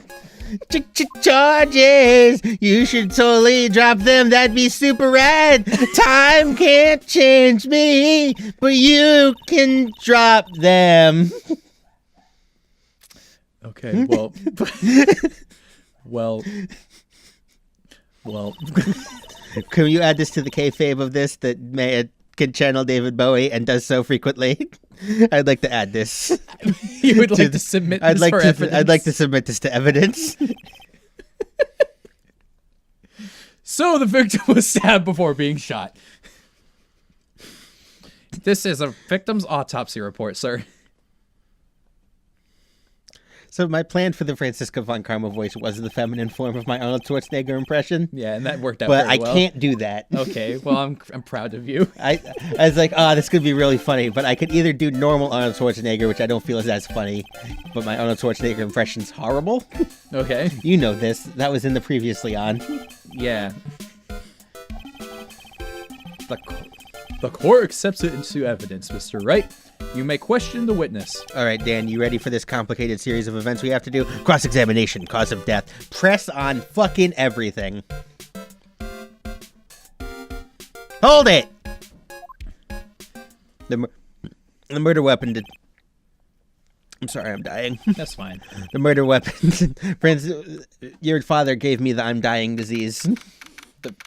Charges. You should totally drop them. That'd be super rad. Time can't change me, but you can drop them. Okay, well. well. Can you add this to the kayfabe of this, that Maya can channel David Bowie and does so frequently? I'd like to add this. You would like to submit this for evidence? I'd like to submit this to evidence. So the victim was stabbed before being shot. This is a victim's autopsy report, sir. So my plan for the Franziska von Karma voice was the feminine form of my Arnold Schwarzenegger impression. Yeah, and that worked out But very I well. can't do that. Okay, well, I'm proud of you. I was like, oh, this could be really funny, but I could either do normal Arnold Schwarzenegger, which I don't feel is as funny, but my Arnold Schwarzenegger impression's horrible. Okay. You know this. That was in the previously on. Yeah. The court accepts it into evidence, Mr. Wright. You may question the witness. All right, Dan, you ready for this complicated series of events we have to do? Cross-examination, cause of death. Press on fucking everything. Hold it! The murder weapon I'm sorry, I'm dying. That's fine. The murder weapon. Prince, your father gave me the I'm dying disease.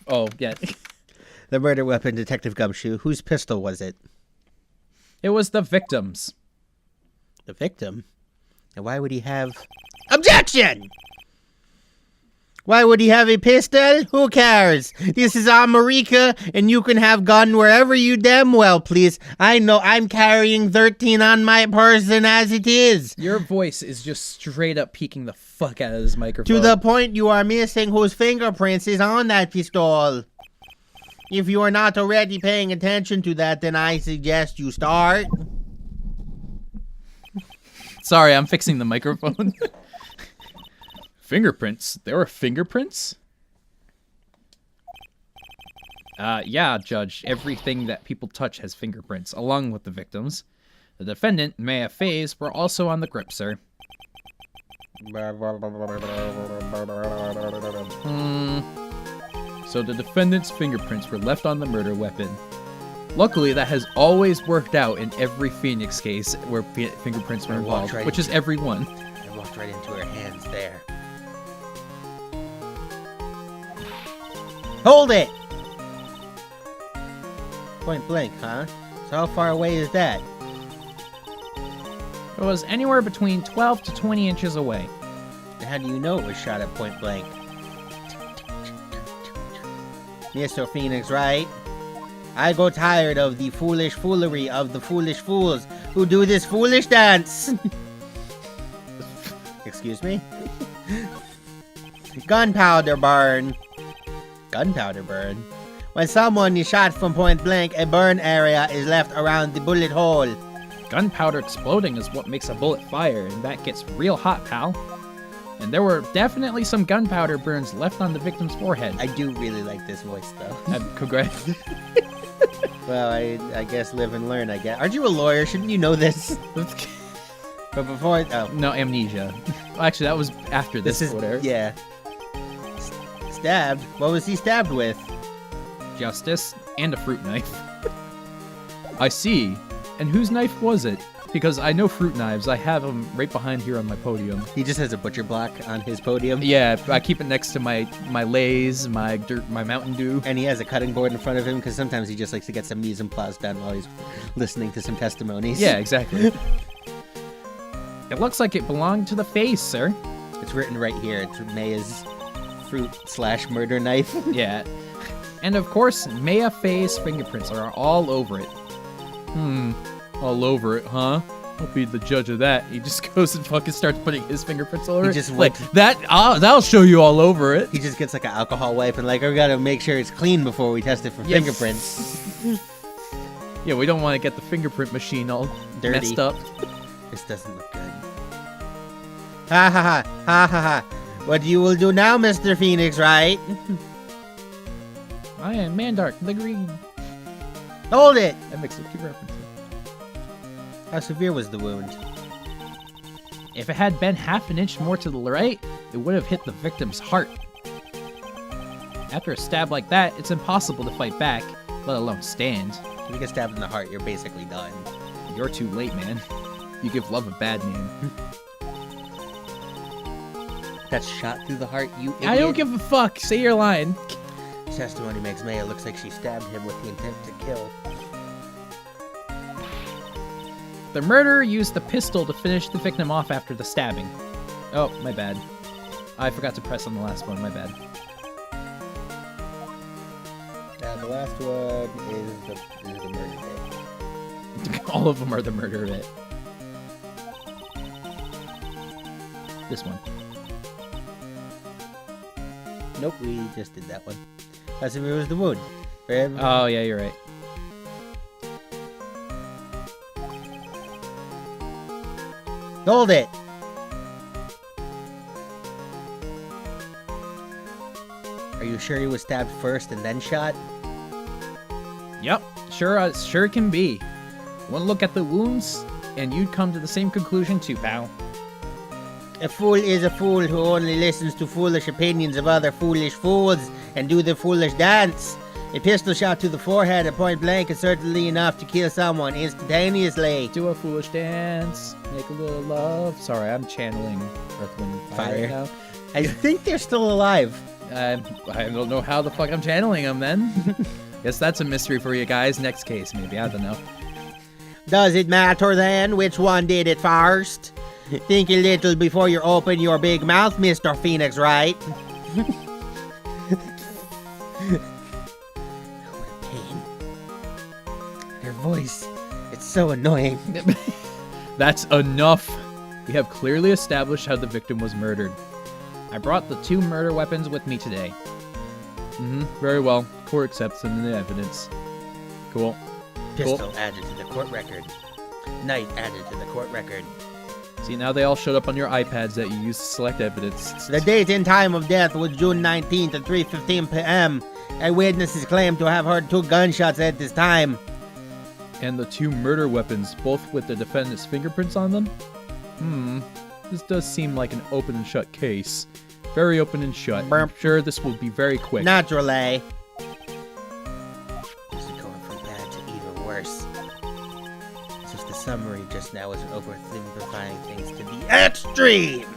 Oh, yeah. The murder weapon, Detective Gumshoe. Whose pistol was it? It was the victim's. The victim? And why would he have... Objection! Why would he have a pistol? Who cares? This is America, and you can have gun wherever you damn well please. I know I'm carrying 13 on my person as it is. Your voice is just straight up peeking the fuck out of this microphone. To the point you are missing whose fingerprints is on that pistol. If you are not already paying attention to that, then I suggest you start. Sorry, I'm fixing the microphone. Fingerprints? There were fingerprints? Yeah, Judge. Everything that people touch has fingerprints, along with the victims. The defendant, Maya Faze, were also on the grip, sir. So the defendant's fingerprints were left on the murder weapon. Luckily, that has always worked out in every Phoenix case where fingerprints were involved, which is every one. I walked right into her hands there. Hold it! Point blank, huh? So how far away is that? It was anywhere between 12 to 20 inches away. And how do you know it was shot at point blank? Mr. Phoenix, right? I go tired of the foolish foolery of the foolish fools who do this foolish dance. Excuse me? Gunpowder burn. Gunpowder burn? When someone is shot from point blank, a burn area is left around the bullet hole. Gunpowder exploding is what makes a bullet fire, and that gets real hot, pal. And there were definitely some gunpowder burns left on the victim's forehead. I do really like this voice, though. Congrats. Well, I guess live and learn, I guess. Aren't you a lawyer? Shouldn't you know this? But before... Oh. No, amnesia. Actually, that was after this order. Yeah. Stabbed? What was he stabbed with? Justice and a fruit knife. I see. And whose knife was it? Because I know fruit knives. I have them right behind here on my podium. He just has a butcher block on his podium. Yeah, I keep it next to my Lay's, my Mountain Dew. And he has a cutting board in front of him because sometimes he just likes to get some mise en place done while he's listening to some testimonies. Yeah, exactly. It looks like it belonged to the face, sir. It's written right here. It's Maya's fruit/murder knife. Yeah. And of course, Maya Faye's fingerprints are all over it. All over it, huh? I'll be the judge of that. He just goes and fucking starts putting his fingerprints all over it. Just like that. That'll show you all over it. He just gets like an alcohol wipe and like, we gotta make sure it's clean before we test it for fingerprints. Yeah, we don't want to get the fingerprint machine all dirty, messed up. This doesn't look good. Ha ha ha ha ha ha! What you will do now, Mr. Phoenix, right? I am Mandark, the Green. Hold it! I mixed up two references. How severe was the wound? If it had been half an inch more to the right, it would have hit the victim's heart. After a stab like that, it's impossible to fight back, let alone stand. If you get stabbed in the heart, you're basically done. You're too late, man. You give love a bad name. That's shot through the heart, you idiot. I don't give a fuck. Say your line. Testimony makes Maya looks like she stabbed him with the intent to kill. The murderer used the pistol to finish the victim off after the stabbing. Oh, my bad. I forgot to press on the last one, my bad. The last one is the murder bit. All of them are the murder bit. This one. Nope, we just did that one. That's if it was the wound. Forever. Oh, yeah, you're right. Hold it! Are you sure he was stabbed first and then shot? Yep, sure can be. One look at the wounds, and you'd come to the same conclusion too, pal. A fool is a fool who only listens to foolish opinions of other foolish fools and do the foolish dance. A pistol shot to the forehead at point blank is certainly enough to kill someone instantaneously. Do a foolish dance, make a little love. Sorry, I'm channeling Earth, Wind, and Fire right now. I think they're still alive. I don't know how the fuck I'm channeling them then. Guess that's a mystery for you guys. Next case, maybe. I don't know. Does it matter then which one did it first? Think a little before you open your big mouth, Mr. Phoenix Wright. What a pain. Their voice, it's so annoying. That's enough. We have clearly established how the victim was murdered. I brought the 2 murder weapons with me today. Very well. Court accepts them in the evidence. Cool. Pistol added to the court record. Knife added to the court record. See, now they all showed up on your iPads that you used to select evidence. The date and time of death was June 19th at 3:15 p.m. Eyewitnesses claim to have heard 2 gunshots at this time. And the 2 murder weapons, both with the defendant's fingerprints on them? This does seem like an open and shut case. Very open and shut. I'm sure this will be very quick. Naturally. This is going from bad to even worse. As if the summary just now wasn't oversimplifying things to the extreme.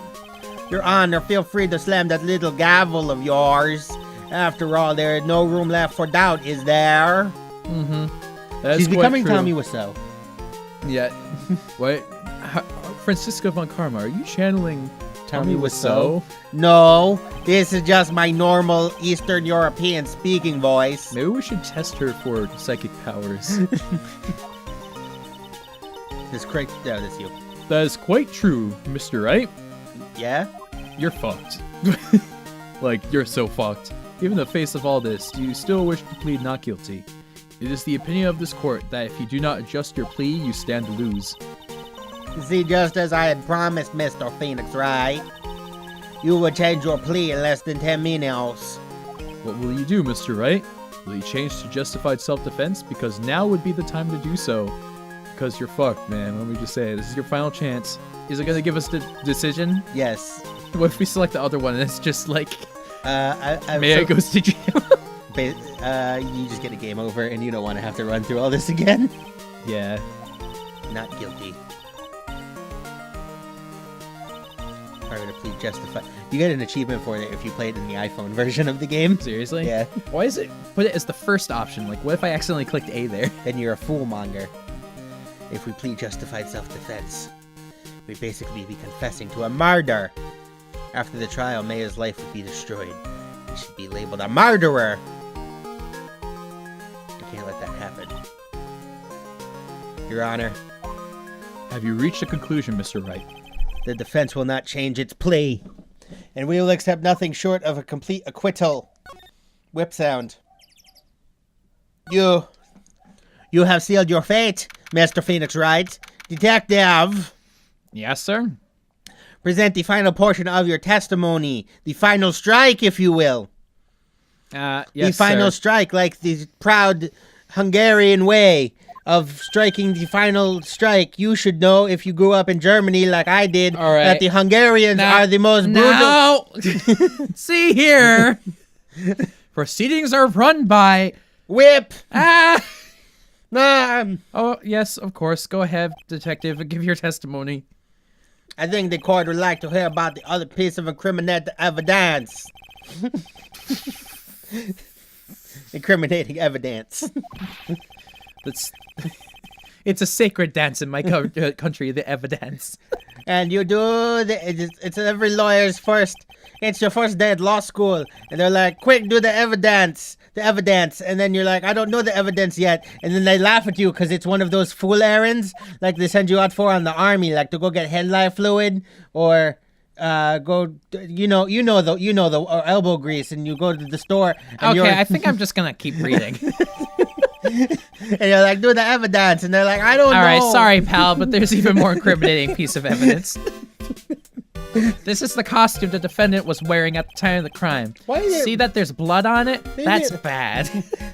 Your Honor, feel free to slam that little gavel of yours. After all, there is no room left for doubt, is there? She's becoming true. Tommy Wiseau. Yeah. What? Francisco von Karma, are you channeling Tommy Wiseau? No, this is just my normal Eastern European speaking voice. Maybe we should test her for psychic powers. This correct? No, that's you. That is quite true, Mr. Wright. Yeah? You're fucked. Like, you're so fucked. Given the face of all this, do you still wish to plead not guilty? It is the opinion of this court that if you do not adjust your plea, you stand to lose. See, just as I had promised, Mr. Phoenix Wright, you would change your plea in less than 10 minutes. What will you do, Mr. Wright? Will you change to justified self-defense? Because now would be the time to do so. Because you're fucked, man. Let me just say, this is your final chance. Is it going to give us the decision? Yes. What if we select the other one and it's just like, I Maya goes to jail? You just get a game over and you don't want to have to run through all this again. Yeah. Not guilty. Are going to plead justified. You get an achievement for it if you play it in the iPhone version of the game. Seriously? Yeah. Why is it put it as the first option? Like, what if I accidentally clicked A there? Then you're a foolmonger. If we plead justified self-defense, we'd basically be confessing to a murder. After the trial, Maya's life would be destroyed. He should be labeled a murderer. I can't let that happen. Your Honor, Have you reached a conclusion, Mr. Wright? the defense will not change its plea, and we will accept nothing short of a complete acquittal. Whip sound. You have sealed your fate, Mr. Phoenix Wright. Detective, Yes, sir? present the final portion of your testimony. The final strike, if you will. Yes, The final sir. strike, like the proud Hungarian way of striking the final strike. You should know, if you grew up in Germany like I did, All right. that the Hungarians are the most brutal. Now, see here. Proceedings are run by... Whip! Oh, yes, of course. Go ahead, detective, and give your testimony. I think the court would like to hear about the other piece of incriminating evidence. Incriminating evidence. It's a sacred dance in my country, the evidence. And you do, it's every lawyer's first, it's your first day at law school. And they're like, quick, do the evidence. the evidence, and then you're like, I don't know the evidence yet, and then they laugh at you because it's one of those fool errands like they send you out for on the army, like to go get headlight fluid or go, the elbow grease, and you go to the store. And Okay, I think I'm just gonna keep reading. and you're like, do the evidence, and they're like, I don't know. All right, sorry, pal, but there's even more incriminating piece of evidence. This is the costume the defendant was wearing at the time of the crime. Why is it- See that there's blood on it? That's did- bad.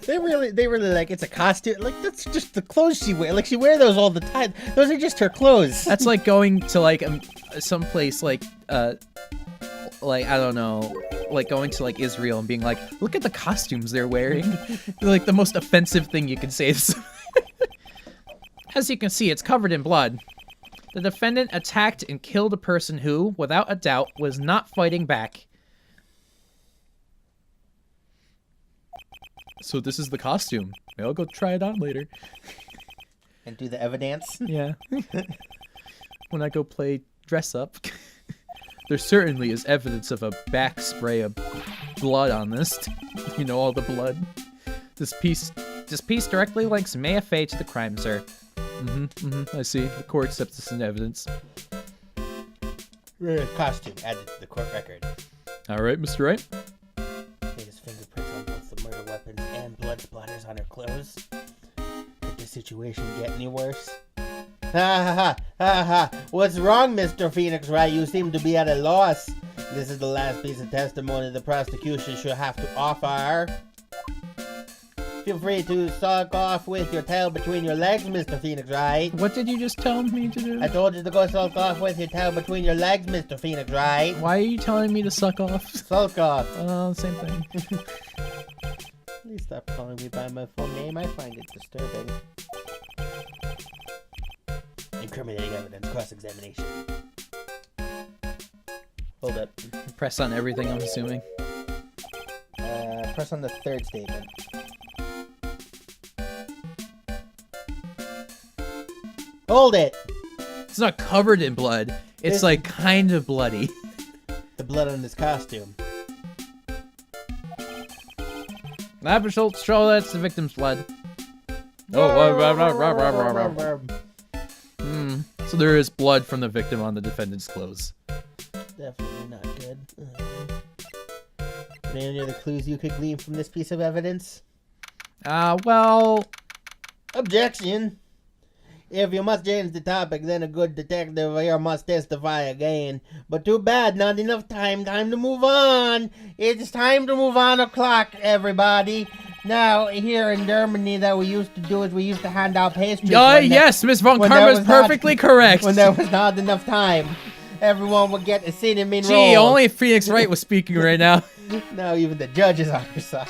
They really like, it's a costume. Like, that's just the clothes she wears. Like, she wears those all the time. Those are just her clothes. That's like going to like someplace like I don't know, like going to like Israel and being like, look at the costumes they're wearing. Like the most offensive thing you can say. As you can see, it's covered in blood. The defendant attacked and killed a person who, without a doubt, was not fighting back. So this is the costume. Maybe I'll go try it on later. And do the evidence. Yeah. When I go play dress up. There certainly is evidence of a back spray of blood on this. You know, all the blood. This piece directly links Maya Fey to the crime, sir. I see. The court accepts this in evidence. Costume added to the court record. All right, Mr. Wright. His fingerprints on both the murder weapons and blood splatters on her clothes. Could the situation get any worse? Ha. What's wrong, Mr. Phoenix Wright? You seem to be at a loss. This is the last piece of testimony the prosecution should have to offer. Feel free to suck off with your tail between your legs, Mr. Phoenix Wright. What did you just tell me to do? I told you to go sulk off with your tail between your legs, Mr. Phoenix Wright. Why are you telling me to suck off? Sulk off. Same thing. Please stop calling me by my full name. I find it disturbing. Incriminating evidence, cross-examination. Hold up. Press on everything, I'm assuming. Press on the third statement. Hold it! It's not covered in blood. It's like kind of bloody. The blood on his costume. Lab results show that's the victim's blood. So there is blood from the victim on the defendant's clothes. Definitely not good. Any other clues you could glean from this piece of evidence? Well... Objection! If you must change the topic, then a good detective here must testify again. But too bad, not enough time. Time to move on. It's time to move on o'clock, everybody. Now, here in Germany, that we used to do is we used to hand out pastries. Yes, Miss Von Karma is perfectly correct. When there was not enough time. Everyone would get a cinnamon roll. Gee, only Phoenix Wright was speaking right now. Now even the judge is on her side.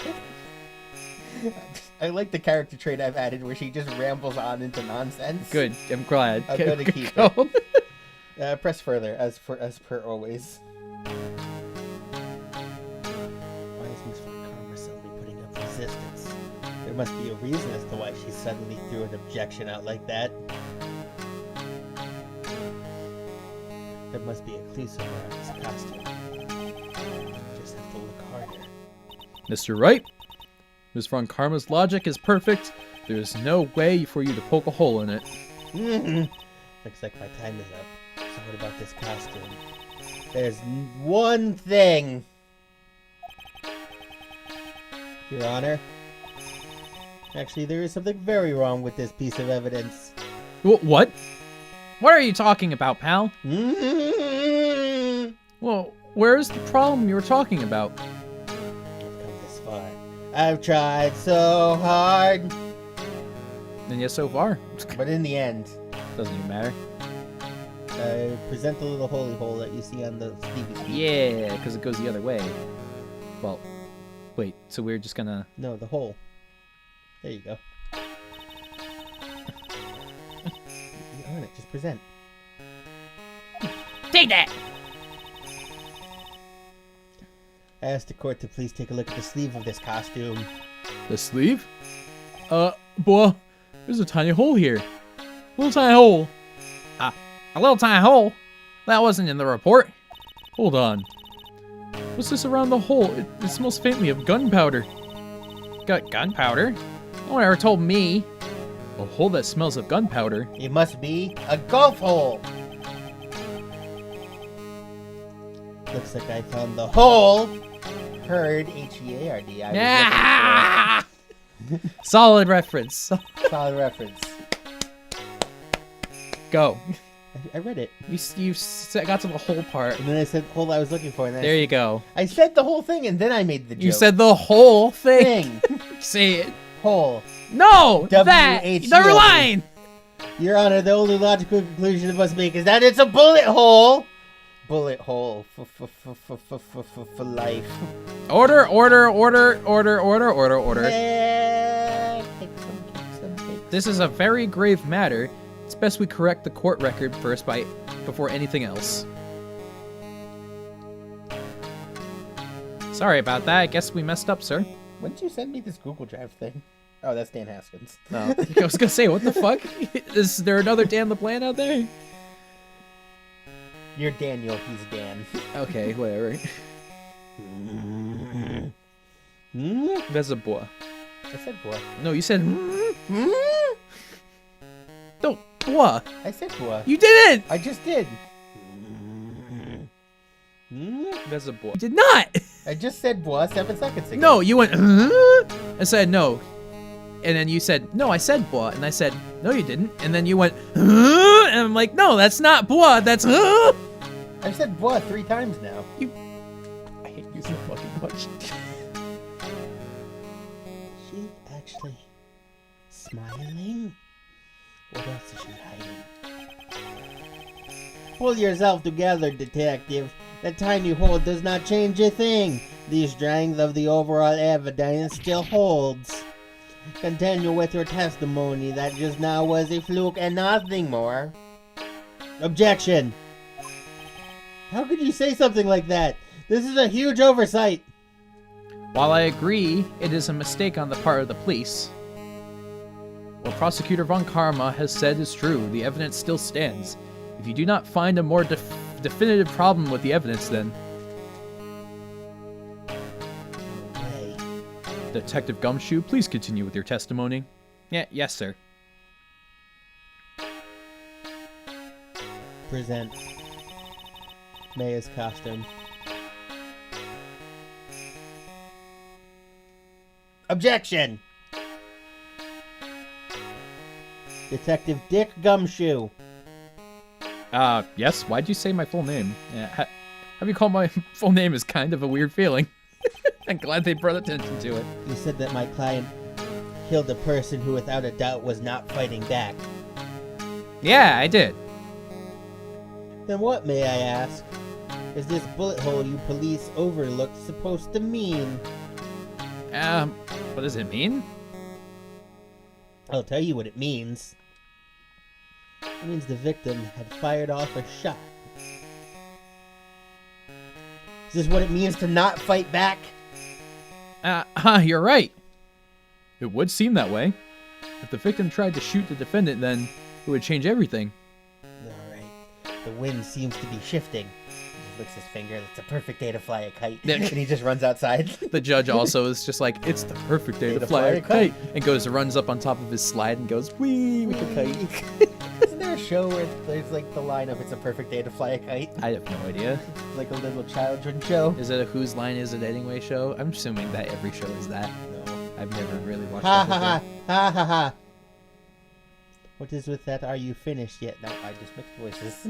I like the character trait I've added where she just rambles on into nonsense. Good, I'm glad. I'm gonna keep it. Press further, as per always. Why is Miss Von Karma suddenly putting up resistance? There must be a reason as to why she suddenly threw an objection out like that. There must be a clue somewhere on his costume. Just have to look harder. Mr. Wright, Miss Von Karma's logic is perfect. There is no way for you to poke a hole in it. Looks like my time is up. So what about this costume? There's one thing. Your Honor. Actually, there is something very wrong with this piece of evidence. What? What are you talking about, pal? I've Well, where's the problem you were talking about? come this far. I've tried so hard. And yes, so far. But in the end, Doesn't even matter. I present the little holy hole that you see on the sleeve. Yeah, because it goes the other way. Well, wait, so we're just gonna... No, the hole. There you go. You're on it. Just present. Take that! I asked the court to please take a look at the sleeve of this costume. The sleeve? Boy, there's a tiny hole here. Little tiny hole. A little tiny hole? That wasn't in the report. Hold on. What's this around the hole? It smells faintly of gunpowder. Got gunpowder? No one ever told me. A hole that smells of gunpowder. It must be a golf hole. Looks like I found the hole. Heard, H-E-A-R-D. Ah! Solid reference. Solid reference. Go. I read it. You got to the whole part. And then I said the hole I was looking for. And then There you go. I said the whole thing and then I made the joke. You said the whole thing. Say it. Hole. No! That! W-H-E-L-E. Never mind! Your Honor, the only logical conclusion it must make is that it's a bullet hole. Bullet hole for life. Order. Take some. This is a very grave matter. It's best we correct the court record first before anything else. Sorry about that. I guess we messed up, sir. When did you send me this Google Drive thing? Oh, that's Dan Haskins. No. I was gonna say, what the fuck? Is there another Dan LaPlante out there? You're Daniel, he's Dan. Okay, whatever. That's a boy. I said boy. No, you said. No, boy. I said boy. You didn't. I just did. That's a boy. You did not. I just said boy 7 seconds ago. No, you went. I said no. And then you said, no, I said bois. And I said, no, you didn't. And then you went, and I'm like, no, that's not bois. That's, I've said bois 3 times now. I hate you so fucking much. She actually smiling? What else is she hiding? Pull yourself together, detective. That tiny hole does not change a thing. The strength of the overall evidence still holds. Continue with your testimony that just now was a fluke and nothing more. Objection! How could you say something like that? This is a huge oversight. While I agree it is a mistake on the part of the police, what Prosecutor Von Karma has said is true. The evidence still stands. If you do not find a more definitive problem with the evidence, then... Detective Gumshoe, please continue with your testimony. Yes, sir. Present Maya's costume. Objection! Detective Dick Gumshoe. Yes, why'd you say my full name? Having you call my full name is kind of a weird feeling. I'm glad they brought attention to it. You said that my client killed a person who without a doubt was not fighting back. Yeah, I did. Then what, may I ask, is this bullet hole you police overlooked supposed to mean? What does it mean? I'll tell you what it means. It means the victim had fired off a shot. Is this what it means to not fight back? You're right. It would seem that way. If the victim tried to shoot the defendant, then it would change everything. Alright. The wind seems to be shifting. He licks his finger. It's a perfect day to fly a kite. And he just runs outside. The judge also is just like, it's the perfect day to fly a kite. And runs up on top of his slide and goes, wee, with the kite. Isn't there a show where there's like the line of it's a perfect day to fly a kite? I have no idea. Like a little children show? Is it a Whose Line Is It Anyway show? I'm assuming that every show is that. No. I've never really watched Ha it. ha ha! Ha ha ha! What is with that? Are you finished yet? No, I just mixed voices.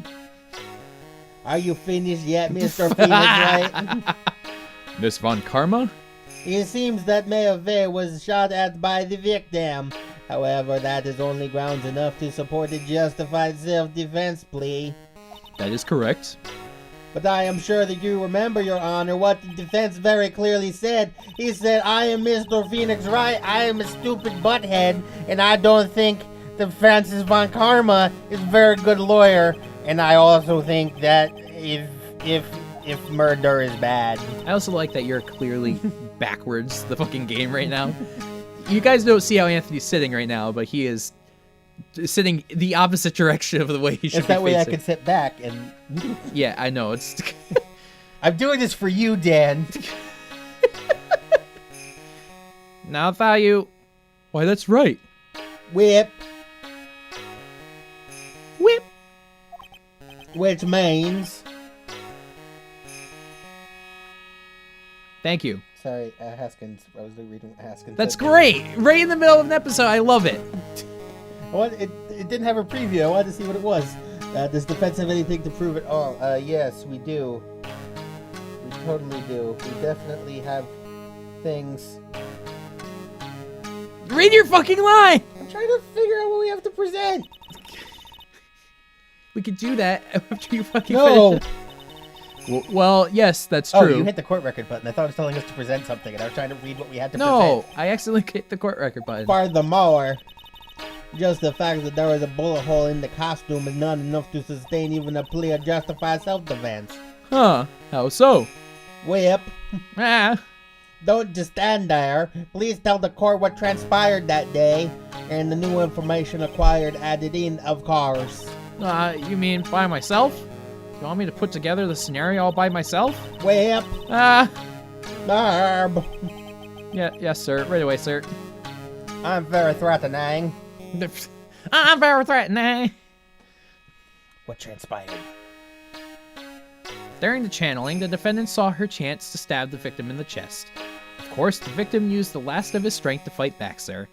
Are you finished yet, Mr. Phoenix Wright? Miss Von Karma? It seems that Mayor Vey was shot at by the victim. However, that is only grounds enough to support a justified self-defense plea. That is correct. But I am sure that you remember, Your Honor, what the defense very clearly said. He said, I am Mr. Phoenix Wright, I am a stupid butthead, and I don't think that Francis Von Karma is a very good lawyer. And I also think that if murder is bad. I also like that you're clearly backwards the fucking game right now. You guys don't see how Anthony's sitting right now, but he is sitting the opposite direction of the way he should It's that be way facing. I can sit back and... Yeah, I know. It's. I'm doing this for you, Dan. Now value. Why, that's right. Whip, Whip. which means... Thank you. Sorry, Haskins. I was reading what Haskins That's said. great. Right in the middle of an episode. I love it. It didn't have a preview. I wanted to see what it was. Does defense have anything to prove at all? Yes, we do. We totally do. We definitely have things. Read your fucking line. I'm trying to figure out what we have to present. We could do that after you fucking No. finish. Well, yes, that's Oh, true. you hit the court record button. I thought it was telling us to present something, and I was trying to read what we had to No, present. I accidentally hit the court record button. Furthermore, just the fact that there was a bullet hole in the costume is not enough to sustain even a plea of justified self-defense. Huh? How so? Whip, Ah. don't just stand there. Please tell the court what transpired that day, and the new information acquired added in, of course. You mean by myself? You want me to put together the scenario all by myself? Whip, Ah. Barb. Yeah, yes, sir. Right away, sir. I'm very threatening. I'm very threatening. What transpired? During the channeling, the defendant saw her chance to stab the victim in the chest. Of course, the victim used the last of his strength to fight back, sir.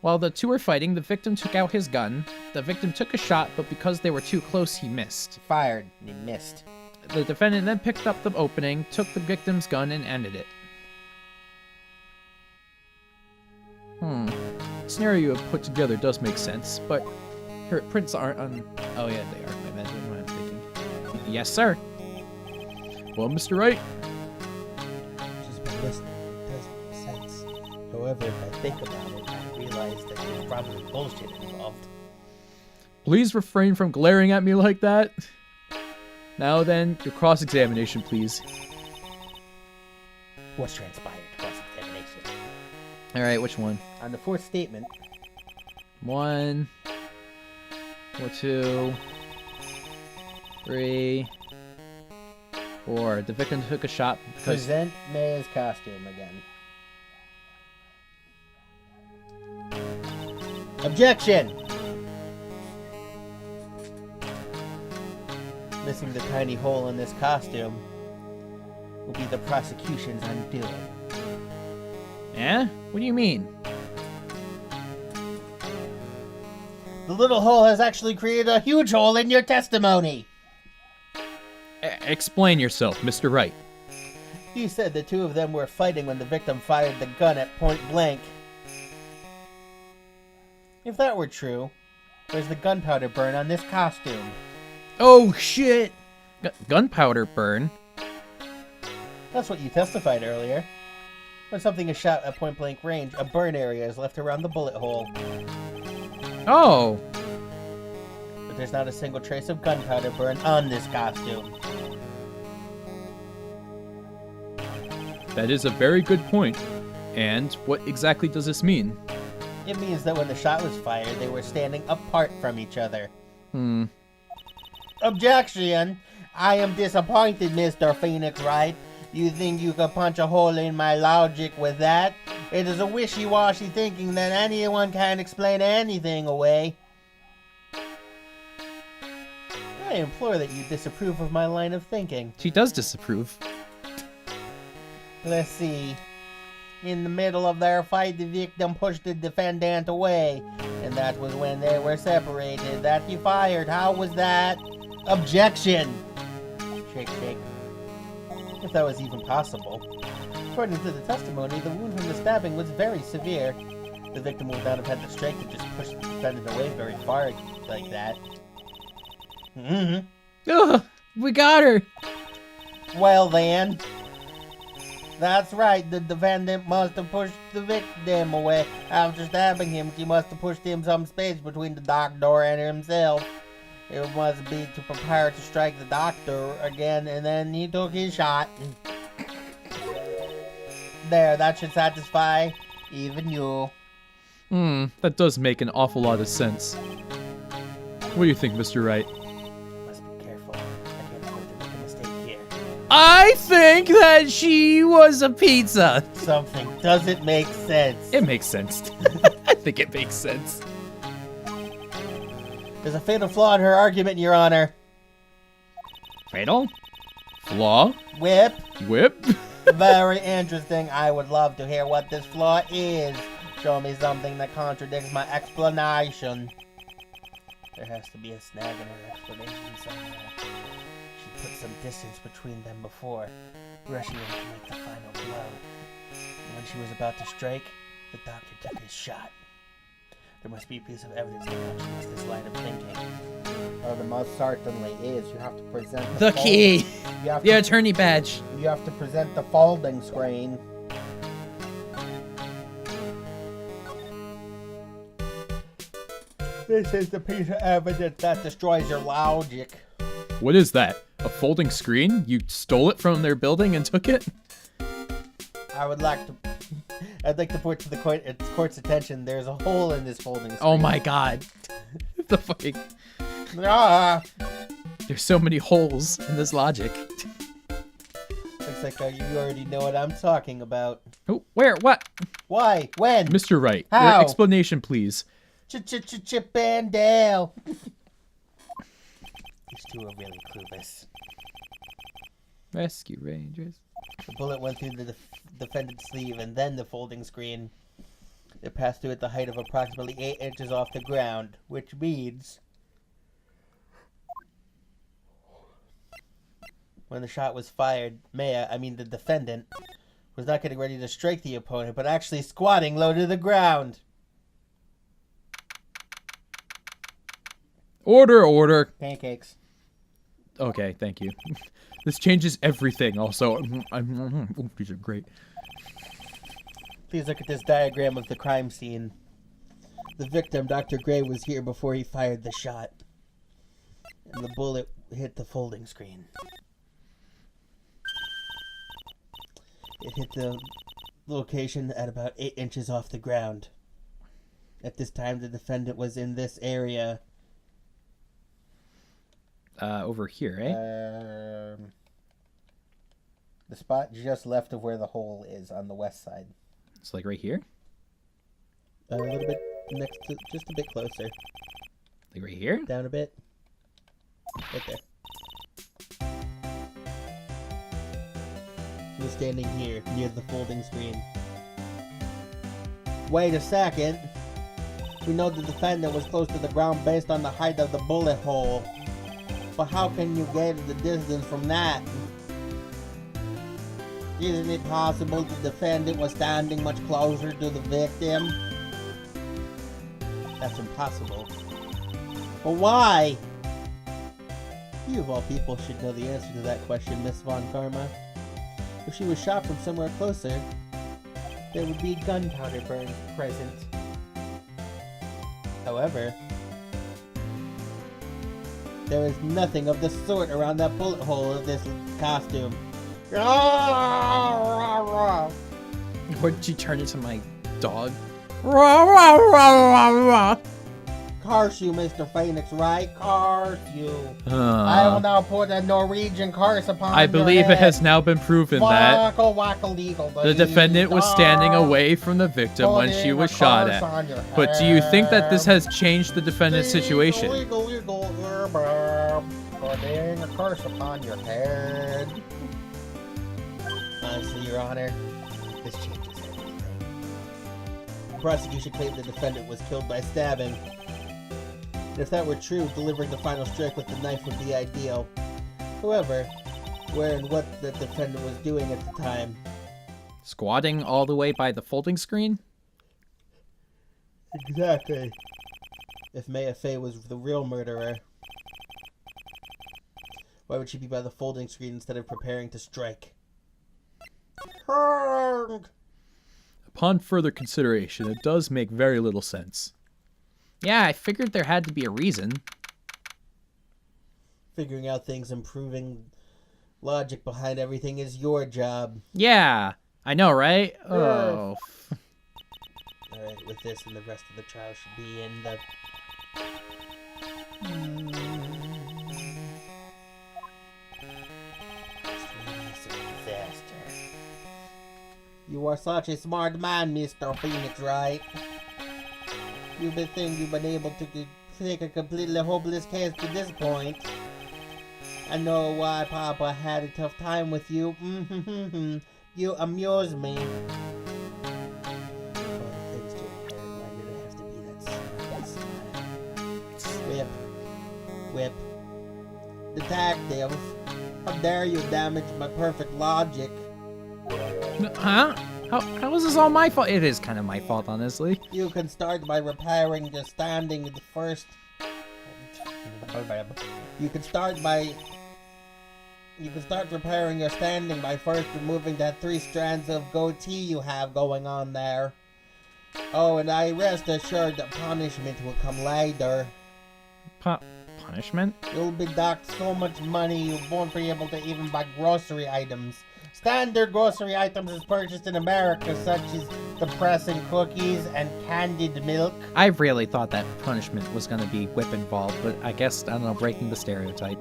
While the two were fighting, the victim took out his gun. The victim took a shot, but because they were too close, he missed. Fired. He missed. The defendant then picked up the opening, took the victim's gun, and ended it. The scenario you have put together does make sense, but her prints aren't on... Oh yeah, they are. I imagine what I'm thinking. Yes, sir. Well, Mr. Wright. Just by listening, it does make sense. However, if I think about it, I realize that there's probably bullshit involved. Please refrain from glaring at me like that. Now then, your cross-examination, please. What's transpired? Cross-examination. Alright, which one? On the fourth statement, 1, or 2, 3, 4. The victim took a shot because... present May's costume again. Objection! Missing the tiny hole in this costume will be the prosecution's undoing. Eh? What do you mean? The little hole has actually created a huge hole in your testimony! Explain yourself, Mr. Wright. You said the two of them were fighting when the victim fired the gun at point blank. If that were true, where's the gunpowder burn on this costume? Oh, shit! Gunpowder burn? That's what you testified earlier. When something is shot at point blank range, a burn area is left around the bullet hole. Oh. But there's not a single trace of gunpowder burn on this costume. That is a very good point. And what exactly does this mean? It means that when the shot was fired, they were standing apart from each other. Objection! I am disappointed, Mr. Phoenix Wright. You think you could punch a hole in my logic with that? It is a wishy-washy thinking that anyone can explain anything away. I implore that you disapprove of my line of thinking. She does disapprove. Let's see. In the middle of their fight, the victim pushed the defendant away, and that was when they were separated that he fired. How was that? Objection! Shake, shake. If that was even possible. According to the testimony, the wound from the stabbing was very severe. The victim would not have had the strength to just push the defendant away very far like that. Ugh, we got her! Well then. That's right, the defendant must have pushed the victim away. After stabbing him, she must have pushed him some space between the doctor and himself. It must be to prepare to strike the doctor again, and then he took his shot. There, that should satisfy even you. That does make an awful lot of sense. What do you think, Mr. Wright? Must be careful. I can't afford to make a mistake here. I think that she was a pizza. Something doesn't make sense. It makes sense. I think it makes sense. There's a fatal flaw in her argument, Your Honor. Fatal? Flaw? Whip. Whip? Very interesting. I would love to hear what this flaw is. Show me something that contradicts my explanation. There has to be a snag in her explanation somewhere. She put some distance between them before, rushing in to make the final blow. And when she was about to strike, the doctor took his shot. There must be a piece of evidence that matches this line of thinking. Oh, there most certainly is. You have to present The key. You have The attorney badge. You have to present the folding screen. This is the piece of evidence that destroys your logic. What is that? A folding screen? You stole it from their building and took it? I'd like to put to the court's attention. There's a hole in this folding screen. Oh my god. The fucking... Ah! There's so many holes in this logic. Looks like you already know what I'm talking about. Oh, where? What? Why? When? Mr. Wright, How? your explanation, please. Chip and Dale. These two are really clueless. Rescue Rangers. The bullet went through the defendant's sleeve and then the folding screen. It passed through at the height of approximately 8 inches off the ground, which means when the shot was fired, the defendant, was not getting ready to strike the opponent, but actually squatting low to the ground. Order. Pancakes. Okay, thank you. This changes everything also. Oh, these are great. Please look at this diagram of the crime scene. The victim, Dr. Gray, was here before he fired the shot. And the bullet hit the folding screen. It hit the location at about 8 inches off the ground. At this time, the defendant was in this area. Over here, eh? The spot just left of where the hole is on the west side. It's like right here? A little bit next to, just a bit closer. Like right here? Down a bit. Right there. He was standing here, near the folding screen. Wait a second. We know the defendant was close to the ground based on the height of the bullet hole. But how can you gauge the distance from that? Isn't it possible the defendant was standing much closer to the victim? That's impossible. But why? You of all people should know the answer to that question, Miss Von Karma. If she was shot from somewhere closer, there would be gunpowder burns present. However, there is nothing of the sort around that bullet hole of this costume. What did you turn into my dog? Rah, rah, rah, rah, rah. Curse you, Mr. Phoenix, right? Curse you. I will now put a Norwegian curse upon I believe your it has now been proven that the defendant was standing away from the victim when she was shot at. But do you think that this has changed the defendant's situation? Putting a curse upon your head. Honestly, Your Honor, this changes everything. The prosecution claimed the defendant was killed by stabbing. And if that were true, delivering the final strike with the knife would be ideal. However, where and what the defendant was doing at the time. Squatting all the way by the folding screen? Exactly. If Maya Fey was the real murderer, why would she be by the folding screen instead of preparing to strike? Upon further consideration, it does make very little sense. Yeah, I figured there had to be a reason. Figuring out things, improving logic behind everything is your job. Yeah, I know, right? Oh. Alright, with this and the rest of the trial should be in the... You are such a smart man, Mr. Phoenix Wright. You've been able to take a completely hopeless case to this point. I know why Papa had a tough time with you. You amuse me. Whip. Detective, how dare you damage my perfect logic? Huh? How is this all my fault? It is kind of my fault, honestly. You can start by repairing your standing first. You can start repairing your standing by first removing that 3 strands of goatee you have going on there. Oh, and I rest assured that punishment will come later. Punishment? You'll be docked so much money you won't be able to even buy grocery items. Standard grocery items is purchased in America, such as depressing cookies and candied milk. I really thought that punishment was gonna be whip involved, but I guess, I don't know, breaking the stereotype.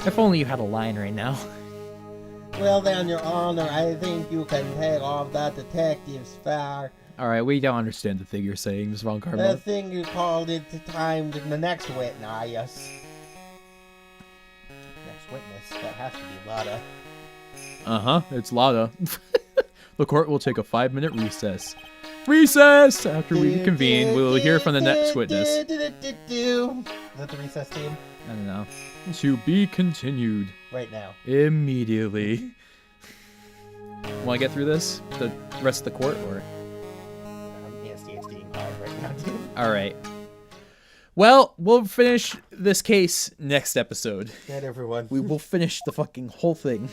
If only you had a line right now. Well then, Your Honor, I think you can take off that detective's fare. Alright, we don't understand the thing you're saying, Ms. Von The Carmel. thing you called it timed in the next witness. Next witness? That has to be Lotta. Uh-huh, it's Lada. The court will take a 5-minute recess. Recess! After we convene, we will hear from the next witness. Is that the recess team? I don't know. To be continued. Right now. Immediately. Want to get through this? The rest of the court, or? ASDHDing hard right now, dude. Alright. Well, we'll finish this case next episode. Good, everyone. We will finish the fucking whole thing.